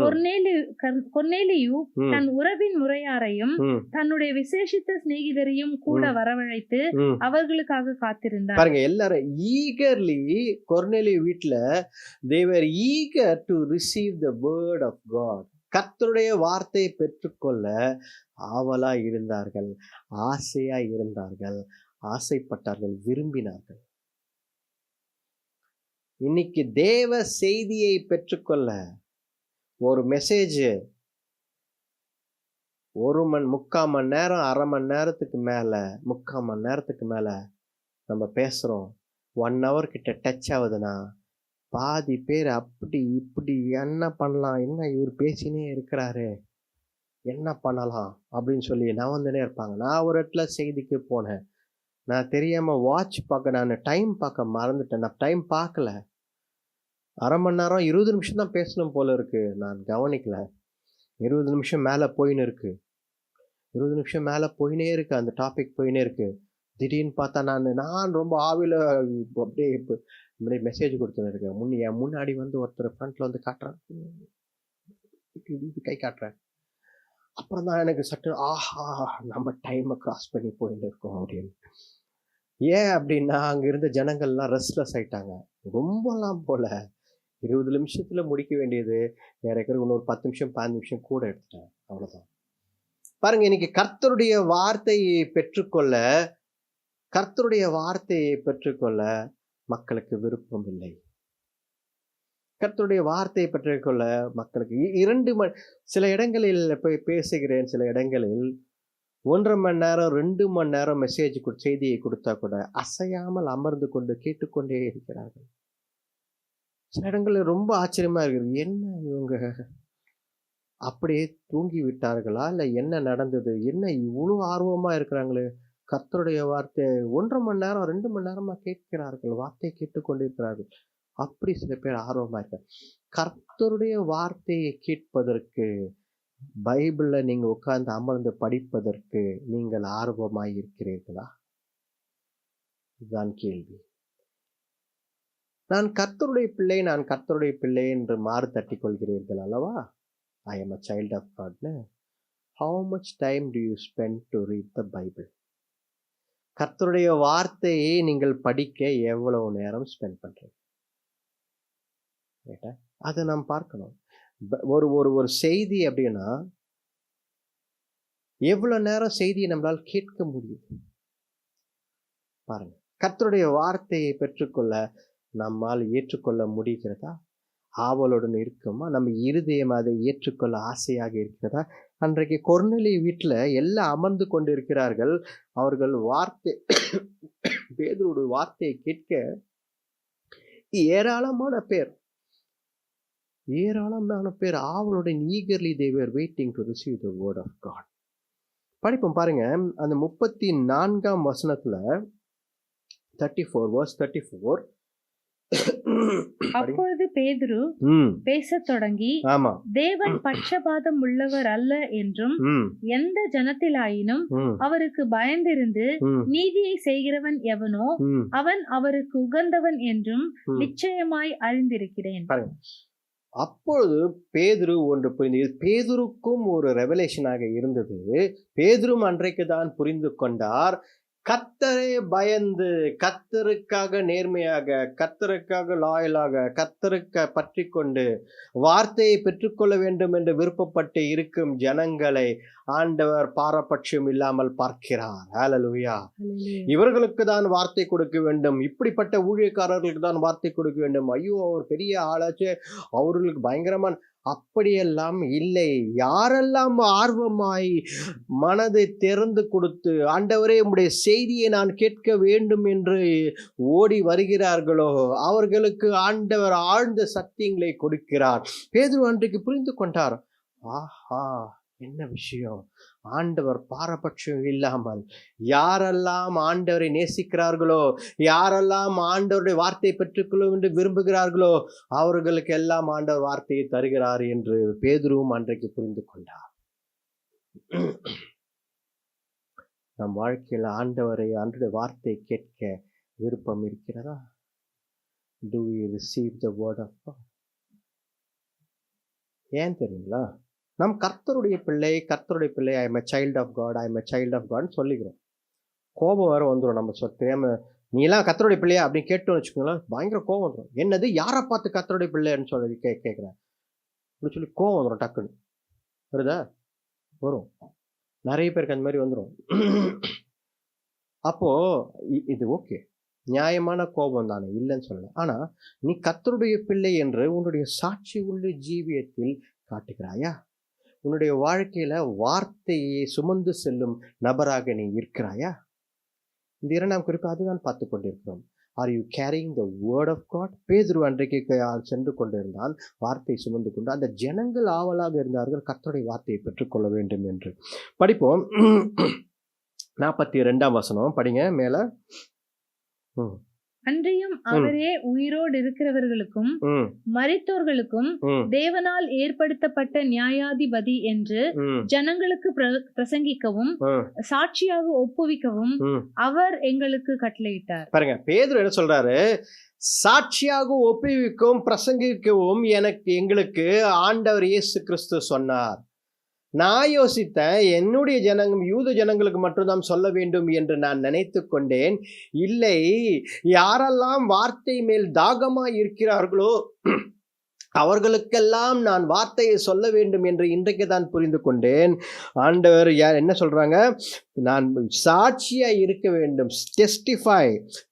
கொர்நேலியு தன் உறவின் முறையாரையும் தன்னுடைய விசேஷித்த சிநேகிதரையும் கூட வரவழைத்து அவர்களுக்காக காத்திருந்தார். பாருங்க, எல்லாரும் ஈகர்லி கொர்நேலியு வீட்டுல they were eager to receive the word of God. கர்த்தருடைய வார்த்தையை பெற்றுக்கொள்ள ஆவலா இருந்தார்கள், ஆசையா இருந்தார்கள், ஆசைப்பட்டார்கள், விரும்பினார்கள். இன்னைக்கு தேவ செய்தியை பெற்றுக்கொள்ள ஒரு மெசேஜ் 3/4 மணி நேரம், அரை மணி நேரத்துக்கு மேல, 3/4 மணி நேரத்துக்கு மேல நம்ம பேசுறோம். 1 hour கிட்ட டச் ஆகுதுன்னா பாதி பேர் அப்படி இப்படி என்ன பண்ணலாம், என்ன இவர் பேசினே இருக்கிறாரு, என்ன பண்ணலாம் அப்படின்னு சொல்லி நான் வந்துனே இருப்பாங்க. நான் ஒரு இடத்துல செய்திக்கு போனேன். நான் தெரியாமல் வாட்ச் பார்க்க, நான் டைம் பார்க்க மறந்துட்டேன். நான் டைம் பார்க்கல. அரை மணி நேரம் 20 நிமிஷம் தான் பேசணும் போல இருக்கு. நான் கவனிக்கல. 20 நிமிஷம் மேலே போயின்னு இருக்கு. 20 நிமிஷம் மேலே போயினே இருக்கு. அந்த டாபிக் போயினே இருக்கு. திடீர்னு பார்த்தா நான் ரொம்ப ஆவில அப்படியே இப்படி மெசேஜ் கொடுத்துன்னு இருக்கேன். என் முன்னாடி வந்து ஒருத்தர் ஃப்ரண்ட்ல வந்து காட்டுறேன், கை காட்டுறேன். அப்புறம் தான் எனக்கு சட்டு ஆஹா, நம்ம டைமை கிராஸ் பண்ணி போயிட்டு இருக்கோம் அப்படின்னு. ஏன் அப்படின்னா அங்க இருந்த ஜனங்கள்லாம் ரெஸ்ட்லெஸ் ஆயிட்டாங்க. ரொம்பலாம் போல 20 நிமிஷத்துல முடிக்க வேண்டியது எனக்கு இன்னொரு 10 நிமிஷம் 15 நிமிஷம் கூட எடுத்துட்டேன். அவ்வளவுதான். பாருங்க, இன்னைக்கு கர்த்தருடைய வார்த்தையை பெற்றுக்கொள்ள மக்களுக்கு விருப்பம் இல்லை. கர்த்தருடைய வார்த்தையை பெற்றுக்கொள்ள மக்களுக்கு சில இடங்களில் போய் பேசுகிறேன். சில இடங்களில் 1.5 மணி நேரம் 2 மணி நேரம் செய்தியை கொடுத்தா கூட அசையாமல் அமர்ந்து கொண்டு கேட்டுக்கொண்டே இருக்கிறார்கள். சில இடங்களில் ரொம்ப ஆச்சரியமா இருக்கிறது. என்ன இவங்க அப்படியே தூங்கி விட்டார்களா, இல்லை என்ன நடந்தது, என்ன இவ்வளவு ஆர்வமா இருக்கிறாங்களே, கர்த்தருடைய வார்த்தை 1.5 மணி நேரம் 2 மணி நேரமா கேட்கிறார்கள், வார்த்தையை கேட்டுக்கொண்டிருக்கிறார்கள். அப்படி சில பேர் ஆர்வமா இருக்க. கர்த்தருடைய வார்த்தையை கேட்பதற்கு, பைபிள்ல நீங்க உட்கார்ந்து அமர்ந்து படிப்பதற்கு நீங்கள் ஆர்வமாய் இருக்கிறீர்களா? இதுதான் கேள்வி. நான் கர்த்தருடைய பிள்ளை என்று மாறு தட்டி கொள்கிறீர்கள் அல்லவா? I am a child of God. How much time do you spend to read the Bible? கர்த்தருடைய வார்த்தையை நீங்கள் படிக்க எவ்வளவு நேரம் ஸ்பெண்ட் பண்றீங்க? ரைட்டா? அதை நாம் பார்க்கணும். ஒரு ஒரு ஒரு செய்தி அப்படின்னா எவ்வளவு நேரம் செய்தியை நம்மளால் கேட்க முடியும் பாருங்க. கர்த்தருடைய வார்த்தையை பெற்றுக்கொள்ள நம்மால் ஏற்றுக்கொள்ள முடிகிறதா? ஆவலுடன் இருக்குமா? நம்ம இருதயம் அதை ஏற்றுக்கொள்ள ஆசையாக இருக்கிறதா? அன்றைக்கு கொர்நேலிய வீட்டில் எல்லாம் அமர்ந்து கொண்டு இருக்கிறார்கள். அவர்கள் வார்த்தை பேதுருடைய வார்த்தையை கேட்க ஏராளமான பேர் ஆவலுடன் eagerly they were waiting to receive the word of God. படிப்போம் பாருங்க. அந்த 34ஆம் வசனத்துல 34 verse 34. அப்பொழுது பேதுரு பேசத் தொடங்கி, ஆமா, தேவன் பட்சபாதம் உள்ளவர் அல்ல என்றும் எந்த ஜனத்திலாயினும் அவருக்கு பயந்திருந்து நீதியை செய்கிறவன் எவனோ அவன் அவருக்கு உகந்தவன் என்றும் நிச்சயமாய் அறிந்திருக்கிறேன். அப்பொழுது பேதுரு ஒன்று புரிந்து, பேதுருக்கும் ஒரு ரெவலேஷனாக இருந்தது. பேதுரும் அன்றைக்கு தான் புரிந்து கொண்டார், கர்த்தரை பயந்து, கர்த்தருக்காக நேர்மையாக, கர்த்தருக்காக லாயலாக, கர்த்தருக்கு பற்றி கொண்டு வார்த்தையை பெற்றுக்கொள்ள வேண்டும் என்று விருப்பப்பட்டு இருக்கும் ஜனங்களை ஆண்டவர் பாரபட்சம் இல்லாமல் பார்க்கிறார். ஹல்லேலூயா. இவர்களுக்கு தான் வார்த்தை கொடுக்க வேண்டும், இப்படிப்பட்ட ஊழியக்காரர்களுக்கு தான் வார்த்தை கொடுக்க வேண்டும். ஐயோ, அவர் பெரிய ஆளாச்சு, அவர்களுக்கு பயங்கரமான, அப்படியெல்லாம் இல்லை. யாரெல்லாம் ஆர்வமாய் மனதை திறந்து கொடுத்து, ஆண்டவரே உம்முடைய செய்தியை நான் கேட்க வேண்டும் என்று ஓடி வருகிறார்களோ அவர்களுக்கு ஆண்டவர் ஆழ்ந்த சத்தியங்களை கொடுக்கிறார். பேதுரு அன்றைக்கு புரிந்து கொண்டார், ஆஹா, என்ன விஷயம், ஆண்டவர் பாரபட்சம் இல்லாமல் யாரெல்லாம் ஆண்டவரை நேசிக்கிறார்களோ, யாரெல்லாம் ஆண்டவருடைய வார்த்தையை பெற்றுக்கொள்ளும் என்று விரும்புகிறார்களோ அவர்களுக்கு எல்லாம் ஆண்டவர் வார்த்தையை தருகிறார் என்று பேதுருவும் அன்றைக்கு புரிந்து கொண்டார். நம் வாழ்க்கையில் ஆண்டவருடைய வார்த்தையை கேட்க விருப்பம் இருக்கிறதா? Do we receive the word of God? ஏன் தெரியுங்களா? நம் கர்த்தருடைய பிள்ளை I am a child of God, I am a child of God சொல்லிக்கிறோம். கோபம் வேற வந்துடும். நம்ம தெரியாம நீ எல்லாம் கர்த்தருடைய பிள்ளையா அப்படின்னு கேட்டோம்னு வச்சுக்கோங்களேன், பயங்கர கோபம் வந்துடும். என்னது, யாரை பார்த்து கர்த்தருடைய பிள்ளைன்னு சொல்லி கேட்குறேன் அப்படின்னு சொல்லி கோபம் வந்துடும். டக்குன்னு வருதா? வரும். நிறைய பேருக்கு அந்த மாதிரி வந்துடும். அப்போ இது ஓகே, நியாயமான கோபம் தானே, இல்லைன்னு சொல்லல. ஆனா நீ கர்த்தருடைய பிள்ளை என்று உன்னுடைய சாட்சி உள்ள ஜீவியத்தில் காட்டுகிறாயா? உன்னுடைய வாழ்க்கையில வார்த்தையை சுமந்து செல்லும் நபராக நீ இருக்கிறாயா? இந்த 2ஆம் குறிப்பு அதுதான் பார்த்து கொண்டிருக்கிறோம். Are you carrying the word of God? பேதுரு அன்றைக்கு சென்று கொண்டிருந்தான், வார்த்தையை சுமந்து கொண்டு. அந்த ஜனங்கள் ஆவலாக இருந்தார்கள் கர்த்தருடைய வார்த்தையை பெற்றுக்கொள்ள வேண்டும் என்று. படிப்போம். 42ஆம் வசனம் படிங்க மேல. அன்றியும் அவரே உயிரோடு இருக்கிறவர்களுக்கும் மரித்தோர்களுக்கும் தேவனால் ஏற்படுத்தப்பட்ட நியாயாதிபதி என்று ஜனங்களுக்கு பிரசங்கிக்கவும் சாட்சியாக ஒப்புவிக்கவும் அவர் எங்களுக்கு கட்டளையிட்டார். பாருங்க, பேதுரு என்ன சொல்றாரு? சாட்சியாக ஒப்புவிக்கவும் பிரசங்கிக்கவும் எங்களுக்கு ஆண்டவர் இயேசு கிறிஸ்து சொன்னார். நான் யோசித்தேன், என்னுடைய யூத ஜனங்களுக்கு மட்டும்தான் சொல்ல வேண்டும் என்று நான் நினைத்து கொண்டேன். இல்லை, யாரெல்லாம் வார்த்தை மேல் தாகமாய் இருக்கிறார்களோ அவர்களுக்கெல்லாம் நான் வார்த்தையை சொல்ல வேண்டும் என்று இன்றைக்கு தான் புரிந்து கொண்டேன். ஆண்டவர் என்ன சொல்றாங்க? நான் சாட்சியாய் இருக்க வேண்டும், டெஸ்டிஃபை,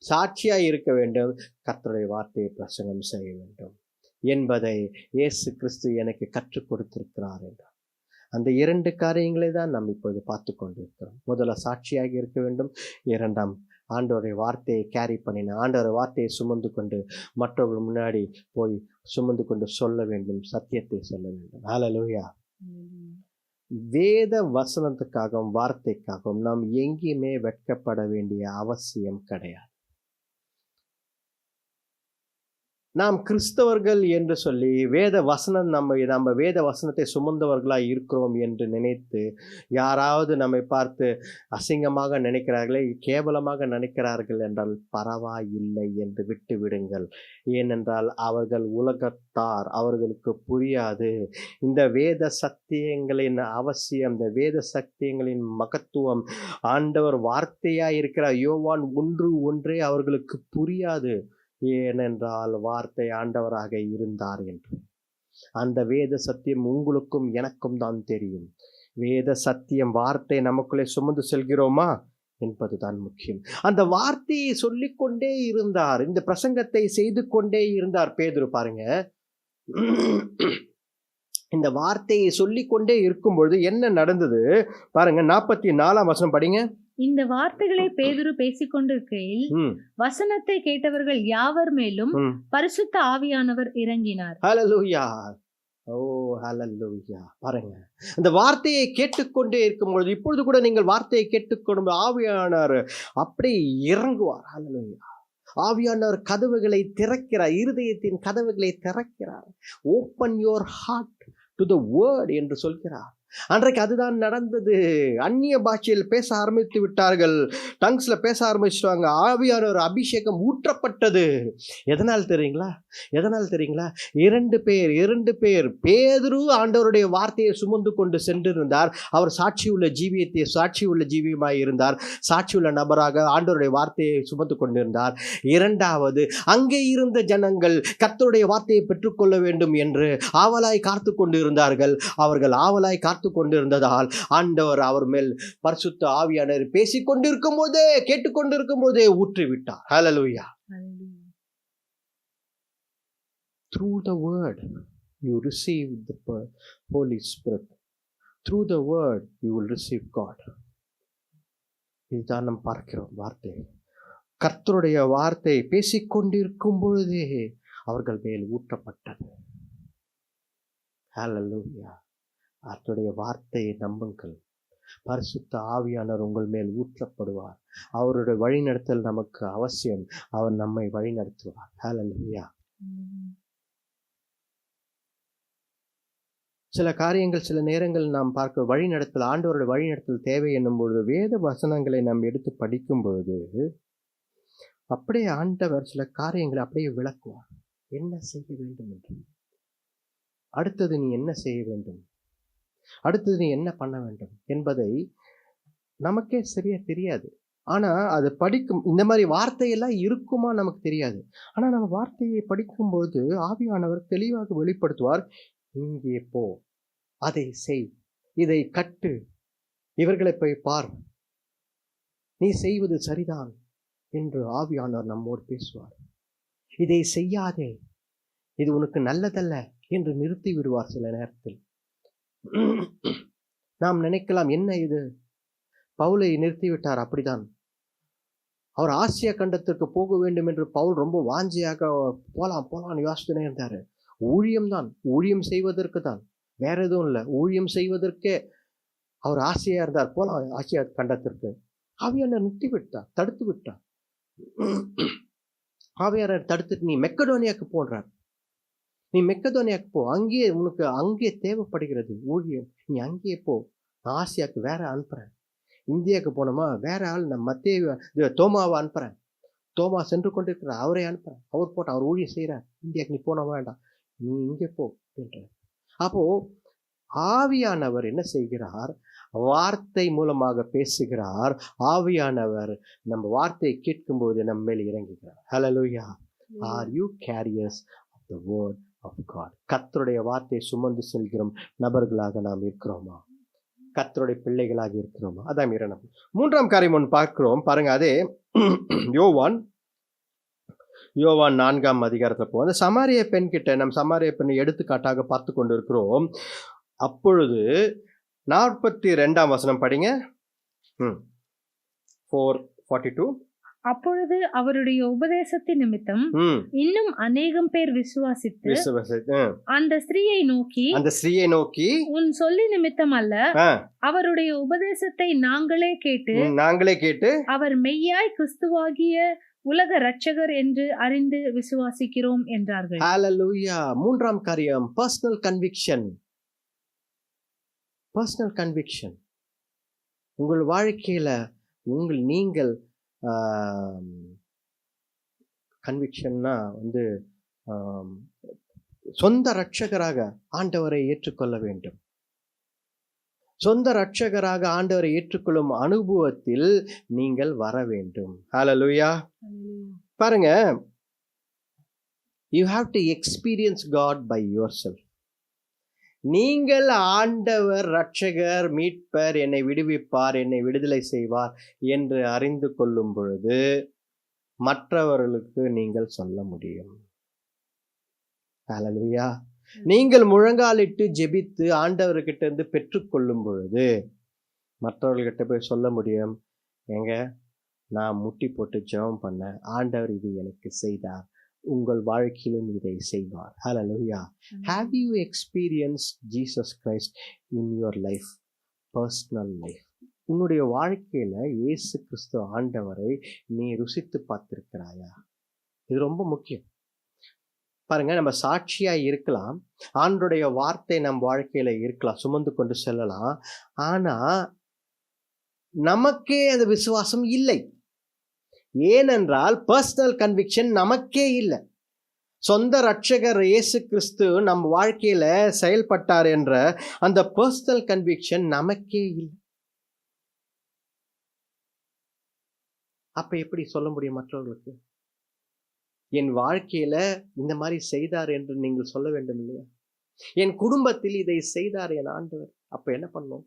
சாட்சியாய் இருக்க வேண்டும், கர்த்தருடைய வார்த்தையை பிரசங்கம் செய்ய வேண்டும் என்பதை இயேசு கிறிஸ்து எனக்கு கற்றுக் கொடுத்திருக்கிறார் என்றார். அந்த 2 காரியங்களை தான் நாம் இப்போது பார்த்து கொண்டிருக்கிறோம். முதல்ல சாட்சியாக இருக்க வேண்டும், 2ஆம் ஆண்டவருடைய வார்த்தையை கேரி பண்ணின, ஆண்டவருடைய வார்த்தையை சுமந்து கொண்டு மற்றவர்கள் முன்னாடி போய் சுமந்து கொண்டு சொல்ல வேண்டும், சத்தியத்தை சொல்ல வேண்டும். ஹல்லேலூயா. வேத வசனத்துக்காகவும் வார்த்தைக்காகவும் நாம் எங்கேயுமே வெட்கப்பட வேண்டிய அவசியம் கிடையாது. நாம் கிறிஸ்தவர்கள் என்று சொல்லி வேத வசனம் நம்ம வேத வசனத்தை சுமந்தவர்களாய் இருக்கிறோம் என்று நினைத்து யாராவது நம்மை பார்த்து அசிங்கமாக நினைக்கிறார்களே, கேவலமாக நினைக்கிறார்கள் என்றால் பரவாயில்லை என்று விட்டு விடுங்கள். ஏனென்றால் அவர்கள் உலகத்தார், அவர்களுக்கு புரியாது இந்த வேத சத்தியங்களின் அவசியம், இந்த வேத சத்தியங்களின் மகத்துவம். ஆண்டவர் வார்த்தையாய் இருக்கிற யோவான் 1:1 அவர்களுக்கு புரியாது. ஏனென்றால் வார்த்தை ஆண்டவராக இருந்தார் என்று. அந்த வேத சத்தியம் உங்களுக்கும் எனக்கும் தான் தெரியும். வேத சத்தியம் வார்த்தை நமக்குள்ளே சுமந்து செல்கிறோமா என்பதுதான் முக்கியம். அந்த வார்த்தையை சொல்லிக்கொண்டே இருந்தார், இந்த பிரசங்கத்தை செய்து கொண்டே இருந்தார் பேதுரு. பாருங்க, இந்த வார்த்தையை சொல்லிக்கொண்டே இருக்கும்பொழுது என்ன நடந்தது பாருங்க. 44ஆம் வசனம் படிங்க. இந்த வார்த்தைகளை பேதுரு பேசிக்கொண்டிருக்கையில் வசனத்தை கேட்டவர்கள் யாவர் மேலும் பரிசுத்த ஆவியானவர் இறங்கினார். ஹல்லேலூயா. ஓ ஹல்லேலூயா. பாருங்க, அந்த வார்த்தையை கேட்டுக்கொண்டே இருக்கும்பொழுது, இப்பொழுது கூட நீங்கள் வார்த்தையை கேட்டுக்கொண்டு ஆவியானவர் அப்படியே இறங்குவார். ஹல்லேலூயா. ஆவியானவர் கதவுகளை திறக்கிறார், இருதயத்தின் கதவுகளை திறக்கிறார். Open your heart to the word என்று சொல்கிறார். அன்றைக்கு அதுதான் நடந்தது. அந்நிய பாஷையில் பேச ஆரம்பித்து விட்டார்கள், டங்ஸ்ல பேச ஆரம்பிச்சிட்டாங்க. ஆவியானவர் அபிஷேகம் ஊற்றப்பட்டது. எதனால் தெரியுங்களா? எதனால் தெரியுங்களா? 2 பேர். பேதுரு ஆண்டவருடைய வார்த்தையை சுமந்து கொண்டு சென்றிருந்தார். அவர் சாட்சியுள்ள ஜீவியமாய் இருந்தார். சாட்சியுள்ள நபராக ஆண்டவருடைய வார்த்தையை சுமந்து கொண்டிருந்தார். 2வது, அங்கே இருந்த ஜனங்கள் கர்த்தருடைய வார்த்தையை பெற்றுக்கொள்ள வேண்டும் என்று ஆவலாய் காத்து கொண்டு இருந்தார்கள். அவர்கள் ஆவலாய் காத்து கொண்டிருந்ததால் ஆண்டவர் அவர் மேல் பரிசுத்த ஆவியானவர் பேசிக் கொண்டிருக்கும் போதே, கேட்டுக்கொண்டிருக்கும் போதே ஊற்றிவிட்டார். ஹல்லேலூயா. Through the word you receive the Holy Spirit. Through the word you will receive God. இதுதான் நாம் பார்க்கிறோம். வார்த்தை, கர்த்தருடைய வார்த்தை பேசிக்கொண்டிருக்கும் பொழுதே அவர்கள் மேல் ஊற்றப்பட்டது. ஹல்லேலூயா. அவருடைய வார்த்தையை நம்புங்கள். பரிசுத்த ஆவியானவர் உங்கள் மேல் ஊற்றப்படுவார். அவருடைய வழிநடத்தல் நமக்கு அவசியம். அவர் நம்மை வழிநடத்துவார். ஹல்லேலூயா. சில காரியங்கள், சில நேரங்கள் நாம் பார்க்க வழிநடத்தல், ஆண்டவருடைய வழிநடத்தல் தேவை என்னும் பொழுது வேத வசனங்களை நாம் எடுத்து படிக்கும் பொழுது அப்படியே ஆண்டவர் சில காரியங்களை அப்படியே விளக்குவார். என்ன செய்ய வேண்டும் என்று, அடுத்தது நீ என்ன செய்ய வேண்டும், அடுத்தது நீ என்ன பண்ண வேண்டும் என்பதை நமக்கே சரியா தெரியாது. ஆனா அது படிக்கும், இந்த மாதிரி வார்த்தையெல்லாம் இருக்குமா நமக்கு தெரியாது. ஆனா நம்ம வார்த்தையை படிக்கும்பொழுது ஆவியானவர் தெளிவாக வெளிப்படுத்துவார். இங்கே போ, அதை செய், இதை கட்டு, இவர்களை போய் பார், நீ செய்வது சரிதான் என்று ஆவியானவர் நம்மோடு பேசுவார். இதை செய்யாதே, இது உனக்கு நல்லதல்ல என்று நிறுத்தி விடுவார். சில நேரத்தில் நாம் நினைக்கலாம், என்ன இது, பவுலை நிறுத்திவிட்டார். அப்படிதான், அவர் ஆசியா கண்டத்திற்கு போக வேண்டும் என்று பவுல் ரொம்ப வாஞ்சியாக போலாம் யோசனை இருந்தாரு. ஊழியம்தான், ஊழியம் செய்வதற்கு தான், வேற எதுவும் இல்லை. ஊழியம் செய்வதற்கே அவர் ஆசையா இருந்தார், போலாம் ஆசியா கண்டத்திற்கு. ஆவியானவர் நிறுத்தி விட்டார், தடுத்து விட்டார். ஆவியானவர் தடுத்துட்டு நீ மெக்கடோனியாவுக்கு போன்றார். நீ மெக்கடோனியாவுக்கு போ, அங்கேயே உனக்கு அங்கே தேவைப்படுகிறது ஊழியம், நீ அங்கேயே போ. நான் ஆசியாவுக்கு வேற அனுப்புறேன். இந்தியாவுக்கு போனோமா வேற ஆள், நான் மத்திய தோமாவை அனுப்புறேன். தோமா சென்று கொண்டிருக்கிறார், அவரை அனுப்புறேன். அவர் போட்ட அவர் ஊழியம் செய்கிறார். இந்தியாவுக்கு நீ போன வேண்டாம், நீ இங்கே போ அப்படின்றார். அப்போ ஆவியானவர் என்ன செய்கிறார்? வார்த்தை மூலமாக பேசுகிறார். ஆவியானவர் நம்ம வார்த்தையை கேட்கும்போது நம்ம மேல் இறங்குகிறார். Hallelujah. Are you carriers of the word of God? கர்த்தருடைய வார்த்தையை சுமந்து செல்கிறோம் நபர்களாக நாம் இருக்கிறோமா? கர்த்தருடைய பிள்ளைகளாக இருக்கிறோமா? அதான் இரண்டாம். 3ஆம் காரியம் ஒன்று பார்க்கிறோம் பாருங்க. அதே யோவான் 4ஆம் அதிகாரத்தில் போ, அந்த சமாரிய பெண் கிட்ட, நம் சமாரிய பெண்ணை எடுத்துக்காட்டாக பார்த்து கொண்டு இருக்கிறோம். அப்பொழுது 42ஆம் வசனம் படிங்க. 4:42. அப்பொழுது அவருடைய உபதேசத்தின் நிமித்தம் இன்னும் அநேகம் பேர் விசுவாசித்து அந்த ஸ்திரீயை நோக்கி உன் சொல்லி நிமித்தம் அல்ல, அவருடைய உபதேசத்தை நாங்களே கேட்டு அவர் மெய்யாய் கிறிஸ்துவாகிய உலக இரட்சகர் என்று அறிந்து விசுவாசிக்கிறோம் என்றார்கள். ஹalleluya. மூன்றாம் காரியம் பர்சனல் கன்விக்ஷன். Personal conviction. உங்கள் வாழ்க்கையில நீங்கள் கன்விக்ஷன்னா சொந்த இரட்சகராக ஆண்டவரை ஏற்றுக்கொள்ள வேண்டும். சொந்த இரட்சகராக ஆண்டவரை ஏற்றுக்கொள்ளும் அனுபவத்தில் நீங்கள் வர வேண்டும். ஹalleluya. பாருங்க, you have to experience God by yourself. நீங்கள் ஆண்டவர் இரட்சகர் மீட்பர், என்னை விடுவிப்பார், என்னை விடுதலை செய்வார் என்று அறிந்து கொள்ளும் பொழுது மற்றவர்களுக்கு நீங்கள் சொல்ல முடியும். ஹalleluya. நீங்கள் முழங்காலிட்டு ஜெபித்து ஆண்டவர்கிட்ட இருந்து பெற்றுக்கொள்ளும் பொழுது மற்றவர்கள்கிட்ட போய் சொல்ல முடியும், ஏங்க நான் முட்டி போட்டு ஜெபம் பண்ணேன், ஆண்டவர் இது எனக்கு செய்தார், உங்கள் வாழ்க்கையிலும் இதை செய்வார். ஹalleluya. Have you experienced Jesus Christ in your life, personal life? உன்னுடைய வாழ்க்கையில இயேசு கிறிஸ்து ஆண்டவரை நீ ருசித்து பார்த்திருக்கிறாயா? இது ரொம்ப முக்கியம். பாருங்க, நம்ம சாட்சியா இருக்கலாம், ஆண்டவருடைய வார்த்தை நம் வாழ்க்கையில இருக்கலாம், சுமந்து கொண்டு செல்லலாம். ஆனா நமக்கே அந்த விசுவாசம் இல்லை. ஏனென்றால் பர்சனல் கன்விக்ஷன் நமக்கே இல்லை. சொந்த இரட்சகர் இயேசு கிறிஸ்து நம் வாழ்க்கையில செயல்பட்டார் என்ற அந்த பர்சனல் கன்விக்ஷன் நமக்கே இல்லை. அப்ப எப்படி சொல்ல முடியும் மற்றவர்களுக்கு? என் வாழ்க்கையில இந்த மாதிரி செய்தார் என்று நீங்கள் சொல்ல வேண்டும் இல்லையா? என் குடும்பத்தில் இதை செய்தார் என் ஆண்டவர். அப்ப என்ன பண்ணும்?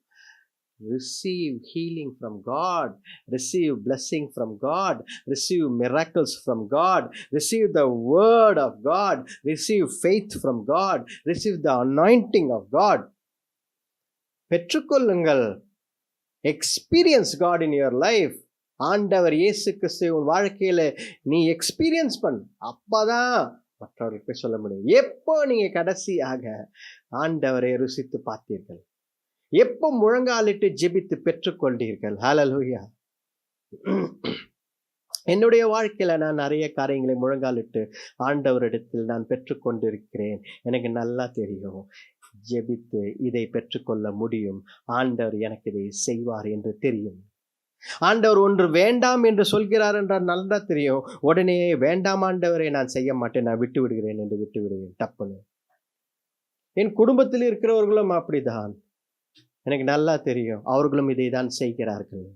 Receive healing from God, receive blessing from God, receive miracles from God, receive the word of God, receive faith from God, receive the anointing of God. பெற்றுக்கொள்ளுங்கள். Experience God in your life. ஆண்டவர் இயேசு கிறிஸ்து உன் வாழ்க்கையில நீ experience பண்ணு. அப்பதான் மற்றவர்களுக்கு சொல்ல முடியும். எப்போ நீங்க கடைசியாக ஆண்டவரை ருசித்து பார்த்தீர்கள்? எப்போ முழங்காலிட்டு ஜெபித்து பெற்றுக்கொண்டீர்கள்? ஹalleluya. என்னுடைய வாழ்க்கையில நான் நிறைய காரியங்களை முழங்காலிட்டு ஆண்டவரிடத்தில் நான் பெற்றுக்கொண்டிருக்கிறேன். எனக்கு நல்லா தெரியும், ஜெபித்து இதை பெற்றுக்கொள்ள முடியும், ஆண்டவர் எனக்கு இதை செய்வார் என்று தெரியும். ஆண்டவர் ஒன்று வேண்டாம் என்று சொல்கிறார் என்றால் நல்லா தெரியும், உடனே வேண்டாம் ஆண்டவரை நான் செய்ய மாட்டேன், நான் விட்டு விடுகிறேன் என்று விட்டு விடுவேன் டப்புன்னு. என் குடும்பத்தில் இருக்கிறவர்களும் அப்படிதான், எனக்கு நல்லா தெரியும், அவர்களும் இதை தான் செய்கிறார்கள்.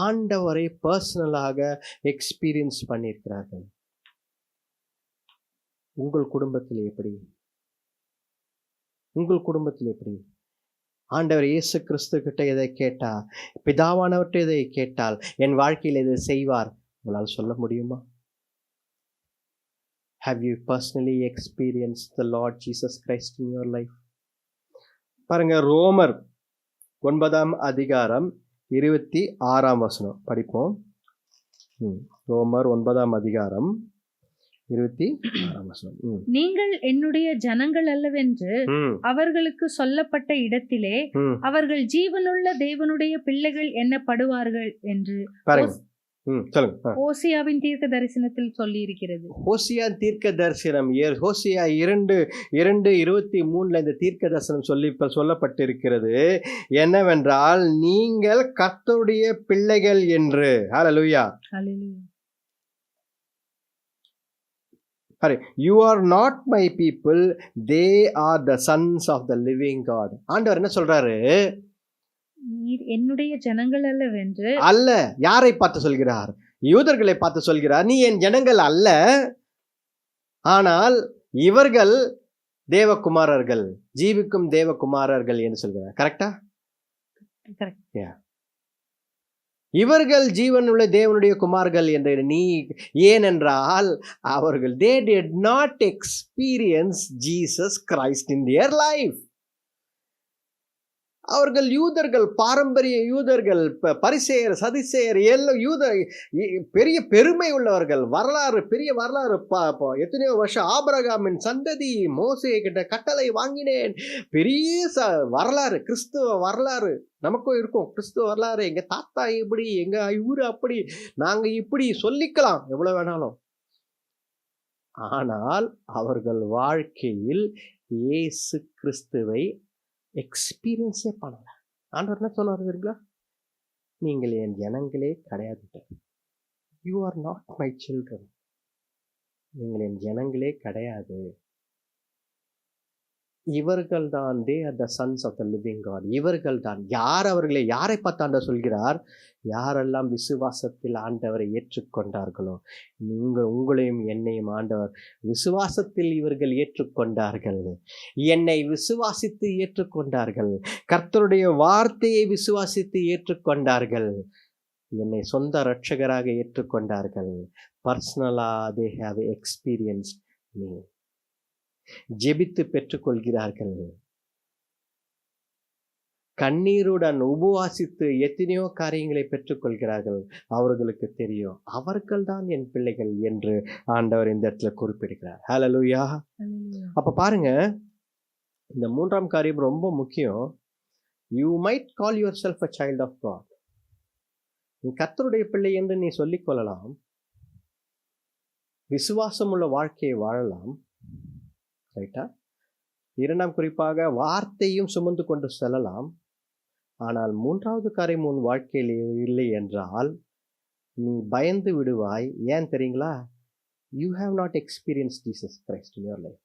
ஆண்டவரை பர்சனலாக எக்ஸ்பீரியன்ஸ் பண்ணியிருக்கிறார்கள். உங்கள் குடும்பத்தில் எப்படி? உங்கள் குடும்பத்தில் எப்படி? ஆண்டவர் இயேசு கிறிஸ்து கிட்ட இதை கேட்டா, பிதாவானவர்கிட்ட இதை கேட்டால் என் வாழ்க்கையில் இதை செய்வார், உங்களால் சொல்ல முடியுமா? Have you personally experienced the Lord Jesus Christ in your life? பாருங்க, ரோமர் 9 அதிகாரம் 26 வசனம் படிப்போம். ரோமர் 9 அதிகாரம் 26 வசனம். நீங்கள் என்னுடைய ஜனங்கள் அல்லவென்று அவர்களுக்கு சொல்லப்பட்ட இடத்திலே அவர்கள் ஜீவனுள்ள தேவனுடைய பிள்ளைகள் எண்ணப்படுவார்கள் என்று ஓசியாவின் தீர்க்க தரிசனத்தில் சொல்லி இருக்கிறது. ஓசியா தீர்க்க தரிசனம், ஓசியா 2:23 இந்த தீர்க்க தரிசனம் சொல்லப்பட்டிருக்கிறது என்னவென்றால், நீங்கள் கர்த்தருடைய பிள்ளைகள் என்று. ஹalleluya. You are not my people, they are the sons of the living God. ஆண்டவர் என்ன சொல்றாரு? நீர் என்னுடைய ஜனங்கள் அல்லவென்று. அல்ல, யாரை பார்த்து சொல்கிறார்? யூதர்களை பார்த்து சொல்கிறார், நீ என் ஜனங்கள் அல்ல, ஆனால் இவர்கள் தேவகுமாரர்கள், ஜீவிக்கும் தேவகுமாரர்கள் என்று சொல்கிறார். கரெக்டா? இவர்கள் ஜீவனுள்ள தேவனுடைய குமார்கள் என்று நீ, ஏனென்றால் அவர்கள் they did not experience Jesus Christ in their life. அவர்கள் யூதர்கள், பாரம்பரிய யூதர்கள், பரிசேயர், சதிசேயர், எல்லாம் பெரிய பெருமை உள்ளவர்கள். வரலாறு, பெரிய வரலாறு. எத்தனையோ வருஷம் ஆபிரகாமின் சந்ததி, மோசே கிட்ட கட்டளை வாங்கினேன். பெரிய வரலாறு, கிறிஸ்துவ வரலாறு நமக்கும் இருக்கும். கிறிஸ்துவ வரலாறு, எங்க தாத்தா இப்படி, எங்க இவரு அப்படி, நாங்க இப்படி சொல்லிக்கலாம் எவ்வளவு வேணாலும். ஆனால் அவர்கள் வாழ்க்கையில் இயேசு கிறிஸ்துவை எக்ஸ்பீரியன்ஸே பண்ணல. ஆண்டவர் என்ன சொல்றாரு தெரியுங்களா? நீங்கள் என் ஜனங்களே கிடையாது. You are not my children. நீங்கள் என் ஜனங்களே கிடையாது. இவர்கள் தான், they are the sons of the living God. இவர்கள் தான். யார் அவர்களை, யாரை பார்த்து ஆண்டவர் சொல்கிறார்? யாரெல்லாம் விசுவாசத்தில் ஆண்டவரை ஏற்றுக்கொண்டார்களோ, உங்களையும் என்னையும் ஆண்டவர் விசுவாசத்தில் இவர்கள் ஏற்றுக்கொண்டார்கள். என்னை விசுவாசித்து ஏற்றுக்கொண்டார்கள். கர்த்தருடைய வார்த்தையை விசுவாசித்து ஏற்றுக்கொண்டார்கள். என்னை சொந்த இரட்சகராக ஏற்றுக்கொண்டார்கள். பர்சனலா they have experienced me. ஜெபித்து பெற்றுக்கொள்கிறார்கள். கண்ணீருடன் உபவாசித்து எத்தனையோ காரியங்களை பெற்றுக்கொள்கிறார்கள். அவர்களுக்கு தெரியும் அவர்கள் தான் என் பிள்ளைகள் என்று ஆண்டவர் இந்த இடத்துல குறிப்பிடுகிறார். ஹல்லேலூயா. அப்ப பாருங்க, இந்த மூன்றாம் காரியம் ரொம்ப முக்கியம். You might call yourself a child of God. நீ கர்த்தருடைய பிள்ளை என்று நீ சொல்லிக் கொள்ளலாம். விசுவாசமுள்ள வாழ்க்கையை வாழலாம். ரைட்டா? இரண்டாம் குறிப்பாக வார்த்தையும் சுமந்து கொண்டு செல்லலாம். ஆனால் மூன்றாவது காரியம் உன் வாழ்க்கையில் இல்லை என்றால் நீ பயந்து விடுவாய். ஏன் தெரியுங்களா? You have not experience Jesus Christ in your life.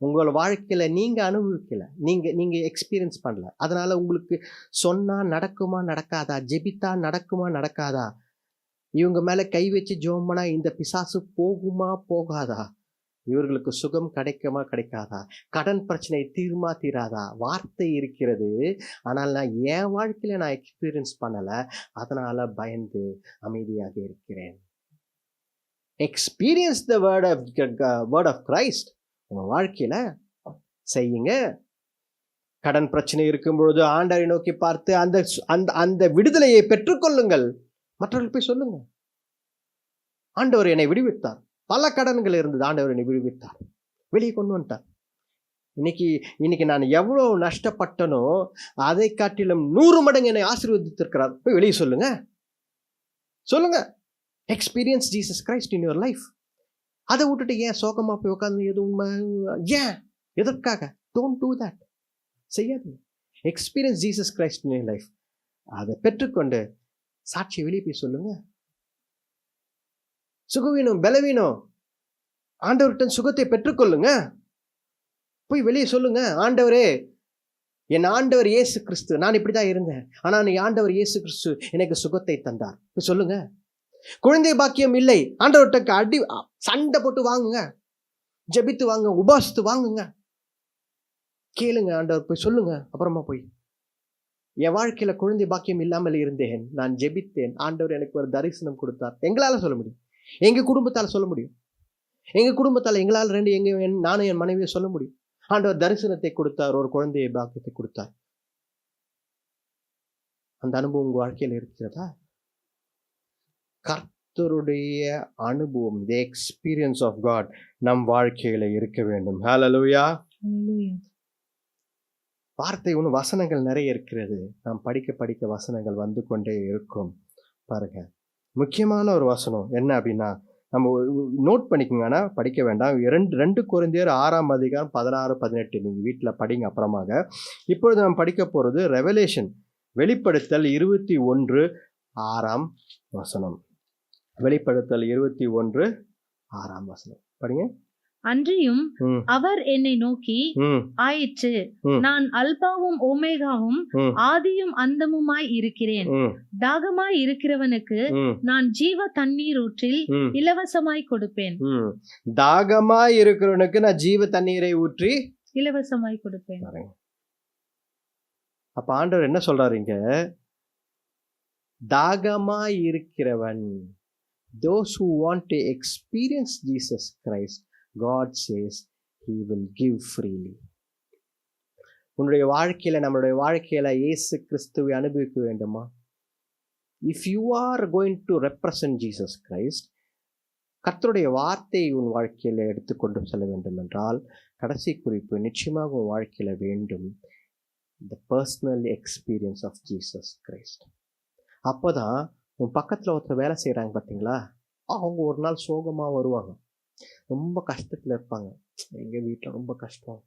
உங்களோட வாழ்க்கையில நீங்க அனுபவிக்கல, நீங்க எக்ஸ்பீரியன்ஸ் பண்ணல. அதனால உங்களுக்கு சொன்னா நடக்குமா நடக்காதா, ஜெபித்தா நடக்குமா நடக்காதா, இவங்க மேல கை வச்சு ஜெபம்னா இந்த பிசாசு போகுமா போகாதா, இவர்களுக்கு சுகம் கிடைக்குமா கிடைக்காதா, கடன் பிரச்சனை தீருமா தீராதா. வார்த்தை இருக்கிறது, ஆனால் நான் என் வாழ்க்கையில நான் எக்ஸ்பீரியன்ஸ் பண்ணல. அதனால பயந்து அமைதியாக இருக்கிறேன். Experience the word of Christ. உங்க வாழ்க்கையில செய்யுங்க. கடன் பிரச்சனை இருக்கும் பொழுது ஆண்டவரை நோக்கி பார்த்து அந்த அந்த விடுதலையை பெற்றுக்கொள்ளுங்கள். மற்றவர்கள் போய் சொல்லுங்க, ஆண்டவர் என்னை விடுவித்தார், பல கடன்கள் இருந்தது, ஆண்டவர் என்னை விடுவித்தார், வெளியே கொண்டு வந்துட்டார். இன்னைக்கு நான் எவ்வளவு நஷ்டப்பட்டனோ அதை காட்டிலும் 100 மடங்கு என்னை ஆசீர்வதித்திருக்கிறார். போய் வெளியே சொல்லுங்க. Experience Jesus Christ in your life. அதை விட்டுட்டு ஏன் சோகமா போய் உட்காந்து எதுவும் ஏன் எதற்காக? Don't do that. செய்யாது. Experience Jesus Christ in your life. அதை பெற்றுக்கொண்டு சாட்சி வெளியே போய் சொல்லுங்க. சுகவீனம் பலவீனம் ஆண்டவர்கிட்ட சுகத்தை பெற்றுக்கொள்ளுங்க. போய் வெளியே சொல்லுங்க, ஆண்டவரே, என் ஆண்டவர் இயேசு கிறிஸ்து, நான் இப்படிதான் இருந்தேன், ஆனா நீ ஆண்டவர் இயேசு கிறிஸ்து எனக்கு சுகத்தை தந்தார். போய் சொல்லுங்க. குழந்தை பாக்கியம் இல்லை, ஆண்டவர்கிட்ட சண்டை போட்டு வாங்குங்க, ஜெபித்து வாங்க, உபாசித்து வாங்குங்க, கேளுங்க, ஆண்டவர் போய் சொல்லுங்க. அப்புறமா போய் என் வாழ்க்கையில குழந்தை பாக்கியம் இல்லாமல் இருந்தேன், நான் ஜெபித்தேன், ஆண்டவர் எனக்கு ஒரு தரிசனம் கொடுத்தார். எங்களால சொல்ல முடியும், எங்க குடும்பத்தால் சொல்ல முடியும், எங்க குடும்பத்தால் எங்களால் நானும் என் மனைவியை சொல்ல முடியும். ஆண்டவர் தரிசனத்தை கொடுத்தார், ஒரு குழந்தையை பாக்கியத்தை கொடுத்தார். அந்த அனுபவம் உங்க வாழ்க்கையில் இருக்கிறதா? கர்த்தருடைய அனுபவம், தி எக்ஸ்பீரியன்ஸ் ஆஃப் காட் நம் வாழ்க்கையில இருக்க வேண்டும். ஹல்லேலூயா. வார்த்தை ஒன்று, வசனங்கள் நிறைய இருக்கிறது. நாம் படிக்க வசனங்கள் வந்து கொண்டே இருக்கும். பாருங்க, முக்கியமான ஒரு வசனம் என்ன அப்படின்னா, நம்ம நோட் பண்ணிக்கோங்க, ஆனால் படிக்க வேண்டாம். 2 கொரிந்தியர் 6ஆம் அதிகாரம் 16-18 நீங்கள் வீட்டில் படிங்க அப்புறமாக. இப்பொழுது நாம் படிக்க போகிறது ரெவலேஷன், வெளிப்படுத்தல் 21:6 வெளிப்படுத்தல் 21:6 படிங்க. அன்றியும் அவர் என்னை நோக்கி, ஆயிற்று, நான் அல்பாவும் ஓமேகாவும் ஆதியும் அந்தமுமாய் இருக்கிறேன். தாகமாய் இருக்கிறவனுக்கு நான் ஜீவ தண்ணீர் ஊற்றில் இலவசமாய் கொடுப்பேன். தாகமாய் இருக்கிறவனுக்கு நான் ஜீவ தண்ணீரை ஊற்றி இலவசமாய் கொடுப்பேன். அப்ப ஆண்டவர் என்ன சொல்றாருங்க? தாகமாய் இருக்கிறவன், those who want to experience Jesus Christ, God says He will give freely. உன்னுடைய வாழ்க்கையில, நம்மளுடைய வாழ்க்கையில இயேசு கிறிஸ்துவை அனுபவிக்க வேண்டுமா? If you are going to represent Jesus Christ, கர்த்தருடைய வார்த்தையை உன் வாழ்க்கையில எடுத்துக்கொண்டு செல்ல வேண்டும் என்றால், கடைசி குறிப்பு நிச்சயமாக உன் வாழ்க்கையில வேண்டும், the personal experience of Jesus Christ. அப்போதான் உன் பக்கத்தில் ஒருத்தர் வேலை செய்கிறாங்க பார்த்தீங்களா, அவங்க ஒரு நாள் சோகமாக வருவாங்க, ரொம்ப கஷ்டத்தில் இருப்பாங்க. எங்கள் வீட்டில் ரொம்ப கஷ்டம்,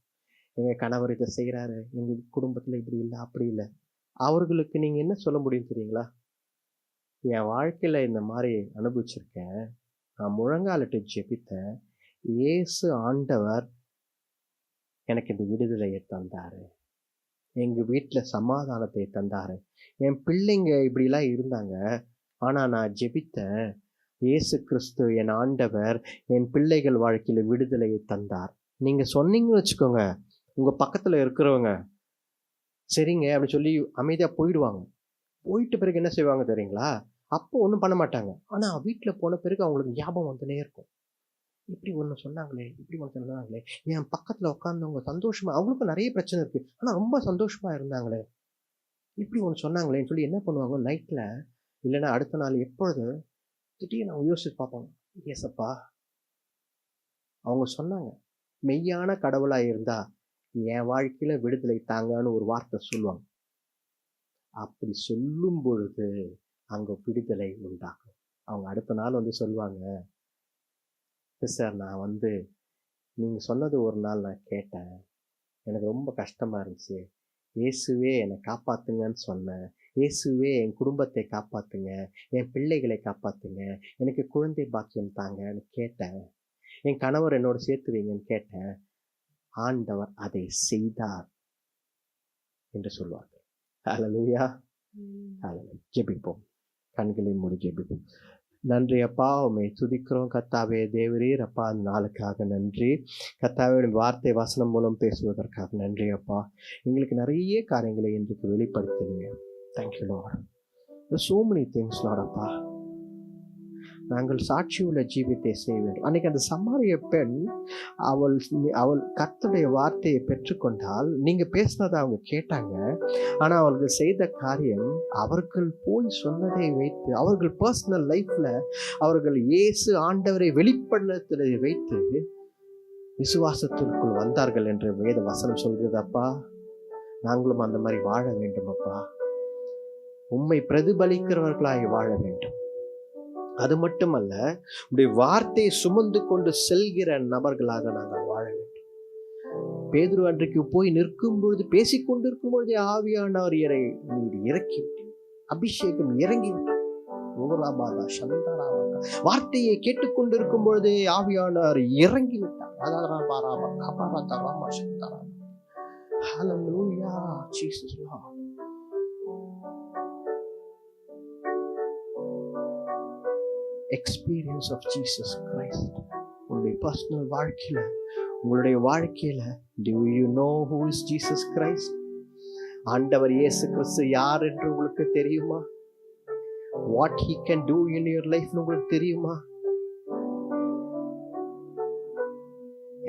எங்கள் கணவர் இதை செய்கிறாரு, எங்கள் குடும்பத்தில் இப்படி இல்லை அப்படி இல்லை. அவர்களுக்கு நீங்கள் என்ன சொல்ல முடியும் தெரியுங்களா? என் வாழ்க்கையில் இந்த மாதிரி அனுபவிச்சிருக்கேன், நான் முழங்காலிட்டு ஜெபித்தேன், இயேசு ஆண்டவர் எனக்கு இந்த விடுதலையை தந்தார், எங்கள் வீட்டில் சமாதானத்தை தந்தார், என் பிள்ளைங்க இப்படிலாம் இருந்தாங்க, ஆனால் நான் ஜெபித்தேன், இயேசு கிறிஸ்து என் ஆண்டவர் என் பிள்ளைகள் வாழ்க்கையில் விடுதலையை தந்தார். நீங்கள் சொன்னீங்கன்னு வச்சுக்கோங்க, உங்கள் பக்கத்தில் இருக்கிறவங்க சரிங்க அப்படி சொல்லி அமைதியாக போயிடுவாங்க. போயிட்ட பிறகு என்ன செய்வாங்க தெரியுங்களா? அப்போ ஒன்றும் பண்ண மாட்டாங்க, ஆனால் வீட்டில் போன பிறகு அவங்களுக்கு ஞாபகம் வந்துனே இருக்கும். இப்படி ஒன்று சொன்னாங்களே, இப்படி ஒன்று சொன்னாங்களே, என் பக்கத்தில் உட்காந்தவங்க சந்தோஷமாக, அவங்களுக்கும் நிறைய பிரச்சனை இருக்குது ஆனால் ரொம்ப சந்தோஷமாக இருந்தாங்களே, இப்படி ஒன்று சொன்னாங்களேன்னு சொல்லி என்ன பண்ணுவாங்க, நைட்டில் இல்லைன்னா அடுத்த நாள் எப்பொழுது திடீர்னு அவங்க யோசிச்சு பார்ப்பாங்க, ஏசப்பா அவங்க சொன்னாங்க, மெய்யான கடவுளாக இருந்தா என் வாழ்க்கையில் விடுதலை தாங்கன்னு ஒரு வார்த்தை சொல்லுவாங்க. அப்படி சொல்லும் பொழுது அங்கே விடுதலை உண்டாகும். அவங்க அடுத்த நாள் வந்து சொல்லுவாங்க, சார் நான் நீங்கள் சொன்னது ஒரு நாள் நான் கேட்டேன், எனக்கு ரொம்ப கஷ்டமாக இருந்துச்சு, இயேசுவே என்னை காப்பாற்றுங்கன்னு சொன்னேன், இயேசுவே என் குடும்பத்தை காப்பாற்றுங்க, என் பிள்ளைகளை காப்பாற்றுங்க, எனக்கு குழந்தை பாக்கியம் தாங்கன்னு கேட்டேன், என் கணவர் என்னோட சேர்த்து வைங்கன்னு கேட்டேன், ஆண்டவர் அதை செய்தார் என்று சொல்வார்கள். ஹல்லேலூயா, ஹல்லேலூயா. ஜெபிப்போம், கண்களை மூடி ஜெபிப்போம். நன்றி அப்பா, உம்மை துதிக்கிறோம் கர்த்தாவே. தேவரீர் அப்பா, அந்த நாளுக்காக நன்றி கர்த்தாவே. வார்த்தை வசனம் மூலம் பேசுவதற்காக நன்றி அப்பா. எங்களுக்கு நிறைய காரியங்களை இன்றைக்கு வெளிப்படுத்தினீங்க. Thank you lord. so many things lord அப்பா. நாங்கள் சாட்சியுள்ள ஜீவித்தை செய்ய வேண்டும். அன்னைக்கு அந்த சமாரிய பெண் அவள் கர்த்தருடைய வார்த்தையை பெற்றுக்கொண்டால், நீங்க பேசினதை அவங்க கேட்டாங்க, ஆனா அவர்கள் செய்த காரியம், அவர்கள் போய் சொன்னதை வைத்து, அவர்கள் பர்சனல் லைஃப்ல அவர்கள் இயேசு ஆண்டவரை வெளிப்படுத்தலை வைத்து விசுவாசத்திற்குள் வந்தார்கள் என்று வேத வசனம் சொல்கிறது அப்பா. நாங்களும் அந்த மாதிரி வாழ வேண்டும் அப்பா. உம்மை பிரதிபலிக்கிறவர்களாய் வாழ வேண்டும். அது மட்டுமல்ல, உடைய வார்த்தையை சுமந்து கொண்டு செல்கிற நபர்களாக நாங்கள் வாழ வேண்டும். பேதுரு அன்றைக்கு போய் நிற்கும் பொழுது, பேசிக்கொண்டிருக்கும் பொழுதே ஆவியானவர் நீர் இறக்கிவிட்டு, அபிஷேகம் இறங்கிவிட்டு, வார்த்தையை கேட்டுக்கொண்டிருக்கும் பொழுதே ஆவியானவர் இறங்கிவிட்டார். Hallelujah, Jesus Lord. Experience of Jesus Christ உங்களுடைய பர்சனல் வாழ்க்கையில, உங்களுடைய வாழ்க்கையில, do you know who is Jesus Christ? ஆண்டவர் இயேசு கிறிஸ்து யார் என்று உங்களுக்கு தெரியுமா? what he can do in your life உங்களுக்கு தெரியுமா?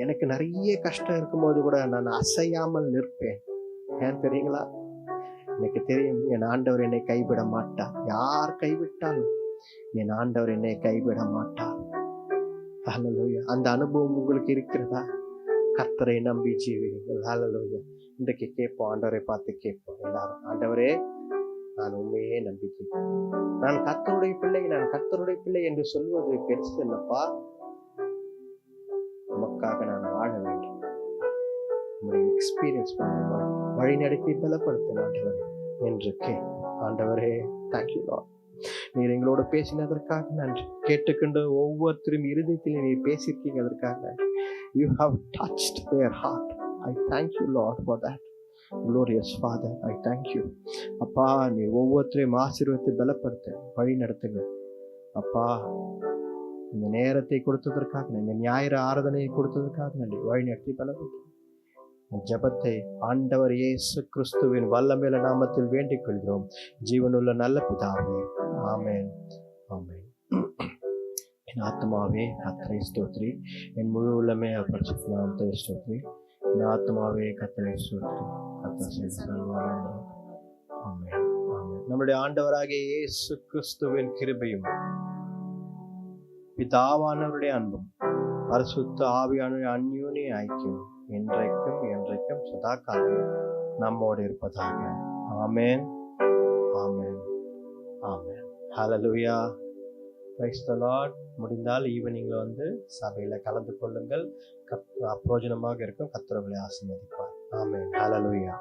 எனக்கு நிறைய கஷ்டம் இருக்கும்போது கூட நான் அசையாமல் நிற்பேன். ஏன் தெரியுங்களா? எனக்கு தெரியும், என் ஆண்டவர் என்னை கைவிட மாட்டார். யார் கைவிட்டாலும் என் ஆண்டவர் என்னை கைவிட மாட்டார். ஹல்லேலூயா. அந்த அனுபவம் உங்களுக்கு இருக்கிறதா? கர்த்தரை நம்பி ஜீவியுங்கள். ஹல்லேலூயா. இன்றைக்கு கேட்போம், ஆண்டவரை பார்த்து கேட்போம் எல்லாரும், ஆண்டவரே நான் உண்மையே நம்பி கேட்பேன். நான் கர்த்தருடைய பிள்ளை, நான் கர்த்தருடைய பிள்ளை என்று சொல்வது பெருசு இல்லப்பா. நமக்காக நான் வாழ வேண்டும். உங்களுடைய எக்ஸ்பீரியன்ஸ் வழி நடத்தி பலப்படுத்த ஆண்டவரே என்று ஆண்டவரே தேங்க்யூ லார்ட். நீர் எங்களோட பேசினதற்காக நன்றி. கேட்டுக்கொண்டு ஒவ்வொருத்தரும் இருதயத்தில் நீர் பேசியிருக்கீங்க, அதற்காக நன்றி. You have touched their heart. I thank you Lord for that. Glorious Father, I thank you. அப்பா, நீர் ஒவ்வொருத்தரையும் ஆசீர்வதித்து பலப்படுத்த வழி நடத்துங்க அப்பா. இந்த நேரத்தை கொடுத்ததற்காக, இந்த ஞாயிறு ஆராதனையை கொடுத்ததற்காக நன்றி. வழி நடத்தி பலப்படுத்த ஜபத்தை ஆண்டவர் இயேசு கிறிஸ்துவின் வல்லமையுள்ள நாமத்தில் வேண்டிக் கொள்கிறோம், ஜீவனுள்ள நல்ல பிதாவே. ஆமென், ஆமென். என் ஆத்மாவே கர்த்தரை ஸ்தோத்திரி, என் முழு உள்ளமே அவர் பரிசுத்த நாமத்தை ஸ்தோத்திரி. என் ஆத்மாவே கர்த்தரை ஸ்தோத்திரி. கர்த்தர் செய்த சர்வ நன்மைகள். ஆமென். ஆமென். நம்முடைய ஆண்டவராகிய இயேசு கிறிஸ்துவின் கிருபையும் பிதாவானவருடைய அன்பும் பரிசுத்த ஆவியானவருடைய அந்யோன்ய ஐக்கியம் என்றைக்கும் என்றைக்கும் சதா காலம் நம்மோடு இருப்பதாக. Amen. Amen. Amen. Hallelujah. Praise the lord. முடிந்தால் ஈவினிங்ல வந்து சபையில கலந்து கொள்ளுங்கள். பிரயோஜனமாக இருக்கும். கர்த்தர் உங்களை ஆசீர்வதிப்பார். ஆமென். ஹல்லேலூயா.